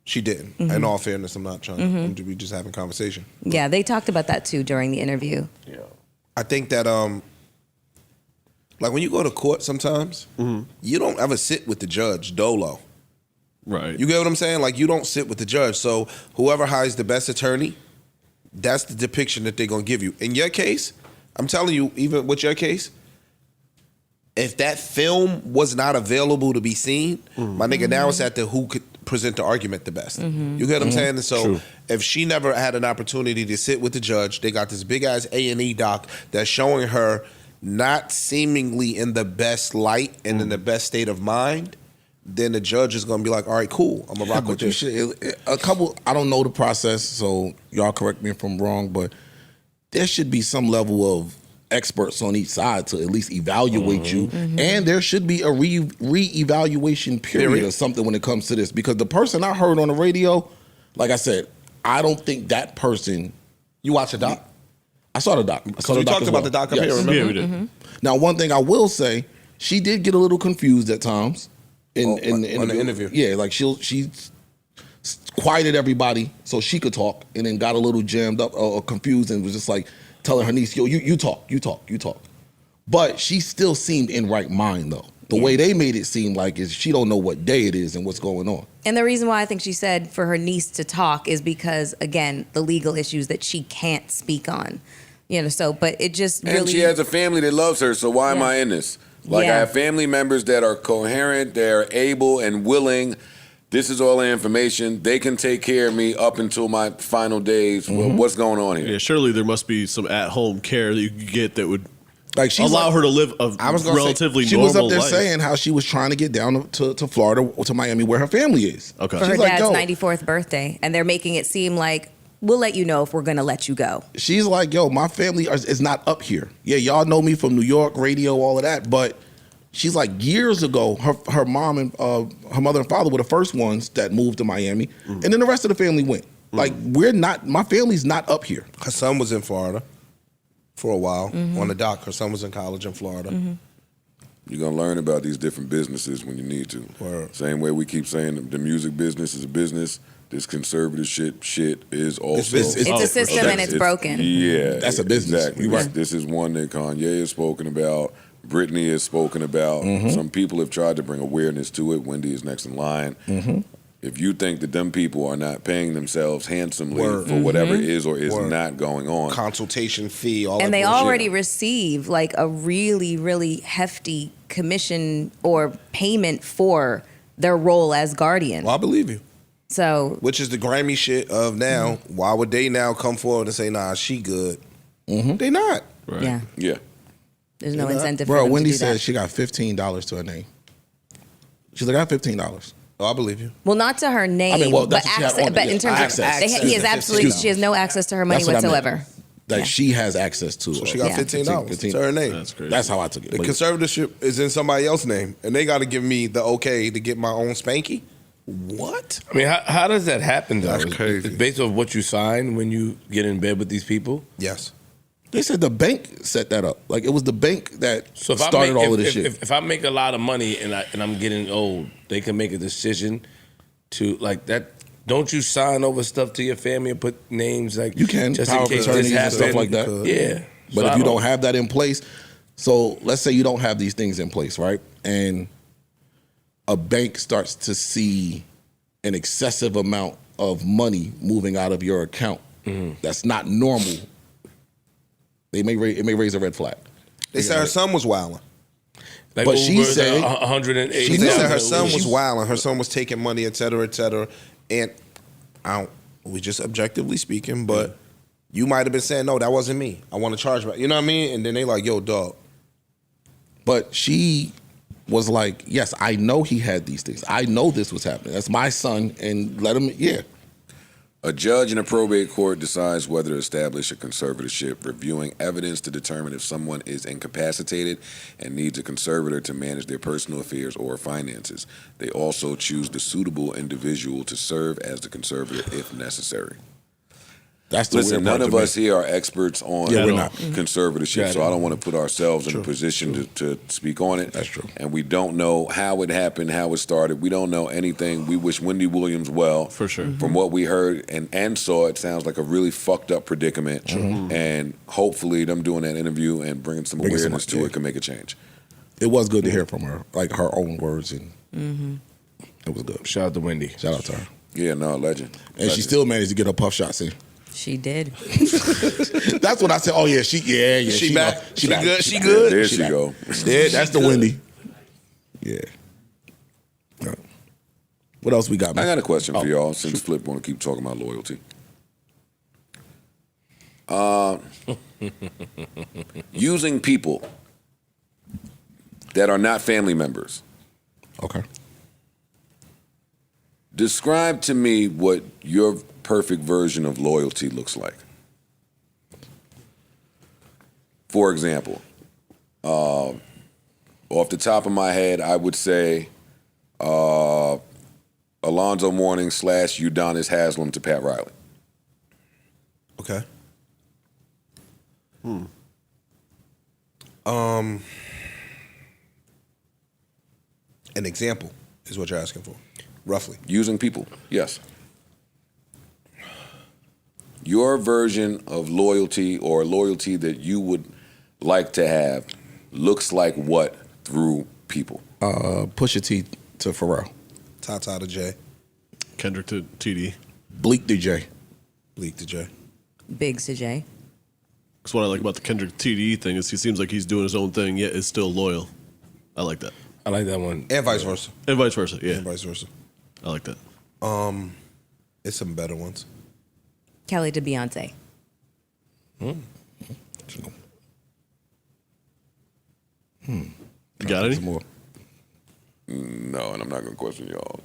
She didn't. In all fairness, I'm not trying to be just having conversation. Yeah, they talked about that too during the interview. Yeah. I think that like when you go to court sometimes, you don't ever sit with the judge dolo. Right. You get what I'm saying? Like you don't sit with the judge. So whoever hires the best attorney, that's the depiction that they're gonna give you. In your case, I'm telling you, even with your case, if that film was not available to be seen, my nigga, now it's at the who could present the argument the best. You get what I'm saying? And so if she never had an opportunity to sit with the judge, they got this big ass A&E doc that's showing her not seemingly in the best light and in the best state of mind, then the judge is gonna be like, all right, cool, I'm gonna rock with this. I don't know the process, so y'all correct me if I'm wrong, but there should be some level of experts on each side to at least evaluate you. And there should be a re-evaluation period or something when it comes to this. Because the person I heard on the radio, like I said, I don't think that person. You watch the doc? I saw the doc. I saw We the doc talked as about well. the doc up Yes. here, remember? Yeah, we did. Now, one thing I will say, she did get a little confused at times in the interview. Yeah, like she quieted everybody so she could talk, and then got a little jammed up or confused, and was just like telling her niece, "Yo, you talk. But she still seemed in right mind though. The way they made it seem like is she don't know what day it is and what's going on. And the reason why I think she said for her niece to talk is because, again, the legal issues that she can't speak on. So, but it just really... And she has a family that loves her, so why am I in this? Like, I have family members that are coherent, they're able and willing. This is all the information. They can take care of me up until my final days. What's going on here? Yeah, surely there must be some at-home care that you could get that would Like she's allow her to live a relatively she normal was up there life. saying how she was trying to get down to Florida, to Miami, where her family is. Okay. For her She's like, dad's yo, 94th birthday, and they're making it seem like, we'll let you know if we're going to let you go. she's like, yo, my family is not up here. Yeah, y'all know me from New York, radio, all of that. But she's like, years ago, her mom and her mother and father were the first ones that moved to Miami. And then the rest of the family went. Like, my family's not up here. Her son was in Florida for a while on the dock. Her son was in college in Florida. You're going to learn about these different businesses when you need to. Word. Same way we keep saying the music business is a business. This conservative shit is also... business. It's a system and it's broken. Yeah. That's a business. Exactly. You're right. This is one that Kanye has spoken about. Britney has spoken about. Some people have tried to bring awareness to it. Wendy is next in line. If you think that them people are not paying themselves handsomely for whatever is or is not going on. Consultation fee, all that And they bullshit. already receive like a really, really hefty commission or payment for their role as guardian. Well, I believe you. So, Which is the Grammy shit of now. Why would they now come forward and say, nah, she good? They not. Right. yeah, Yeah. there's no incentive for Bro, them Wendy to do said that. she got $15 to her name. She's like, I got $15. Oh, I believe you. Well, not to her name, I mean, well, but, that's what she had access, on it, but yeah. in terms Access. of he has absolutely Excuse me. she has no access to her money That's what I meant. whatsoever. Like she has access to. So she got Yeah. $15 to her name. That's crazy. That's how I took it. The But conservatorship is in somebody else's name, and they got to give me the okay to get my own spanky. What? I mean, how does that happen though? That's crazy. It's based off what you sign when you get in bed with these people. Yes. they said the bank set that up. Like it was the bank that So if started I make, all of this if, shit. If I make a lot of money and I'm getting old, they can make a decision to like that. Don't you sign over stuff to your family and put names like You can, just power in of case attorneys this and stuff happened? like that. Yeah, But So if I you don't have that in place, so let's say you don't have these things in place, right? And a bank starts to see an excessive amount of money moving out of your account that's not normal. It may raise a red flag. They said her son was wilding. like but she Uber's said- 180. They said her son was wilding. Her son was taking money, et cetera, et cetera. And we just objectively speaking, but you might have been saying, no, that wasn't me. I want to charge back. You know what I mean? And then they like, yo, dog. But she was like, yes, I know he had these things. I know this was happening. That's my son, and let him, yeah. A judge in a probate court decides whether to establish a conservatorship, reviewing evidence to determine if someone is incapacitated and needs a conservator to manage their personal affairs or finances. They also choose the suitable individual to serve as the conservator if necessary. That's the Listen, weird part none of to me. us here are experts on Yeah, we're not. conservatorship, so I don't want to put ourselves in a position to speak on it. That's true. And we don't know how it happened, how it started. We don't know anything. We wish Wendy Williams well. For sure. From what we heard and saw, it sounds like a really fucked up predicament. And hopefully them doing that interview and bringing some Bringing some awareness to yeah. it can make a change. It was good to hear from her, like her own words, and it was good. Shout out to Wendy. Shout out to her. Yeah, no, legend. And she Legend. still managed to get her puff shots in. She did. That's what I said. Oh yeah, she back. know. She back. good. She back. good. There she back. go. Yeah, that's the Wendy. Yeah. All right. What else we got, I man? got a question for y'all since Flip want to keep talking about loyalty. Using people that are not family members. Okay. Describe to me what your perfect version of loyalty looks like. For example, off the top of my head, I would say Alonzo Mourning / Udonis Haslam to Pat Riley. Okay. An example is what you're asking for, roughly. Using people, yes. Your version of loyalty or loyalty that you would like to have looks like what through people? Pusha T to Pharrell. Tata to J, Kendrick to TD. Bleak to J. Bleak to J. Biggs to Jay. Because what I like about the Kendrick TD thing is he seems like he's doing his own thing, yet is still loyal. I like that. I like that one. And vice versa. And vice versa, yeah. And vice versa. I like that. It's some better ones. Kelly to Beyonce. You got any? Some more. No, and I'm not gonna question y'all.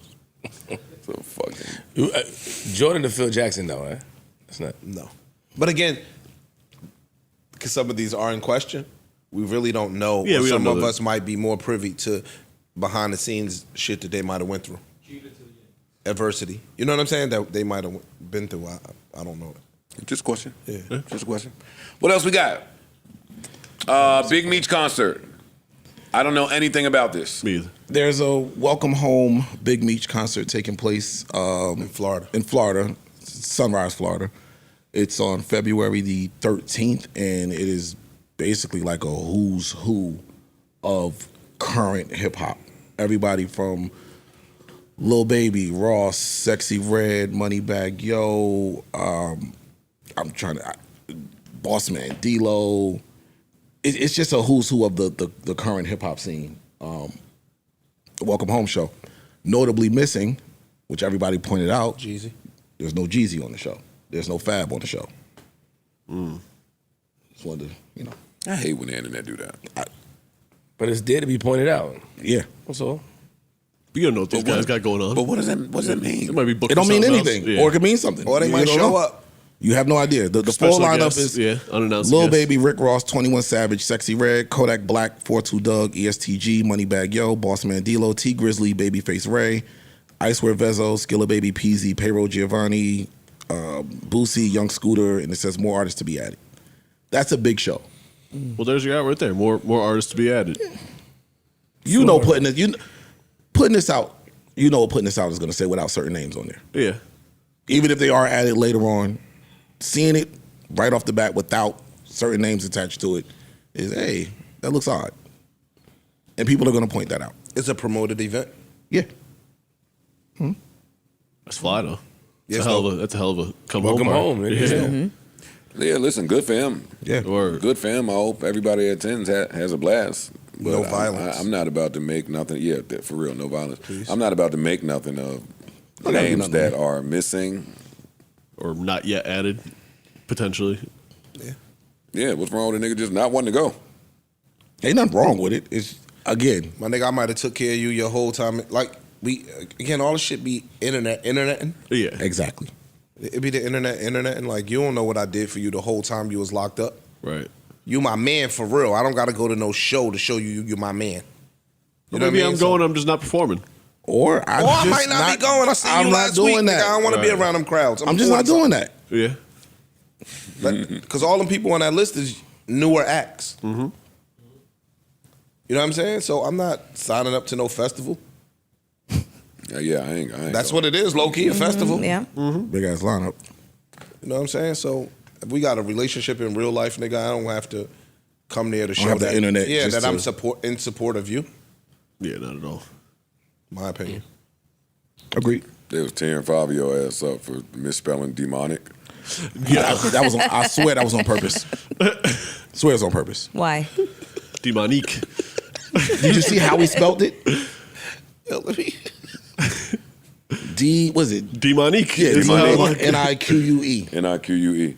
So fucking. Jordan to Phil Jackson, though, eh? That's not. No. But again, because some of these are in question, we really don't know. Yeah, Or we don't some know of that. us might be more privy to behind the scenes shit that they might have went through. Adversity. You know what I'm saying? That they might have been through. I don't know. Just a question. Yeah. Just a question. What else we got? Big Meech concert. I don't know anything about this. Me either. There's a Welcome Home Big Meech concert taking place In Florida. in Florida, Sunrise, Florida. It's on February the 13th, and it is basically like a who's who of current hip hop. Everybody from Lil Baby, Ross, Sexy Red, Moneybagg Yo, Bossman, D-Lo. It's just a who's who of the current hip hop scene. Welcome Home show. Notably missing, which everybody pointed out, Jeezy. there's no Jeezy on the show. There's no Fab on the show. Just wanted to, I hate when the internet do that. But it's there to be pointed out. yeah. That's all. You don't know what these guys got going on. But what does that mean? It might be booked It don't for mean something anything, else. Yeah. or it could mean something. Or they You might don't show know. up. You have no idea. The full Special lineup guests, is unannounced Lil guests. Baby, Rick Ross, 21 Savage, Sexy Red, Kodak Black, 42 Doug, ESTG, Moneybag Yo, Boss Man D-Lo, T Grizzly, Babyface Ray, Icewear Vezo, Skilla Baby Peasy, Payroll Giovanni, Boosie, Young Scooter, and it says more artists to be added. That's a big show. Well, there's your out right there. More artists to be added. You know putting this out. You know what putting this out is going to say without certain names on there. Yeah. Even if they are added later on, seeing it right off the bat without certain names attached to it is, hey, that looks odd. And people are going to point that out. It's a promoted event. Yeah. That's fly though. Yes, That's a hell of a come Welcome home. home. party. Yeah. Yeah, listen, good for him. Yeah. Word. Good for him. I hope everybody that attends has a blast. No But violence. I'm not about to make nothing. Yeah, for real, no violence. I'm not about to make nothing of gotta do names nothing. that are missing. Or not yet added, potentially. Yeah, what's wrong with a nigga just not wanting to go? Ain't nothing wrong with it. It's, again, My nigga, I might have took care of you your whole time. Like, all this shit be interneting. Yeah. exactly. It be the internet, and like, you don't know what I did for you the whole time you was locked up. Right. You my man for real. I don't got to go to no show to show you you're my man. You know Maybe what I mean? I'm going. I'm just not performing. Or I might not be going. I see I'm you not last doing week. that. Nigga, I don't want to be Right. around them crowds. I'm just not doing that. Yeah. Because all them people on that list is newer acts. Mm-hmm. You know what I'm saying? So I'm not signing up to no festival. Yeah, I ain't That's going. what it is, low key, a festival. Yeah. Big ass lineup. You know what I'm saying? So if we got a relationship in real life, nigga, I don't have to come there to show have the that internet Yeah, just that I'm to- in support of you. Yeah, not at all. My opinion. Agreed. They was tearing Fabio ass up for misspelling demonic. Yeah, that was. I swear that was on purpose. Swear it was on purpose. Why? Demonique. Did you see how he spelled it? Yo, let me. Was it? Demonique. Yeah, It's how, like- Nique. Nique.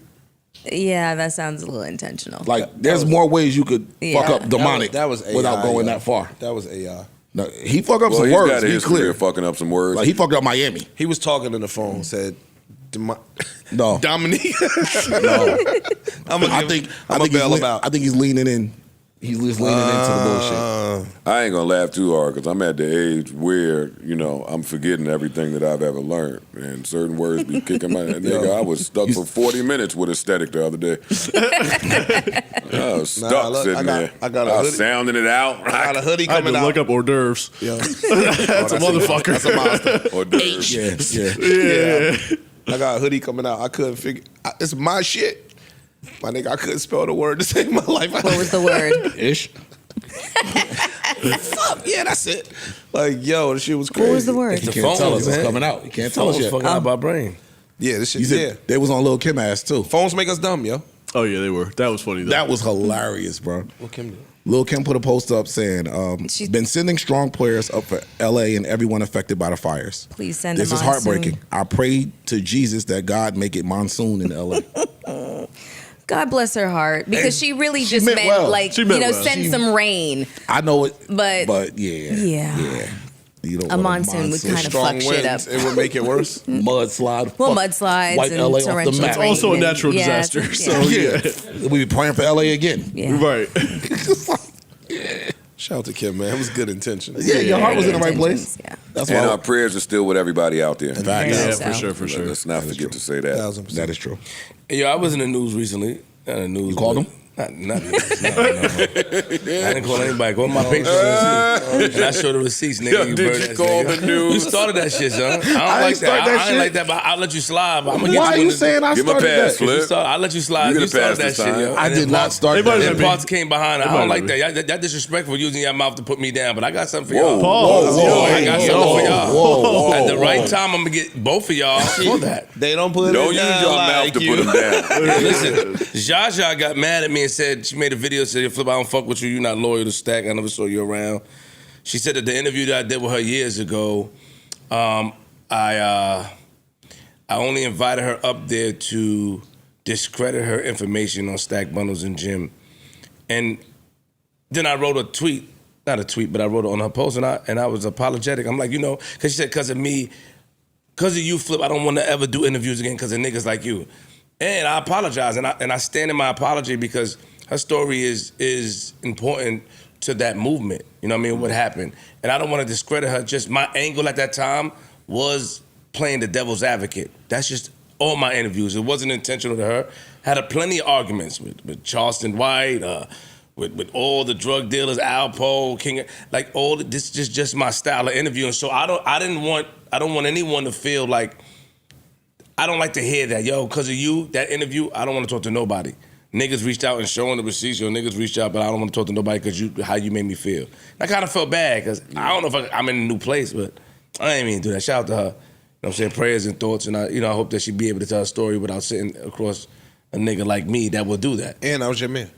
Yeah, that sounds a little intentional. Like, there's more ways you could Yeah. fuck up demonic That was AI, without going yo. that far. That was AI. No, he fucked up Well, some he's words. got a Be history clear. of fucking up some words. Like, he fucked up Miami. He was talking on the phone, said, No, Dominique. no. I'm I think I'm he's bail him out. I think he's leaning in. He's just leaning into the bullshit. I ain't gonna laugh too hard because I'm at the age where I'm forgetting everything that I've ever learned, and certain words be kicking my nigga. I was stuck for 40 minutes with aesthetic the other day. I was stuck look, sitting there. I got a was hoodie. sounding it out. I got a hoodie I had to coming out. look up hors d'oeuvres. Yo. That's a motherfucker. That's a monster. Or dirge. Yeah. Yeah. I got a hoodie coming out. I couldn't figure. It's my shit. My nigga, I couldn't spell the word to save my life. What was the word? Ish. Fuck, yeah, that's it. Like, yo, this shit was crazy. What was the word? He The can't tell phones, us. It's man. coming out. He can't tell us Phones yet. fucking out my brain. Yeah, this shit, You said yeah. they was on Lil Kim ass too. Phones make us dumb, yo. Oh yeah, they were. That was funny though. That was hilarious, bro. What Kim do? Lil Kim put a post up saying, She's- been sending strong prayers up for LA and everyone affected by the fires. Please send This a is monsoon. heartbreaking. I pray to Jesus that God make it monsoon in LA. God bless her heart, because And she really she just meant meant well. like, She meant well. send some rain. I know it, But yeah. You don't a want monsoon would kind of Strong fuck shit up. winds, it would make it worse. mudslide. Well, fuck mudslides Wipe and LA off torrential the map. rain. also a and- natural yeah, disaster. it's- So Yeah, we be praying for LA again. yeah. right. Shout out to Kim, man. It was good intentions. Yeah, your heart was in the right place. Yeah. That's And why. our prayers are still with everybody out there. Fact. Very Yeah, much for so. sure, for sure. Let's not forget to say that. 1,000%. That is true. Hey, yo, I was in the news recently. Not in the news. You called but- him? Not news. No. I didn't call anybody. Go to my page and I show the receipts, nigga. Yo, you did bird you ass call nigga. the news? You started that shit, son. I don't I like ain't start that. that I ain't shit. like that, but I'll let you slide. But I'm gonna Why get are you you in the- saying I Give him a started pass, that? Flip. I'll let you slide. You You get a started pass that this shit, time. yo. I And did then not Parts- start They might that. have Then parts came behind it. I might don't like have that. That disrespectful using your mouth to put me down. But I got something for Whoa, y'all. Pause. Yo, I got something for y'all. whoa, At the whoa. right time, I'm gonna get both of y'all for that. They don't put Don't it use down your like mouth to you. put them down. Listen, Jaja got mad at me and said she made a video said, "Flip, I don't fuck with you. You're not loyal to Stack. I never saw you around." She said that the interview that I did with her years ago, I only invited her up there to discredit her information on Stack Bundles and Jim, and then I wrote a tweet not a tweet, but I wrote it on her post, and I was apologetic. I'm like, because she said, because of me, because of you, Flip, I don't want to ever do interviews again because of niggas like you. And I apologize, and I stand in my apology because her story is important to that movement. You know what I mean? What happened. And I don't want to discredit her. Just my angle at that time was playing the devil's advocate. That's just all my interviews. It wasn't intentional to her. Had plenty of arguments with Charleston White, with all the drug dealers, Alpo, King, like all this is just my style of interviewing. So I don't want anyone to feel like, I don't like to hear that, because of you, that interview, I don't want to talk to nobody. Niggas reached out and showing the receipts, niggas reached out, but I don't want to talk to nobody because how you made me feel. I kind of felt bad because I don't know if I'm in a new place, but I ain't mean to do that. Shout out to her. You know what I'm saying? Prayers and thoughts, and I hope that she be able to tell a story without sitting across a nigga like me that will do that. And I was your man.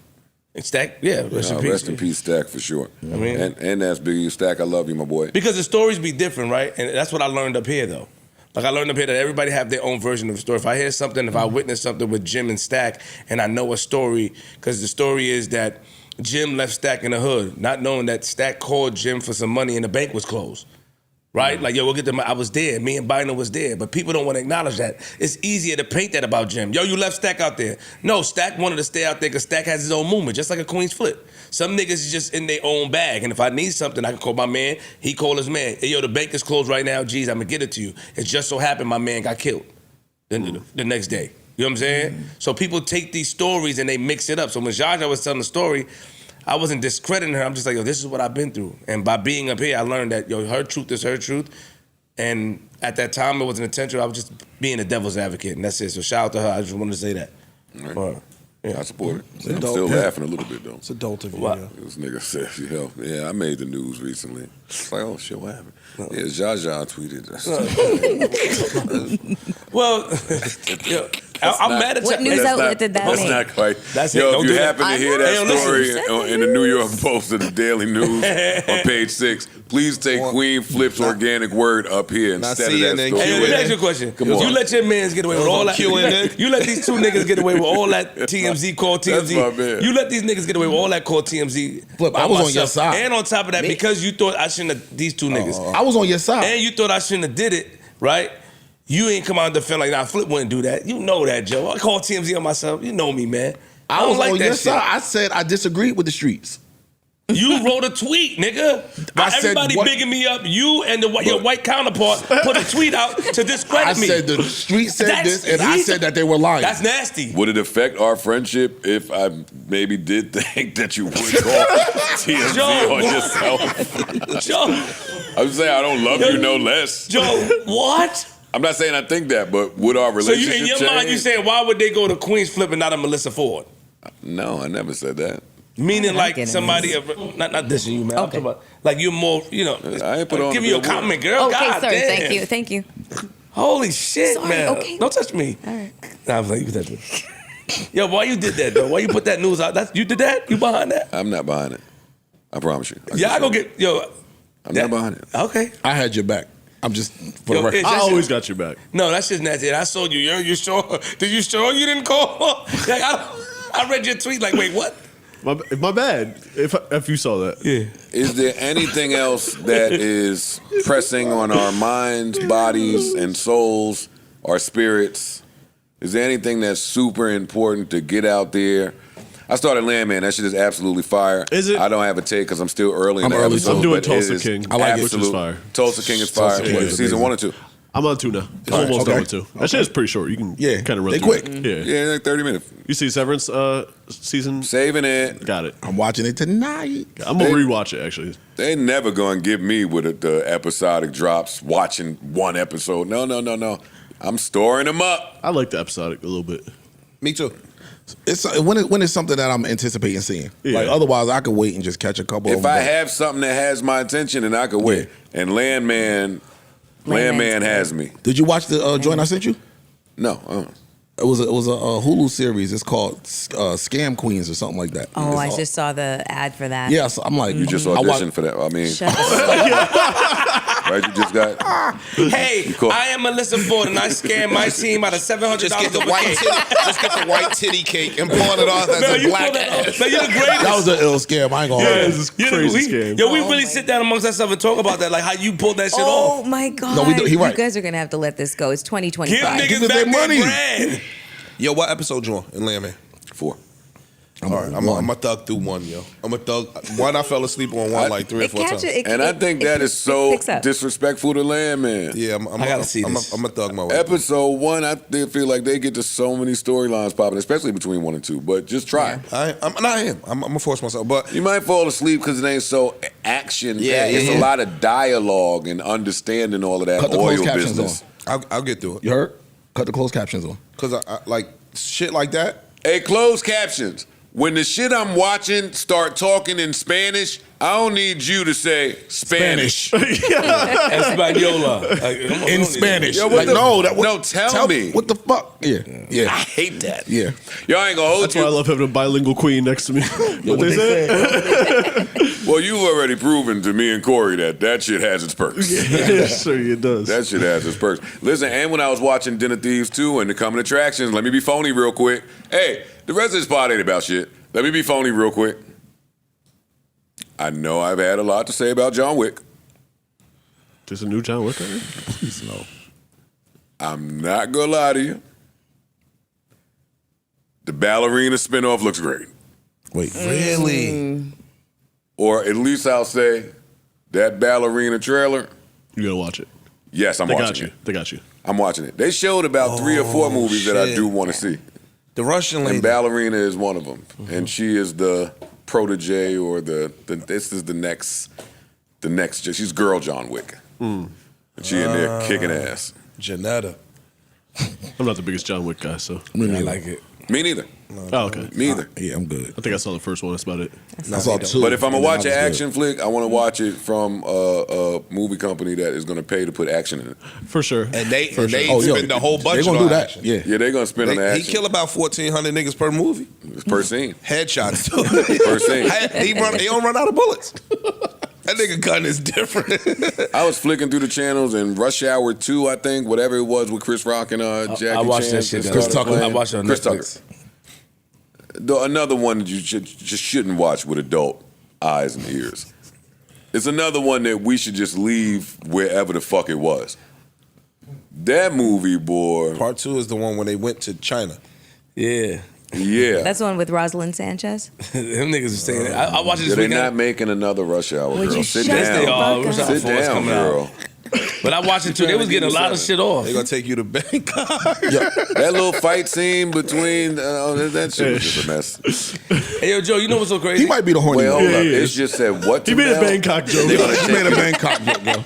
And Stack, rest in peace. Rest in peace, Stack, for sure. I mean, and that's Biggie. Stack, I love you, my boy. Because the stories be different, right? And that's what I learned up here, though. Like I learned up here that everybody have their own version of the story. If I hear something, if I witness something with Jim and Stack, and I know a story, because the story is that Jim left Stack in the hood, not knowing that Stack called Jim for some money and the bank was closed. Right? Like, we'll get I was there. Me and Bynum was there. But people don't want to acknowledge that. It's easier to paint that about Jim. You left Stack out there. No, Stack wanted to stay out there because Stack has his own movement, just like a Queen's Flip. Some niggas is just in their own bag. And if I need something, I can call my man. He call his man. Hey, the bank is closed right now. Geez, I'm going to get it to you. It just so happened my man got killed the next day. You know what I'm saying? So people take these stories and they mix it up. So when Jaja was telling the story, I wasn't discrediting her. I'm just like, this is what I've been through. And by being up here, I learned that, her truth is her truth. And at that time, it wasn't intentional. I was just being a devil's advocate, and that's it. So shout out to her. I just wanted to say that. Right. I support it. I'm still laughing a little bit, though. It's adult of you. This nigga said, I made the news recently. It's like, oh, shit, what happened? Yeah, Jaja tweeted. Well, I'm mad at What news outlet did that That's make? not quite. That's Yo, it. if you happen to hear that Listen. story in the New York Post or the Daily News on page 6, please take Queen Flip's organic word up here instead of that CNN, story. Hey, let me ask you a question. Come on. You let your mans get away with all that. You let these two niggas get away with all that TMZ called TMZ. That's my man. You let these niggas get away with all that called TMZ. Flip, I was on your side. And on top of that, because you thought I shouldn't have, these two niggas. I was on your side. And you thought I shouldn't have did it, right? You ain't come out and defend like, Flip wouldn't do that. You know that, Joe. I called TMZ on myself. You know me, man. I don't was like on that your shit. side. I said I disagreed with the streets. You wrote a tweet, nigga. I said Everybody what- bigging me up. You and your white counterpart put a tweet out to discredit I me. said the street said That's- this, and I said that they were lying. That's nasty. Would it affect our friendship if I maybe did think that you would call TMZ Joe. on yourself? Joe, I'm saying I don't love you no less. Joe, what? I'm not saying I think that, but would our So you, relationship in your change? mind, you saying, why would they go to Queen's Flip and not a Melissa Ford? No, I never said that. Meaning I'm like getting somebody, not dissing you, man. I'm Okay. talking about, like you're more, I ain't put on give a you a good word. compliment, girl. Okay, God sir. damn. Thank you. Holy shit, Sorry, man. okay. Don't touch me. All right. Nah, I'm like, you can touch me. Yo, why you did that, though? Why you put that news out? You did that? You behind that? I'm not behind it. I promise you. I go get, I'm not behind it. Okay. I had your back. I'm just for the Yo, record. it's- I always got your back. No, that's just nasty. And I saw you. You sure? Did you sure you didn't call? Like, I read your tweet like, wait, what? My bad. If you saw that. Yeah. Is there anything else that is pressing on our minds, bodies, and souls, our spirits? Is there anything that's super important to get out there? I started Landman. That shit is absolutely fire. Is it? I don't have a take because I'm still early in I'm the early, episode. too. I'm doing but it Tulsa is King, I like it. which is fire. Tulsa King is fire. King is Season amazing. 1 or 2? I'm on 2 now. Alright, Almost done okay. with 2. That shit is pretty short. You can kind of run they through quick. it. Yeah. Yeah, like 30 minutes. You see Severance season? Saving it. Got it. I'm watching it tonight. I'm going to rewatch it, actually. They never gonna give me with the episodic drops, watching one episode. No. I'm storing them up. I like the episodic a little bit. Me too. It's when it's something that I'm anticipating seeing. Yeah. Like otherwise, I could wait and just catch a couple. of If them. I but- have something that has my attention, then I could wait. And Landman has me. Did you watch the joint I sent you? No. It was a Hulu series. It's called Scam Queens or something like that. Oh, I just saw the ad for that. Yeah, so I'm like, You just I auditioned for that. I mean, Shut the fuck up. Right, you just got. Hey, cool. I am Melissa Ford, and I scammed my team out of $700 Just get the over white cake. titty, just get the white titty cake and pawn it off as Man, a you black pulled that off. ass. Man, you're the greatest. That was an ill scam. I ain't gonna hold you. This is You're the- crazy we- scam. Yo, we Oh really my- sit down amongst ourselves and talk about that, like how you pulled that shit Oh off. my God. No, he right. You guys are going to have to let this go. It's Give 2025. niggas Give us back their their money. bread. Yo, what episode you on in Landman? 4. All right, I'm a thug through one, yo. I'm a thug. One, I fell asleep on one like 3 or 4 times. And I think that is so picks up. disrespectful to Landman. Yeah, I gotta see this. I'm a thug my way. Episode 1, I feel like they get to so many storylines popping, especially between 1 and 2. But just try. I'm gonna force myself, but You might fall asleep because it ain't so action. Yeah, it's yeah. a lot of dialogue and understanding all of that Cut the oil closed captions business. I'll get through it. You heard? Cut the closed captions on. Cause I like shit like that. Hey, closed captions. When the shit I'm watching start talking in Spanish, I don't need you to say Spanish. Española. In Spanish. Yo, what Like, the- no, tell me. What the fuck? Yeah. I Yeah. hate that. Yeah. Y'all ain't gonna hold That's why I you. love having a bilingual queen next to me. What they say? Well, you've already proven to me and Corey that shit has its perks. Sure, it does. That shit has its perks. Listen, and when I was watching Den of Thieves 2 and the coming attractions, let me be phony real quick. Hey, the rest of this pod ain't about shit. Let me be phony real quick. I know I've had a lot to say about John Wick. There's a new John Wick already? Please no. I'm not gonna lie to you. The ballerina spinoff looks great. Wait. Really? Or at least I'll say that ballerina trailer. You gotta watch it. Yes, I'm They watching got you. it. They got you. I'm watching it. They showed about 3 or 4 movies that I shit. do want to see. The Russian lady. And Ballerina is one of them. And she is the protege or this is the next she's girl John Wick. And she in there kicking ass. Janetta. I'm not the biggest John Wick guy, so. Me I neither. like it. Me neither. Oh, okay. Me either. Yeah, I'm good. I think I saw the first one. That's about it. I saw 2. But if I'm gonna and watch then an I was action flick, I want to watch it from a movie company that is gonna pay to put action in it. For sure. And they good. Oh, spend yo, the whole budget They gonna on do that. action. Yeah. Yeah, they're gonna spend on the He action. kill about 1,400 niggas per movie. Per scene. Headshots too. Per scene. He don't run out of bullets. That nigga gun is different. I was flicking through the channels and Rush Hour 2, I think, whatever it was with Chris Rock and Jackie I watched Chan. that shit. Chris Tucker. I watched it on Chris Netflix. Another one that you just shouldn't watch with adult eyes and ears. It's another one that we should just leave wherever the fuck it was. That movie, boy. Part 2 is the one when they went to China. Yeah. Yeah. That's the one with Rosalind Sanchez. Them niggas are saying it. I watched it this They're weekend. not making another Rush Hour, Would girl. you Sit shut Yes, they the are. fuck Rush up? Hour Sit 4 is down, coming girl. out. But I watched it too. They was getting a lot of shit off. They gonna take you to Bangkok. That little fight scene between that shit was just a mess. Hey, yo, Joe, you know what's so crazy? He might be the horny Well, one. hold up. he It's is. just said what to He made a Mel? Bangkok joke. They're gonna He made a Bangkok joke, yo.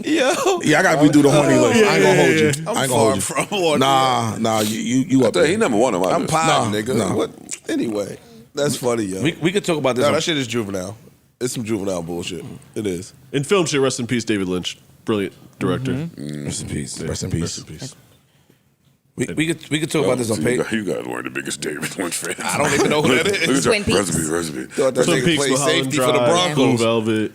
Yo, Yeah, I gotta redo the horny list. I ain't gonna hold you. yeah. I ain't I'm gonna hold you. far from horny. Nah, you up I tell you, there. he number one on my I'm list. pie, Nah, nigga. nah. What? Anyway, that's funny, yo. We could talk about this. No, on- that shit is juvenile. It's some juvenile bullshit. It is. In film shit, rest in peace, David Lynch. Brilliant director. Rest in peace. Rest in peace. We could talk about this on See, page. you guys weren't the biggest David Lynch fans. I don't even know who that is. Twin Peaks. Recipe. Thought that Twin nigga Peaks, played Mulholland safety for the Drive, Blue Broncos. Velvet,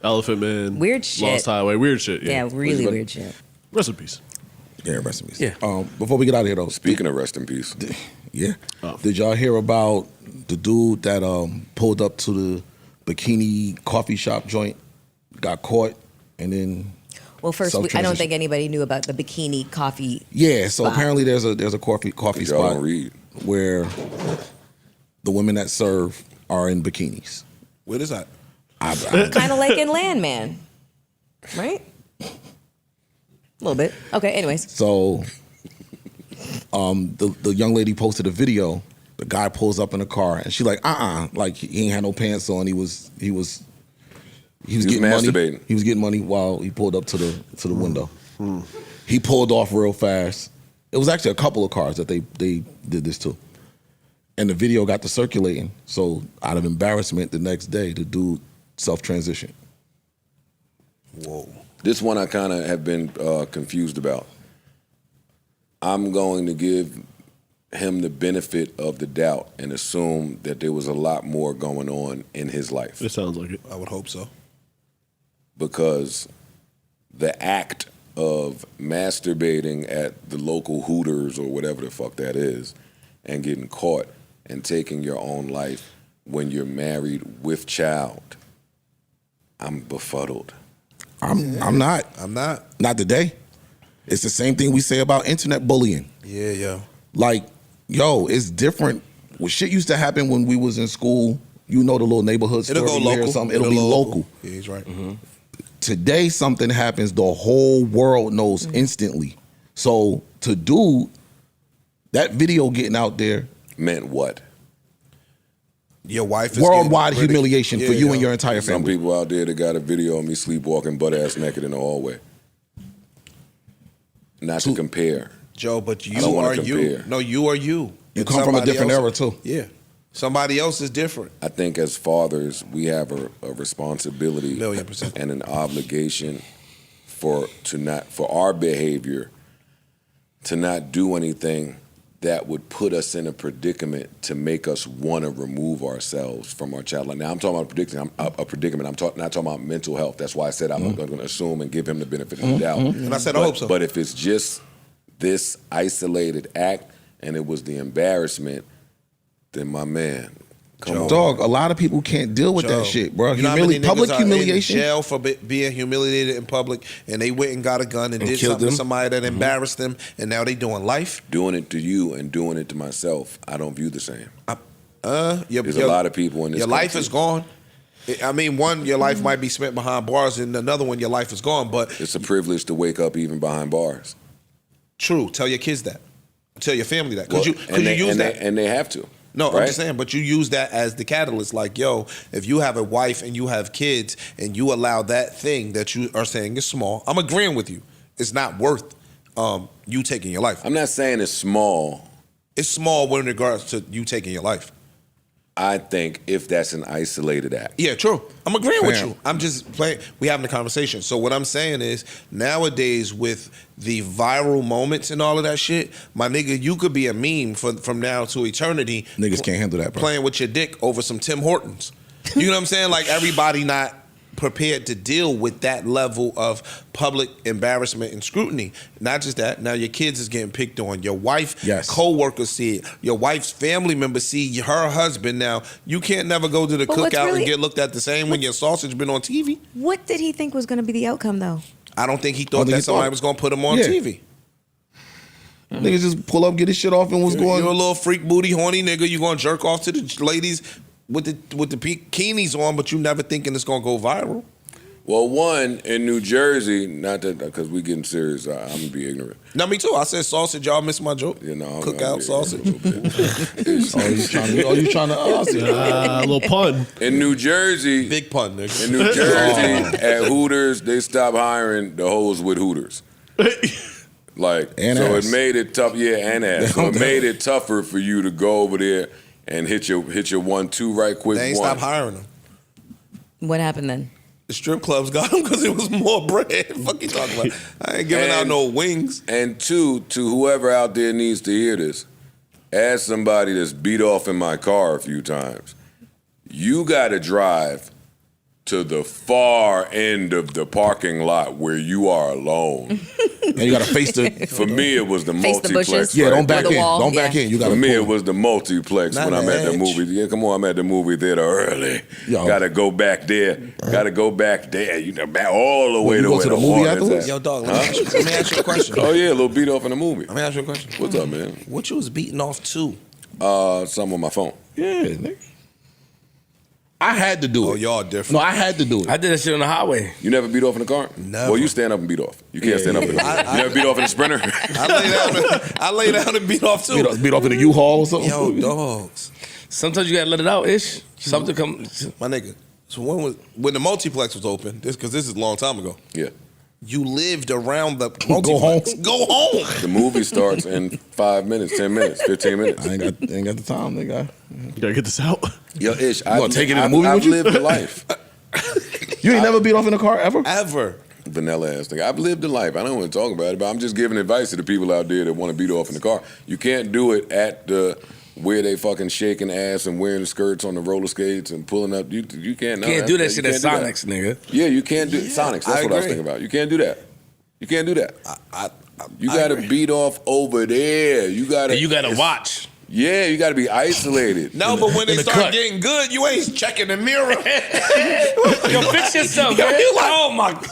Elephant Man. Weird shit. Lost Highway. Weird shit. Yeah, really weird shit. Rest in peace. Yeah, rest in peace. Yeah. Before we get out of here though, Speaking of rest in peace, yeah. Oh. Did y'all hear about the dude that pulled up to the bikini coffee shop joint, got caught, and then Well, first, I don't Self-transition. think anybody knew about the bikini coffee. yeah. So spot. apparently there's a coffee y'all spot don't read. where the women that serve are in bikinis. What is that? Kind of like in Landman, right? A little bit. Okay, anyways. So, the young lady posted a video. The guy pulls up in a car, and she like, like he ain't had no pants on. He was getting money. masturbating. He was getting money while he pulled up to the window. He pulled off real fast. It was actually a couple of cars that they did this to, and the video got to circulating. So, out of embarrassment, the next day, the dude self-transitioned. Whoa. This one I kind of have been confused about. I'm going to give him the benefit of the doubt and assume that there was a lot more going on in his life. It sounds like it. I would hope so. because the act of masturbating at the local Hooters or whatever the fuck that is and getting caught and taking your own life when you're married with child, I'm befuddled. I'm not. Not today. It's the same thing we say about internet bullying. Yeah, yo. Like, yo, it's different. Well, shit used to happen when we was in school. You know, the little neighborhood store It'll go you hear local. something, it'll be local. Yeah, he's right. Today, something happens, the whole world knows instantly. So to do that video getting out there meant what? Your wife is worldwide getting humiliation for you and your entire Some family. people out there that got a video of me sleepwalking butt ass naked in the hallway. Not to compare. Joe, but I you don't wanna are you. compare. No, you are you. You And come from a somebody different else- era too. Yeah. Somebody else is different. I think as fathers, we have a responsibility 1,000,000%. and an obligation for our behavior to not do anything that would put us in a predicament to make us want to remove ourselves from our child. Like now, I'm talking about a predicament. I'm not talking about mental health. That's why I said I'm going to assume and give him the benefit of the doubt. And I said I hope so. But if it's just this isolated act and it was the embarrassment, then my man, come on. Dog, a lot of people can't deal with Joe, that shit, bro. You know how many Public niggas are humiliation. in jail for being humiliated in public, and they went and got a gun and did killed something them. to somebody that embarrassed them, and now they doing life. Doing it to you and doing it to myself, I don't view the same. There's a lot of people in this Your life country. is gone. I mean, one, your life might be spent behind bars, and another one, your life is gone. But It's a privilege to wake up even behind bars. true, tell your kids that. Tell your family that. Because Well, you use that. and they have to. No, right? I'm just saying, but you use that as the catalyst. Like, yo, if you have a wife and you have kids and you allow that thing that you are saying is small, I'm agreeing with you. It's not worth you taking your life. I'm not saying it's small. It's small in regards to you taking your life. I think if that's an isolated act. Yeah, true. I'm agreeing with Fam. you. I'm just playing. We having a conversation. So what I'm saying is, nowadays with the viral moments and all of that shit, my nigga, you could be a meme from now to eternity. Niggas can't handle that, bro. Playing with your dick over some Tim Hortons. You know what I'm saying? Like everybody not prepared to deal with that level of public embarrassment and scrutiny. Not just that, now your kids is getting picked on. Your wife, Yes. co-workers see it. Your wife's family members see her husband. Now, you can't never go to the But what's cookout really- and get looked at the same when your sausage been on TV. What did he think was going to be the outcome, though? I don't think he I thought think that he somebody thought- was going to put him on Yeah. TV. Niggas just pull up, get his shit off, and was going. You're a little freak booty horny nigga. You going to jerk off to the ladies with the bikinis on, but you never thinking it's going to go viral. Well, one, in New Jersey, not that, because we getting serious, I'm going to be ignorant. Now, me too. I said sausage. Y'all missed my joke. You know, Cookout sausage. Oh, you trying to? Oh, I see. A little pun. In New Jersey, Big pun, nigga. in New Jersey, at Hooters, they stopped hiring the hoes with Hooters. Like, And so ass. it made it tough. Yeah, and ass. So it made it tougher for you to go over there and hit your 1-2 right quick. They ain't one. stopped hiring them. What happened then? The strip clubs got them because it was more bread. Fuck you talking about? I ain't giving out And- no wings. And two, to whoever out there needs to hear this, as somebody that's beat off in my car a few times, you got to drive to the far end of the parking lot where you are alone. And you gotta face the. For me, it was the Face the multiplex. bushes? Yeah, right don't back Or the in. wall, Don't back yeah. in. You gotta. For me, pull. it was the multiplex Not when I'm the at the edge. movie. Yeah, come on, I'm at the movie theater early. Yo. Got to go back there. Got to go back there. You know, back all the way you to go where to the the movie water's afterwards? at. Yo, dog, let me ask you a question. Oh yeah, a little beat off in the movie. Let me ask you a question. What's up, man? What you was beating off to? Something on my phone. Yeah, nigga. I had to do Oh, it. y'all different. No, I had to do it. I did that shit on the highway. You never beat off in the car? Never. Well, you stand up and beat off. You can't stand up in the You never beat off in the Sprinter? I lay down and beat off too. Beat off in a U-Haul or something. Yo, dogs. Sometimes you gotta let it out, ish. Something come. My nigga. So when the multiplex was open, this is a long time ago. Yeah. You lived around the multiplex. home. Go home. The movie starts in 5 minutes, 10 minutes, 15 minutes. I ain't got the time, nigga. You gotta get this out. Yo, Ish, I've, gonna take it in the I've, movie I've with you? lived a life. You ain't never beat off in a car ever? Ever. Vanilla ass thing. I've lived a life. I don't want to talk about it, but I'm just giving advice to the people out there that want to beat off in the car. You can't do it at the where they fucking shaking ass and wearing the skirts on the roller skates and pulling up. You can't. No, Can't do that you shit at can't do Sonics, nigga. Yeah, you can't do Sonics. That's I what I was agree. thinking about. You can't do that. You can't do that. You I got to agree. beat off over there. You got to. And you gotta watch. Yeah, you got to be isolated. No, but when they in the start cut. getting good, you ain't checking the mirror. Yo, fix yourself, Yo, man. you like- Oh my gosh.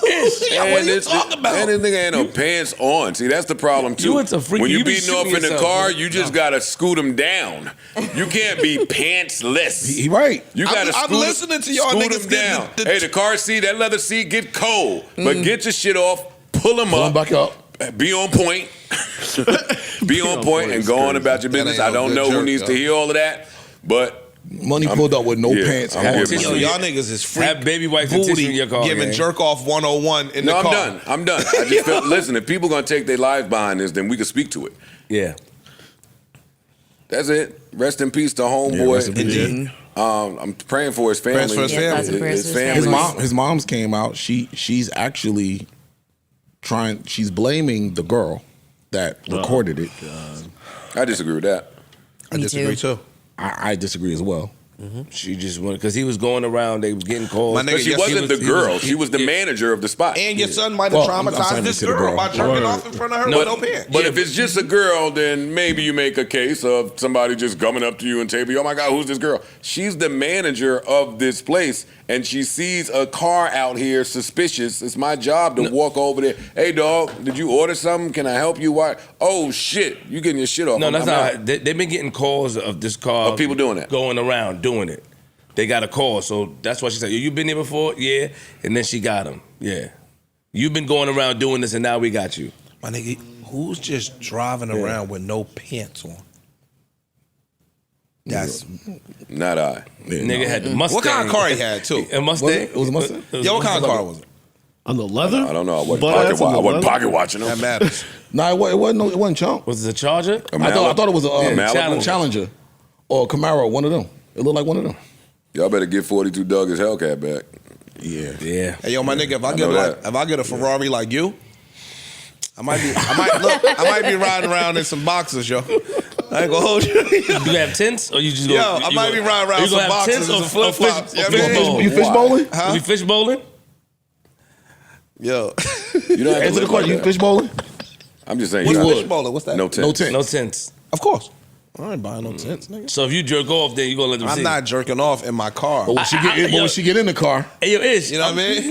Yeah, what are you talking about? And this nigga ain't no pants on. See, that's the problem too. You into freaky- when you you be beating off shooting in the yourself, car, man. you just gotta scoot them down. You can't be pantsless. He right. You gotta I'm scoot, listening to y'all scoot niggas them get down. the- Hey, the car seat, that leather seat get cold, but get your shit off, pull them Pull up, him back up. be on point, be on point, and go on about your That business. ain't I no don't good know who jerk, needs to yo. hear all of that, but Money pulled up with no yeah, pants. I'm on. giving Yo, y'all niggas is freak Have baby wipes and tissue booty in your car, giving gang. jerk off 101 in no, the I'm car. done. I'm done. I just felt, listen, if people gonna take their lives behind this, then we can speak to it. Yeah. That's it. Rest in peace to Yeah, homeboy. rest in peace. Indeed. I'm praying for his family. Prayers for his family. thoughts and prayers for his family. His mom's came out. She's actually trying. She's blaming the girl that recorded it. I disagree with that. I Me disagree too. too. I disagree as well. She just wanted, because he was going around, they was getting calls. My nigga, But she yes, wasn't the he girl. was- she was the manager of the spot. And your son might Well, have I'm traumatized saying this to the girl girl. by jerking Word. off in front of her No, with no pants. But if it's just a girl, then maybe you make a case of somebody just coming up to you and telling you, oh my God, who's this girl? She's the manager of this place, and she sees a car out here suspicious. It's my job to walk over there. Hey, dog, did you order something? Can I help you? Why? Oh, shit, you getting your shit off. No, I'm- that's I'm not. out. They've been getting calls of this car. Of people doing that. Going around doing it. They got a call, so that's why she said, "Yo, you been here before?" Yeah, and then she got him. Yeah, you've been going around doing this, and now we got you. My nigga, who's just driving around with no pants on? That's Not I. Yeah, Nigga no. had the Mustang. what kind of car he had too. A Mustang. Was it? It was a Mustang? Yo, what kind of car was it? On the leather? I don't know. I wasn't, Butt ass on the I wasn't leather? pocket watching them. That matters. No, it wasn't chunk. Was it a Charger? I thought it was a Malibu? Challenger or a Camaro. One of them. It looked like one of them. Y'all better get 42 Doug his Hellcat back. Yeah. Yeah. Hey, yo, my nigga, if I know get a Ferrari like you, I might be riding around in some boxers, yo. I ain't gonna hold you. You have tents, or you just go? Yo, I might be riding around you some gonna have boxes tents and or some flip flip-flops. fish? Yeah, Fish man. bowl. You fish bowling? You fish bowling? Yo, You don't have to Answer the live question. like You that. fish bowling? I'm just saying. What's you wood? fish bowling. What's that? No tent. No tent. No tents. Of course. I ain't buying no tents, nigga. So if you jerk off, then you gonna let them see. I'm not jerking off in my car. But when she get in the car, Hey, yo, Ish. You know what I mean?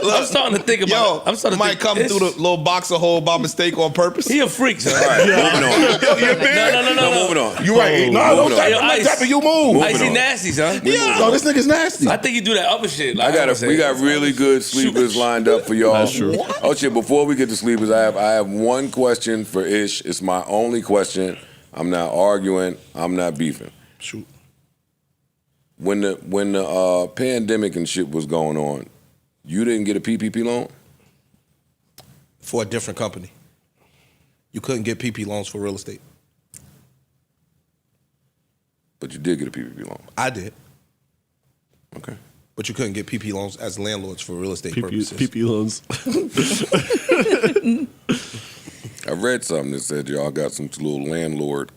Look, I'm starting to think about. yo, I'm starting to might think, come Ish, through the little boxer hole by mistake on purpose. He a freak, son. All right, moving on. No. Moving on. you right. No, Moving don't on. tap. I'm not Ice. tapping. You move. I see on. nasty, son. No, this nigga's nasty. I think you do that other shit. Like, We got really good sleepers lined up for y'all. That's true. Oh shit! Before we get to sleepers, I have one question for Ish. It's my only question. I'm not arguing. I'm not beefing. Shoot. When the pandemic and shit was going on, you didn't get a PPP loan? For a different company. You couldn't get PP loans for real estate. But you did get a PPP loan. I did. Okay. But you couldn't get PP loans as landlords for real estate purposes. PP loans. I read something that said y'all got some little landlord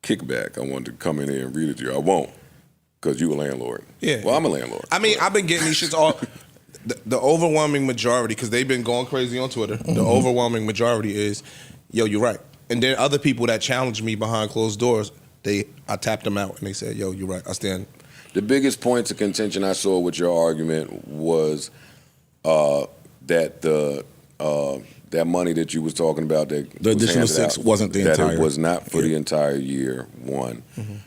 kickback. I wanted to come in here and read it to you. I won't, because you a landlord. Yeah. Well, I'm a landlord. I mean, I've been getting these shits all. The overwhelming majority, because they've been going crazy on Twitter, the overwhelming majority is, yo, you're right. And then other people that challenged me behind closed doors, I tapped them out and they said, yo, you're right. I stand. The biggest points of contention I saw with your argument was that that money that you was talking about, that The was additional handed $6 out, wasn't the that entire. it was not for the entire year. One.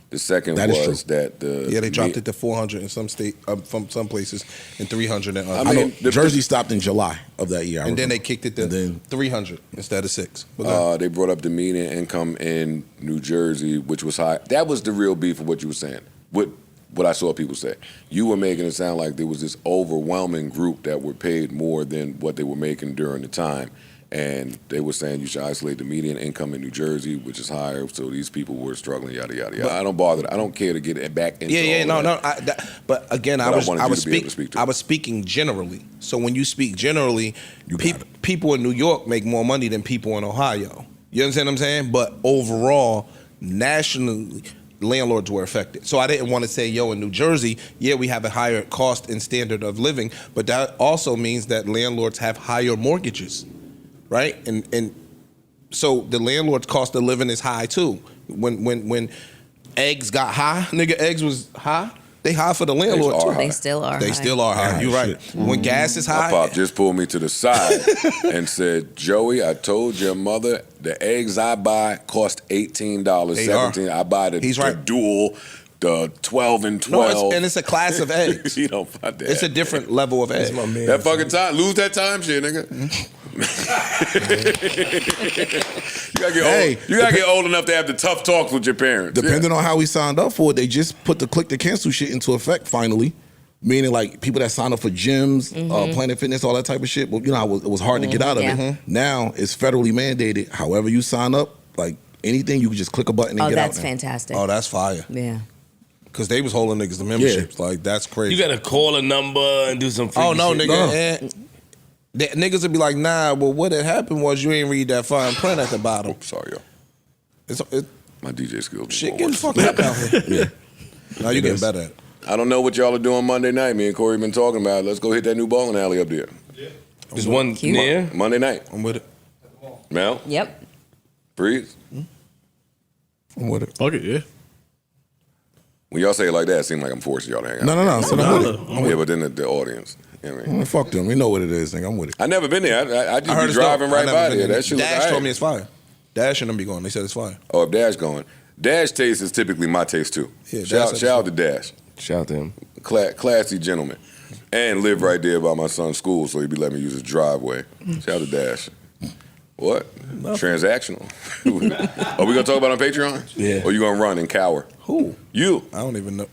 The second That is was true. that They dropped it to 400 in some state, from some places, and 300 in others. I I know mean, Jersey stopped in July of that year. I and then remember. they kicked it to And then 300 instead of 6. But go ahead. they brought up the median income in New Jersey, which was high. That was the real beef of what you were saying. What I saw people say. You were making it sound like there was this overwhelming group that were paid more than what they were making during the time. And they were saying you should isolate the median income in New Jersey, which is higher, so these people were struggling, yada, yada, yada. I don't bother. I don't care to get it back into all of that. But again, But I wanted you to be able to speak to it. I was speaking generally. So when you speak generally, people in New York make more money than people in Ohio. You understand what I'm saying? But overall, nationally, landlords were affected. So I didn't want to say, yo, in New Jersey, yeah, we have a higher cost and standard of living, but that also means that landlords have higher mortgages, right? And so the landlord's cost of living is high too. When eggs got high, nigga, eggs was high. They high for the landlord Eggs are too. high. They still are. They high. still are high. You're right. When gas is My high, pop just pulled me to the side and said, Joey, I told your mother the eggs I buy cost $18, They are. $17. I buy the, He's the right. dual, the 12 and no, 12. and it's a class of eggs. You don't find that. It's a different level of eggs. my man. That fucking time, lose that time shit, nigga. you gotta get Hey, old. You gotta get old enough to have the tough talks with your parents. Depending on how we signed up for it, they just put the click to cancel shit into effect finally. Meaning like people that sign up for gyms, Planet Fitness, all that type of shit. But you know, it was hard to get out of Yeah. it. Now it's federally mandated. However you sign up, like anything, you can just click a button and Oh, get that's out. now. fantastic. Oh, that's fire. Yeah. Because they was holding niggas the memberships. Like, that's crazy. You gotta call a number and do some freaky Oh no, shit. nigga. And niggas would be like, nah. Well, what had happened was you ain't read that fine print at the bottom. Sorry, yo. It's My DJ skills. shit getting fucked up out here. Now you getting better at it. I don't know what y'all are doing Monday night. Me and Corey been talking about it. Let's go hit that new bowling alley up there. There's one Cute. near. Monday night. I'm with it. Mel, Yep. Breeze. I'm with it. Fuck it, yeah. When y'all say it like that, it seems like I'm forcing y'all to hang out. No. So I'm with it. Yeah, but then the audience. You know what I mean? Fuck them. We know what it is, nigga. I'm with it. I never been there. I just be it's driving dope. I right never by been there. in That shit look Dash alright. told me it's fire. Dash and them be going. They said it's fire. Oh, if Dash going. Dash taste is typically my taste too. Yeah, shout Dash- out to Dash. Shout out to him. Classy gentleman. And live right there by my son's school, so he'd be letting me use his driveway. Shout out to Dash. What? Transactional. Are we gonna talk about it on Patreon? Yeah. Or you gonna run and cower? Who? You. I don't even know.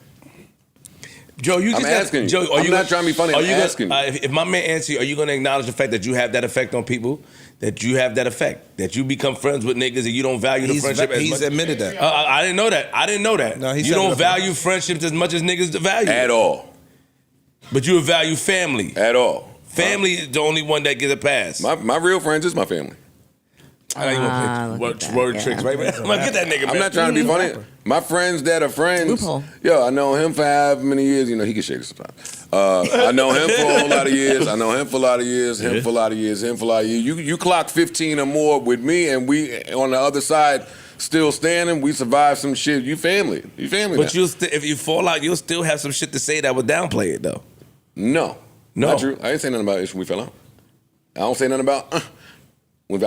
Joe, you I'm just asking you. Joe, are I'm you not gonna- trying to be funny, Are I'm you gonna- asking you. if my man answers you, are you going to acknowledge the fact that you have that effect on people? That you have that effect? That you become friends with niggas and you don't value the He's friendship as he's much? admitted that. I didn't know that. I didn't know that. No, he you said don't it. value friendships as much as niggas value At it. all. But you value family. At all. Family is the only one that gets a pass. My real friends is my family. I know you look want at to that, play word yeah. tricks, right? I'm like, get that nigga, man. I'm not trying to be funny. My friends that are friends, Loophole. yo, I know him for how many years. You know, he can shake it sometimes. I know him for a whole lot of years. I know him for a lot of years. Him for a lot of years. Him for a lot of years. You clock 15 or more with me, and we on the other side still standing. We survived some shit. You family. You family. But now. if you fall out, you'll still have some shit to say that would downplay it, though. No, No. not true. I ain't saying nothing about it when we fell out. I don't say nothing about.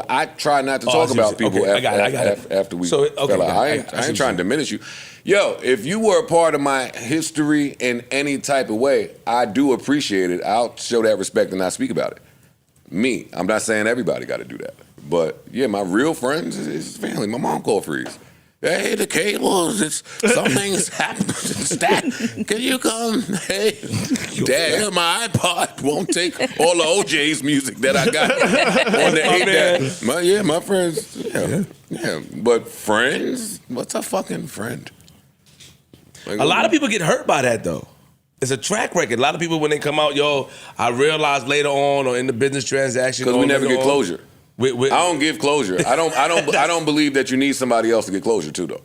I try not to Oh, I talk see what about you're saying. people Okay, I got it. after we So, okay, fell out. yeah, I I ain't see what trying you're to saying. diminish you. Yo, if you were a part of my history in any type of way, I do appreciate it. I'll show that respect and not speak about it. Me, I'm not saying everybody got to do that. But yeah, my real friends is family. My mom called Freeze. Hey, the cables, something's happened. Stat, can you come? Hey, Dad, my iPod won't take all the OJ's music that I got on the eight. My friends. Yeah. But friends? What's a fucking friend? Like, A lot of people get hurt by that, though. It's a track record. A lot of people, when they come out, yo, I realized later on or in the business transaction. because we never get closure. I I don't give closure. I don't believe that you need somebody else to get closure to though.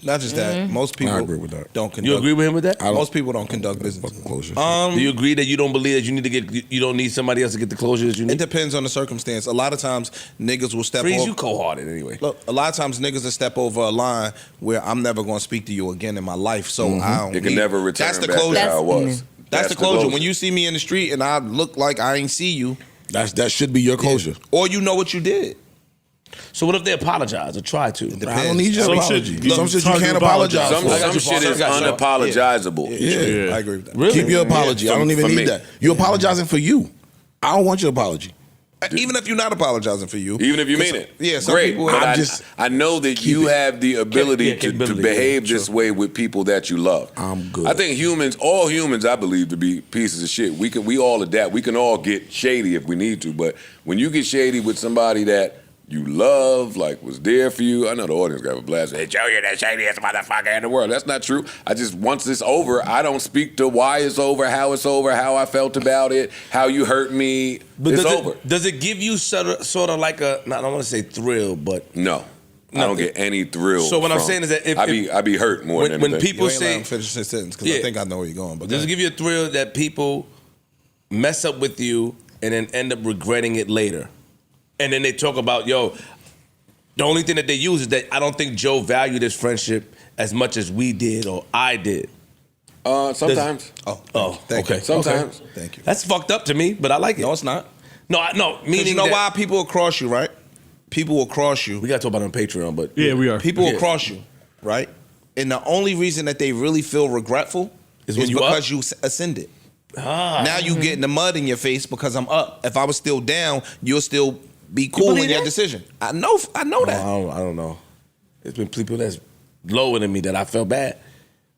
Not just that. Most people I agree with that. don't conduct. You agree with him with that? Most people don't conduct business. Closure. Do you agree that you don't believe that you don't need somebody else to get the closure that you It need? depends on the circumstance. A lot of times niggas will step Freeze, over. you cold-hearted anyway. Look, a lot of times niggas will step over a line where I'm never going to speak to you again in my life. So I don't. It can need- never return That's the back closure. to how it was. That's the closure. When you see me in the street and I look like I ain't see you, That should be your closure. or you know what you did. So what if they apologize or try to? I don't need your Some apology. shit- Some shit you Hard to can't apologize. apologize some for. shit is unapologizable. Yeah. I agree with that. Really? Keep your apology. I don't even For need me. that. You apologizing for you. I don't want your apology. Even if you're not apologizing for you. Even if you mean it. Yeah, some great. people- But I'm I, just- I know that you have the ability to capability, behave yeah, this way with people that you love. I'm good. I think all humans, I believe, to be pieces of shit. We all adapt. We can all get shady if we need to. But when you get shady with somebody that you love, like was there for you, I know the audience got a blast. Hey, Joe, you're the shadiest motherfucker in the world. That's not true. I just, once it's over, I don't speak to why it's over, how I felt about it, how you hurt me. But It's does over. Does it give you sort of like a, I don't want to say thrill, but No. I don't get any thrill. So what I'm from- saying is that if I be hurt more than when anything. people You ain't let say him finish his sentence because I think I know where you're going. But does it give you a thrill that people mess up with you and then end up regretting it later, and then they talk about the only thing that they use is that I don't think Joe valued his friendship as much as we did or I did. Sometimes. Thank you. Okay. Sometimes. Okay. Thank you. That's fucked up to me, but I like it. No, it's not. No. Because Meaning you know that- why people will cross you, right? People will cross you. We gotta talk about it on Patreon, but Yeah, we are. People will Yeah. cross you, right? And the only reason that they really feel regretful Is is when you because up? you ascended. Now you getting the mud in your face because I'm up. If I was still down, you'll still be cool in believe your that? decision. I know that. I don't know. It's been people that's lower than me that I felt bad.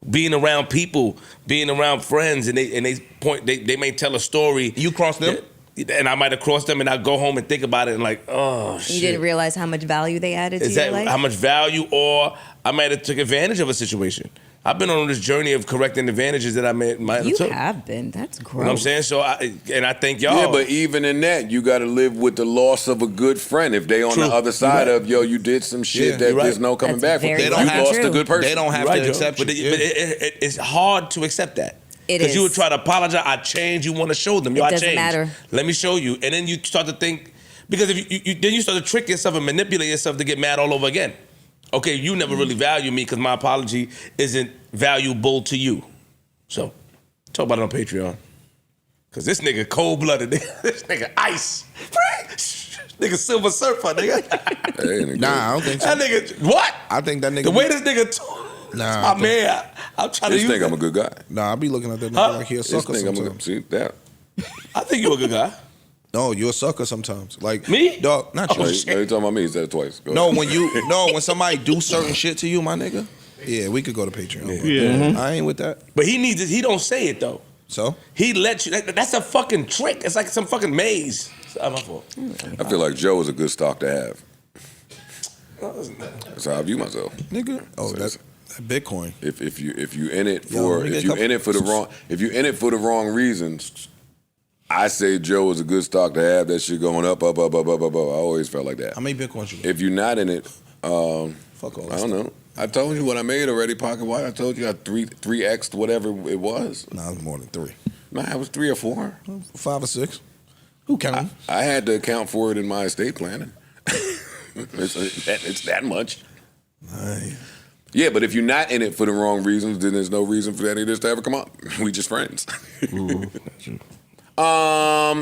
Being around people, being around friends, and they may tell a story. You crossed them? And I might have crossed them, and I go home and think about it, and like, oh shit. You didn't realize how much value they added to Is your that life? how much value, or I might have took advantage of a situation? I've been on this journey of correcting advantages that I might have You took. have been. That's gross. You know what I'm saying? So, I think y'all. Yeah, but even in that, you got to live with the loss of a good friend. If they on True. the other side You're right. of, you did some shit Yeah, that you're right. there's no coming That's back from. very They don't You have lost to. a good person. They don't have Right, to Joe. accept but you. but it's hard to accept that. It Because you is. would try to apologize. I changed. You want to show them. It I doesn't changed. matter. Let me show you. And then you start to think, because if then you start to trick yourself and manipulate yourself to get mad all over again. Okay, you never really value me because my apology isn't valuable to you. So, talk about it on Patreon. Because this nigga cold-blooded. This nigga ice. Nigga Silver Surfer, nigga. Hey, nigga. Nah, I don't think so. That nigga, what? I think that nigga. The way this nigga talk. Nah, My man. I'm trying to This use think I'm a that. good guy. Nah, I be looking at that nigga Huh? like he a This sucker think I'm a sometimes. see that. I think you a good guy. No, you're a sucker sometimes. Like Me? dog, not you. Oh, No, shit. you talking about me? He said it twice. Go No, ahead. when somebody do certain shit to you, my nigga. Yeah, we could go to Patreon. but Yeah. I ain't with that. But he needs it. He don't say it, though. So He lets you. That's a fucking trick. It's like some fucking maze. It's not my fault. I feel like Joe is a good stock to have. That's how I view myself. nigga, that Bitcoin. If you in it Yo, for let me get if a you couple- in it for the wrong reasons, I say Joe is a good stock to have. That shit going up. I always felt like that. How many Bitcoins you got? If you're not in it, Fuck all that I don't know. I told you what I made already. Pocket White. I told you I 3x whatever it was. Nah, it's more than 3. Nah, it was 3 or 4. 5 or 6. Who counting? I had to account for it in my estate planning. it's that much. Aye. Yeah, but if you're not in it for the wrong reasons, then there's no reason for any of this to ever come up. We just friends. All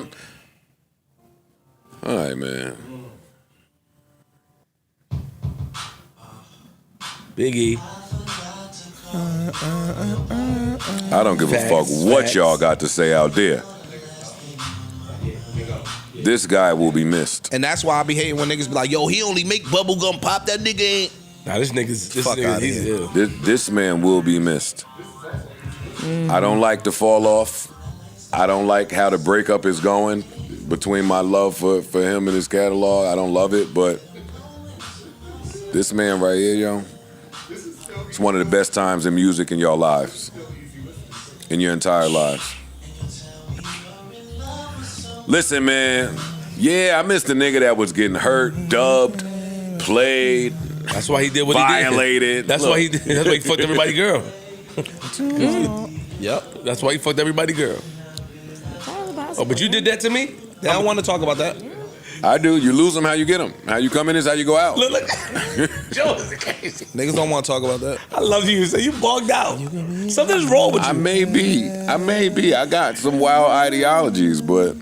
right, man. Biggie. I don't give a fuck what y'all got to say out there. This guy will be missed. And that's why I be hating when niggas be like, yo, he only make bubblegum pop. That nigga ain't. Nah, this nigga's. This Fuck nigga, outta he's here. ill. This man will be missed. I don't like the fall off. I don't like how the breakup is going between my love for him and his catalog. I don't love it, but this man right here, yo, it's one of the best times in music in your lives, in your entire lives. Listen, man, yeah, I missed the nigga that was getting hurt, dubbed, played, That's why he did what violated. he did. That's Look. why he did. That's why he fucked everybody girl. Yep. That's why he fucked everybody girl. Oh, but you did that to me? They don't want to talk about that. I do. You lose them, how you get them. How you come in is how you go out. Look. Joe is crazy. Niggas don't want to talk about that. I love you. So you bugged out. Something's wrong with you. I may be. I got some wild ideologies, but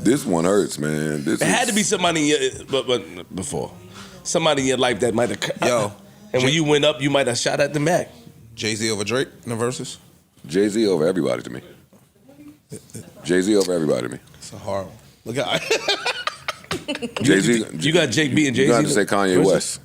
this one hurts, man. This It had to be somebody in your, but before. Somebody in your life that might have. Yo. And when you went up, you might have shot at the Mac. Jay-Z over Drake in the verses. Jay-Z over everybody to me. Jay-Z over everybody to me. It's a hard one. Look at Jay-Z. You got Jake B and Jay-Z. You got to say Kanye West.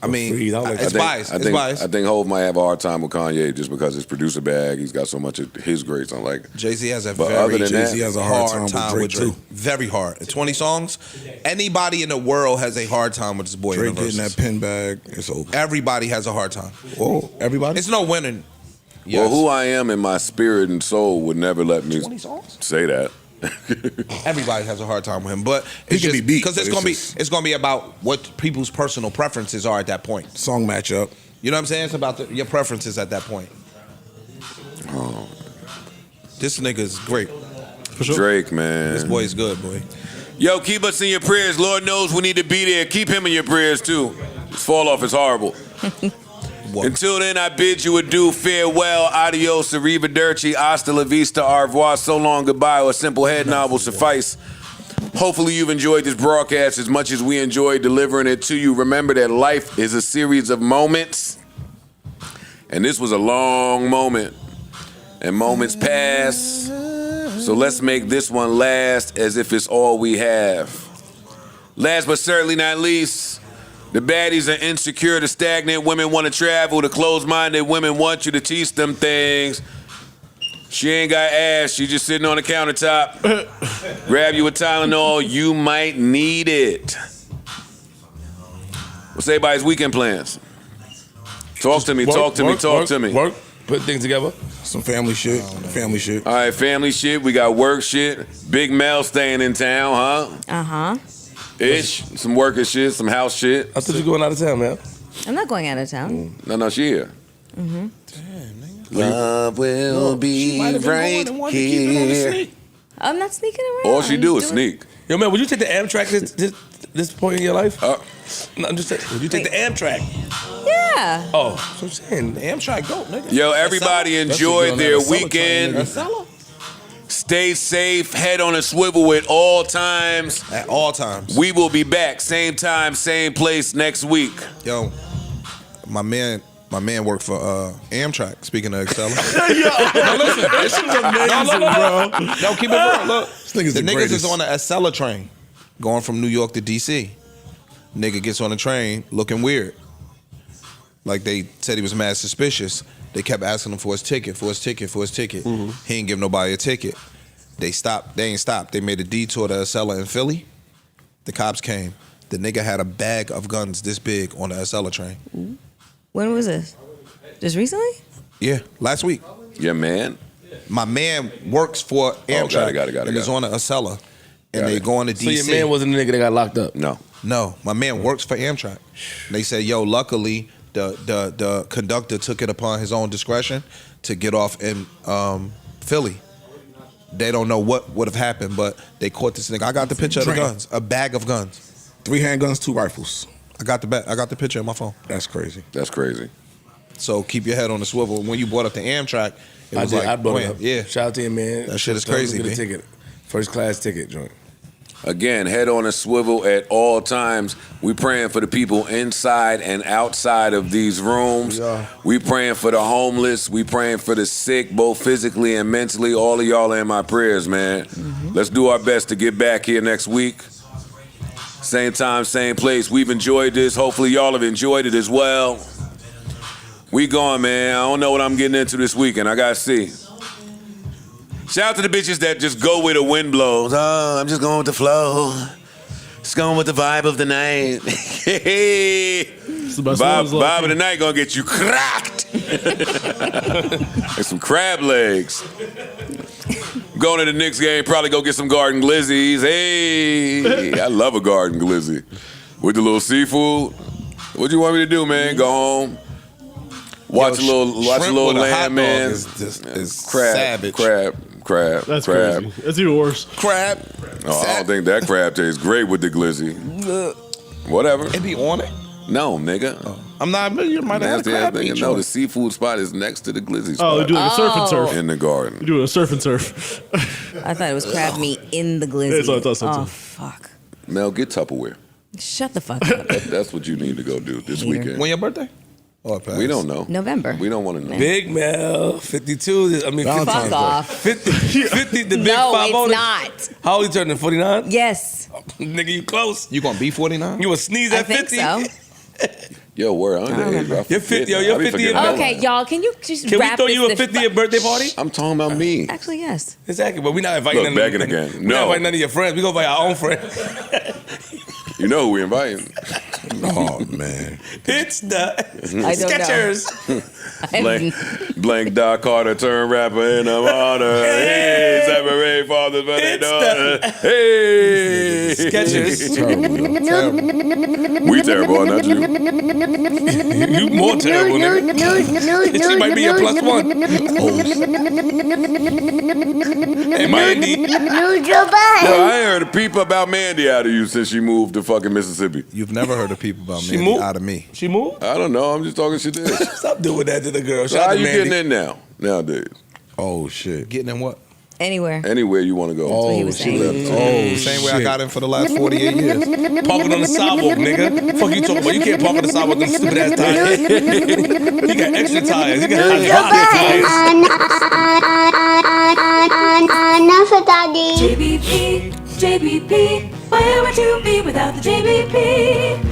I mean, Freeze, I don't like it's that. biased. I It's think biased. Hov might have a hard time with Kanye just because his producer bag. He's got so much of his greats on. Like Jay-Z has a But very other than that- Jay-Z has a hard time with Drake, too. Very hard. In 20 songs, anybody in the world has a hard time with this boy. Drake in the getting verses. that pin bag, it's over. Everybody has a hard time. Whoa, everybody? It's no winning. Well, who I am in my spirit and soul would never let me 20 songs? say that. Everybody has a hard time with him, but He it's can just be beat, because but it's gonna be about what people's personal preferences are at that point. Song matchup. You know what I'm saying? It's about your preferences at that point. Oh, This nigga is great. Drake, man. This boy is good, boy. Yo, keep us in your prayers. Lord knows we need to be there. Keep him in your prayers too. This fall off is horrible. What? Until then, I bid you adieu, farewell, adios, arrivederci, hasta la vista, au revoir, so long, goodbye, or a simple head nod will suffice. Hopefully you've enjoyed this broadcast as much as we enjoyed delivering it to you. Remember that life is a series of moments, and this was a long moment, and moments pass, so let's make this one last as if it's all we have. Last but certainly not least, the baddies are insecure, the stagnant women want to travel, the closed-minded women want you to teach them things. She ain't got ass, she just sitting on the countertop. Grab you a Tylenol, you might need it. What's everybody's weekend plans? Talk to me, talk to me. Work, put things together. Some family shit. Family shit. All right, family shit, we got work shit. Big Mel staying in town, huh? Uh-huh. Ish, some worker shit, some house shit. I thought you were going out of town, man. I'm not going out of town. No, she here. Love will be right here. I'm not sneaking around. All she do is I'm doing- sneak. Yo, man, would you take the Amtrak this point in your life? Uh, No, I'm just saying, would you take the Amtrak? Yeah. Oh, so I'm saying, Amtrak dope, nigga. Yo, everybody enjoy their weekend. Acela. Stay safe, head on a swivel at all times. At all times. We will be back, same time, same place next week. Yo, my man worked for Amtrak. Speaking of Acela. This is amazing, bro. No, keep it real. Look, nigga's the the niggas greatest. is on the Acela train, going from New York to DC. Nigga gets on the train looking weird. Like they said he was mad suspicious. They kept asking him for his ticket. Mm-hmm. He ain't give nobody a ticket. They stopped. They ain't stopped. They made a detour to Acela in Philly. The cops came. The nigga had a bag of guns this big on the Acela train. When was this? Just recently? Yeah, last week. Yeah, man. My man works for Amtrak got it. and is on the Acela. And Got they it. going to So DC. your man wasn't the nigga that got locked up? No. No, my man works for Amtrak. They said, yo, luckily the conductor took it upon his own discretion to get off in Philly. They don't know what would have happened, but they caught this nigga. I got the picture of the guns, a bag of guns. 3 handguns, 2 rifles. I got the picture in my phone. That's crazy. That's crazy. So keep your head on the swivel. When you brought up the Amtrak, it was like, I brought it wham. up. Yeah. Shout out to you, man. That shit is Tell him to crazy, get a man. ticket. First class ticket joint. Again, head on a swivel at all times. We praying for the people inside and outside of these rooms. We praying for the homeless. We praying for the sick, both physically and mentally. All of y'all are in my prayers, man. Let's do our best to get back here next week. Same time, same place. We've enjoyed this. Hopefully y'all have enjoyed it as well. We going, man. I don't know what I'm getting into this weekend. I gotta see. Shout out to the bitches that just go where the wind blows. Oh, I'm just going with the flow. Just going with the vibe of the night. It's the best ones, Vibe of the night gonna get you cracked. And some crab legs. Going to the Knicks game, probably go get some garden glizzies. Hey, I love a garden glizzy. With the little seafood. What do you want me to do, man? Go home. Watch a little shrimp with a hot lamb, dog man. is Crab. That's crazy. That's even worse. Crab. Oh, I don't think that crab tastes great with the glizzy. Whatever. It be on it. No, nigga. I'm not. You might have had a Nasty ass crab thing. meat No, the joint. seafood spot is next to the glizzy Oh, they're spot doing a surf and surf. in the garden. They're doing a surf and surf. I thought it was crab meat in the glizzy. That's what I thought so, Oh, too. fuck. Mel, get Tupperware. Shut the fuck up. That's what you need to go do this Hater. weekend. When your birthday? Oh, it passed. We don't know. November. We don't want to know. Big Mel, 52. I mean, 50, Fuck off. 50, the big No, 5 it's not. How old you turning? 49? Yes, Nigga, you close. You gonna be 49? You will sneeze I at think 50? so. Yo, we're underage. I You're 50, yo, you're I be 50 forgetting and all Okay, that. y'all, can you just Can we wrap throw this you a the 50th birthday party? I'm talking about me. Actually, yes. Exactly, but we're not inviting Look, none back of it again. We're not No. inviting none of your friends. We go invite our own friends. You know who we inviting. Oh, man. It's the I don't Skechers. know. Blank Doc Carter turned rapper in the honor. Hey, separate. Hey, fathers for their It's daughters. Hey. Sketches. We terrible, not you. You more terrible, nigga. She might be your plus one. Hey, Mandy. Yo, I ain't heard a peep about Mandy out of you since she moved to fucking Mississippi. You've never heard of people about She Mandy moved? out of me. She moved? I don't know. I'm just talking shit there. Stop doing that to the girl. So Shout how out to you Mandy. getting in now, nowadays? Oh shit. Getting in what? Anywhere. Anywhere you want to go. what he was saying. Same way I got in for the last 48 years. Parking on the sidewalk, nigga. Fuck you talking about? You can't park on the sidewalk with them stupid ass tires. You got extra tires. You got hydraulic tires. Enough of daddy. JBP, JBP, where would you be without the JBP?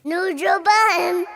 Neutral button.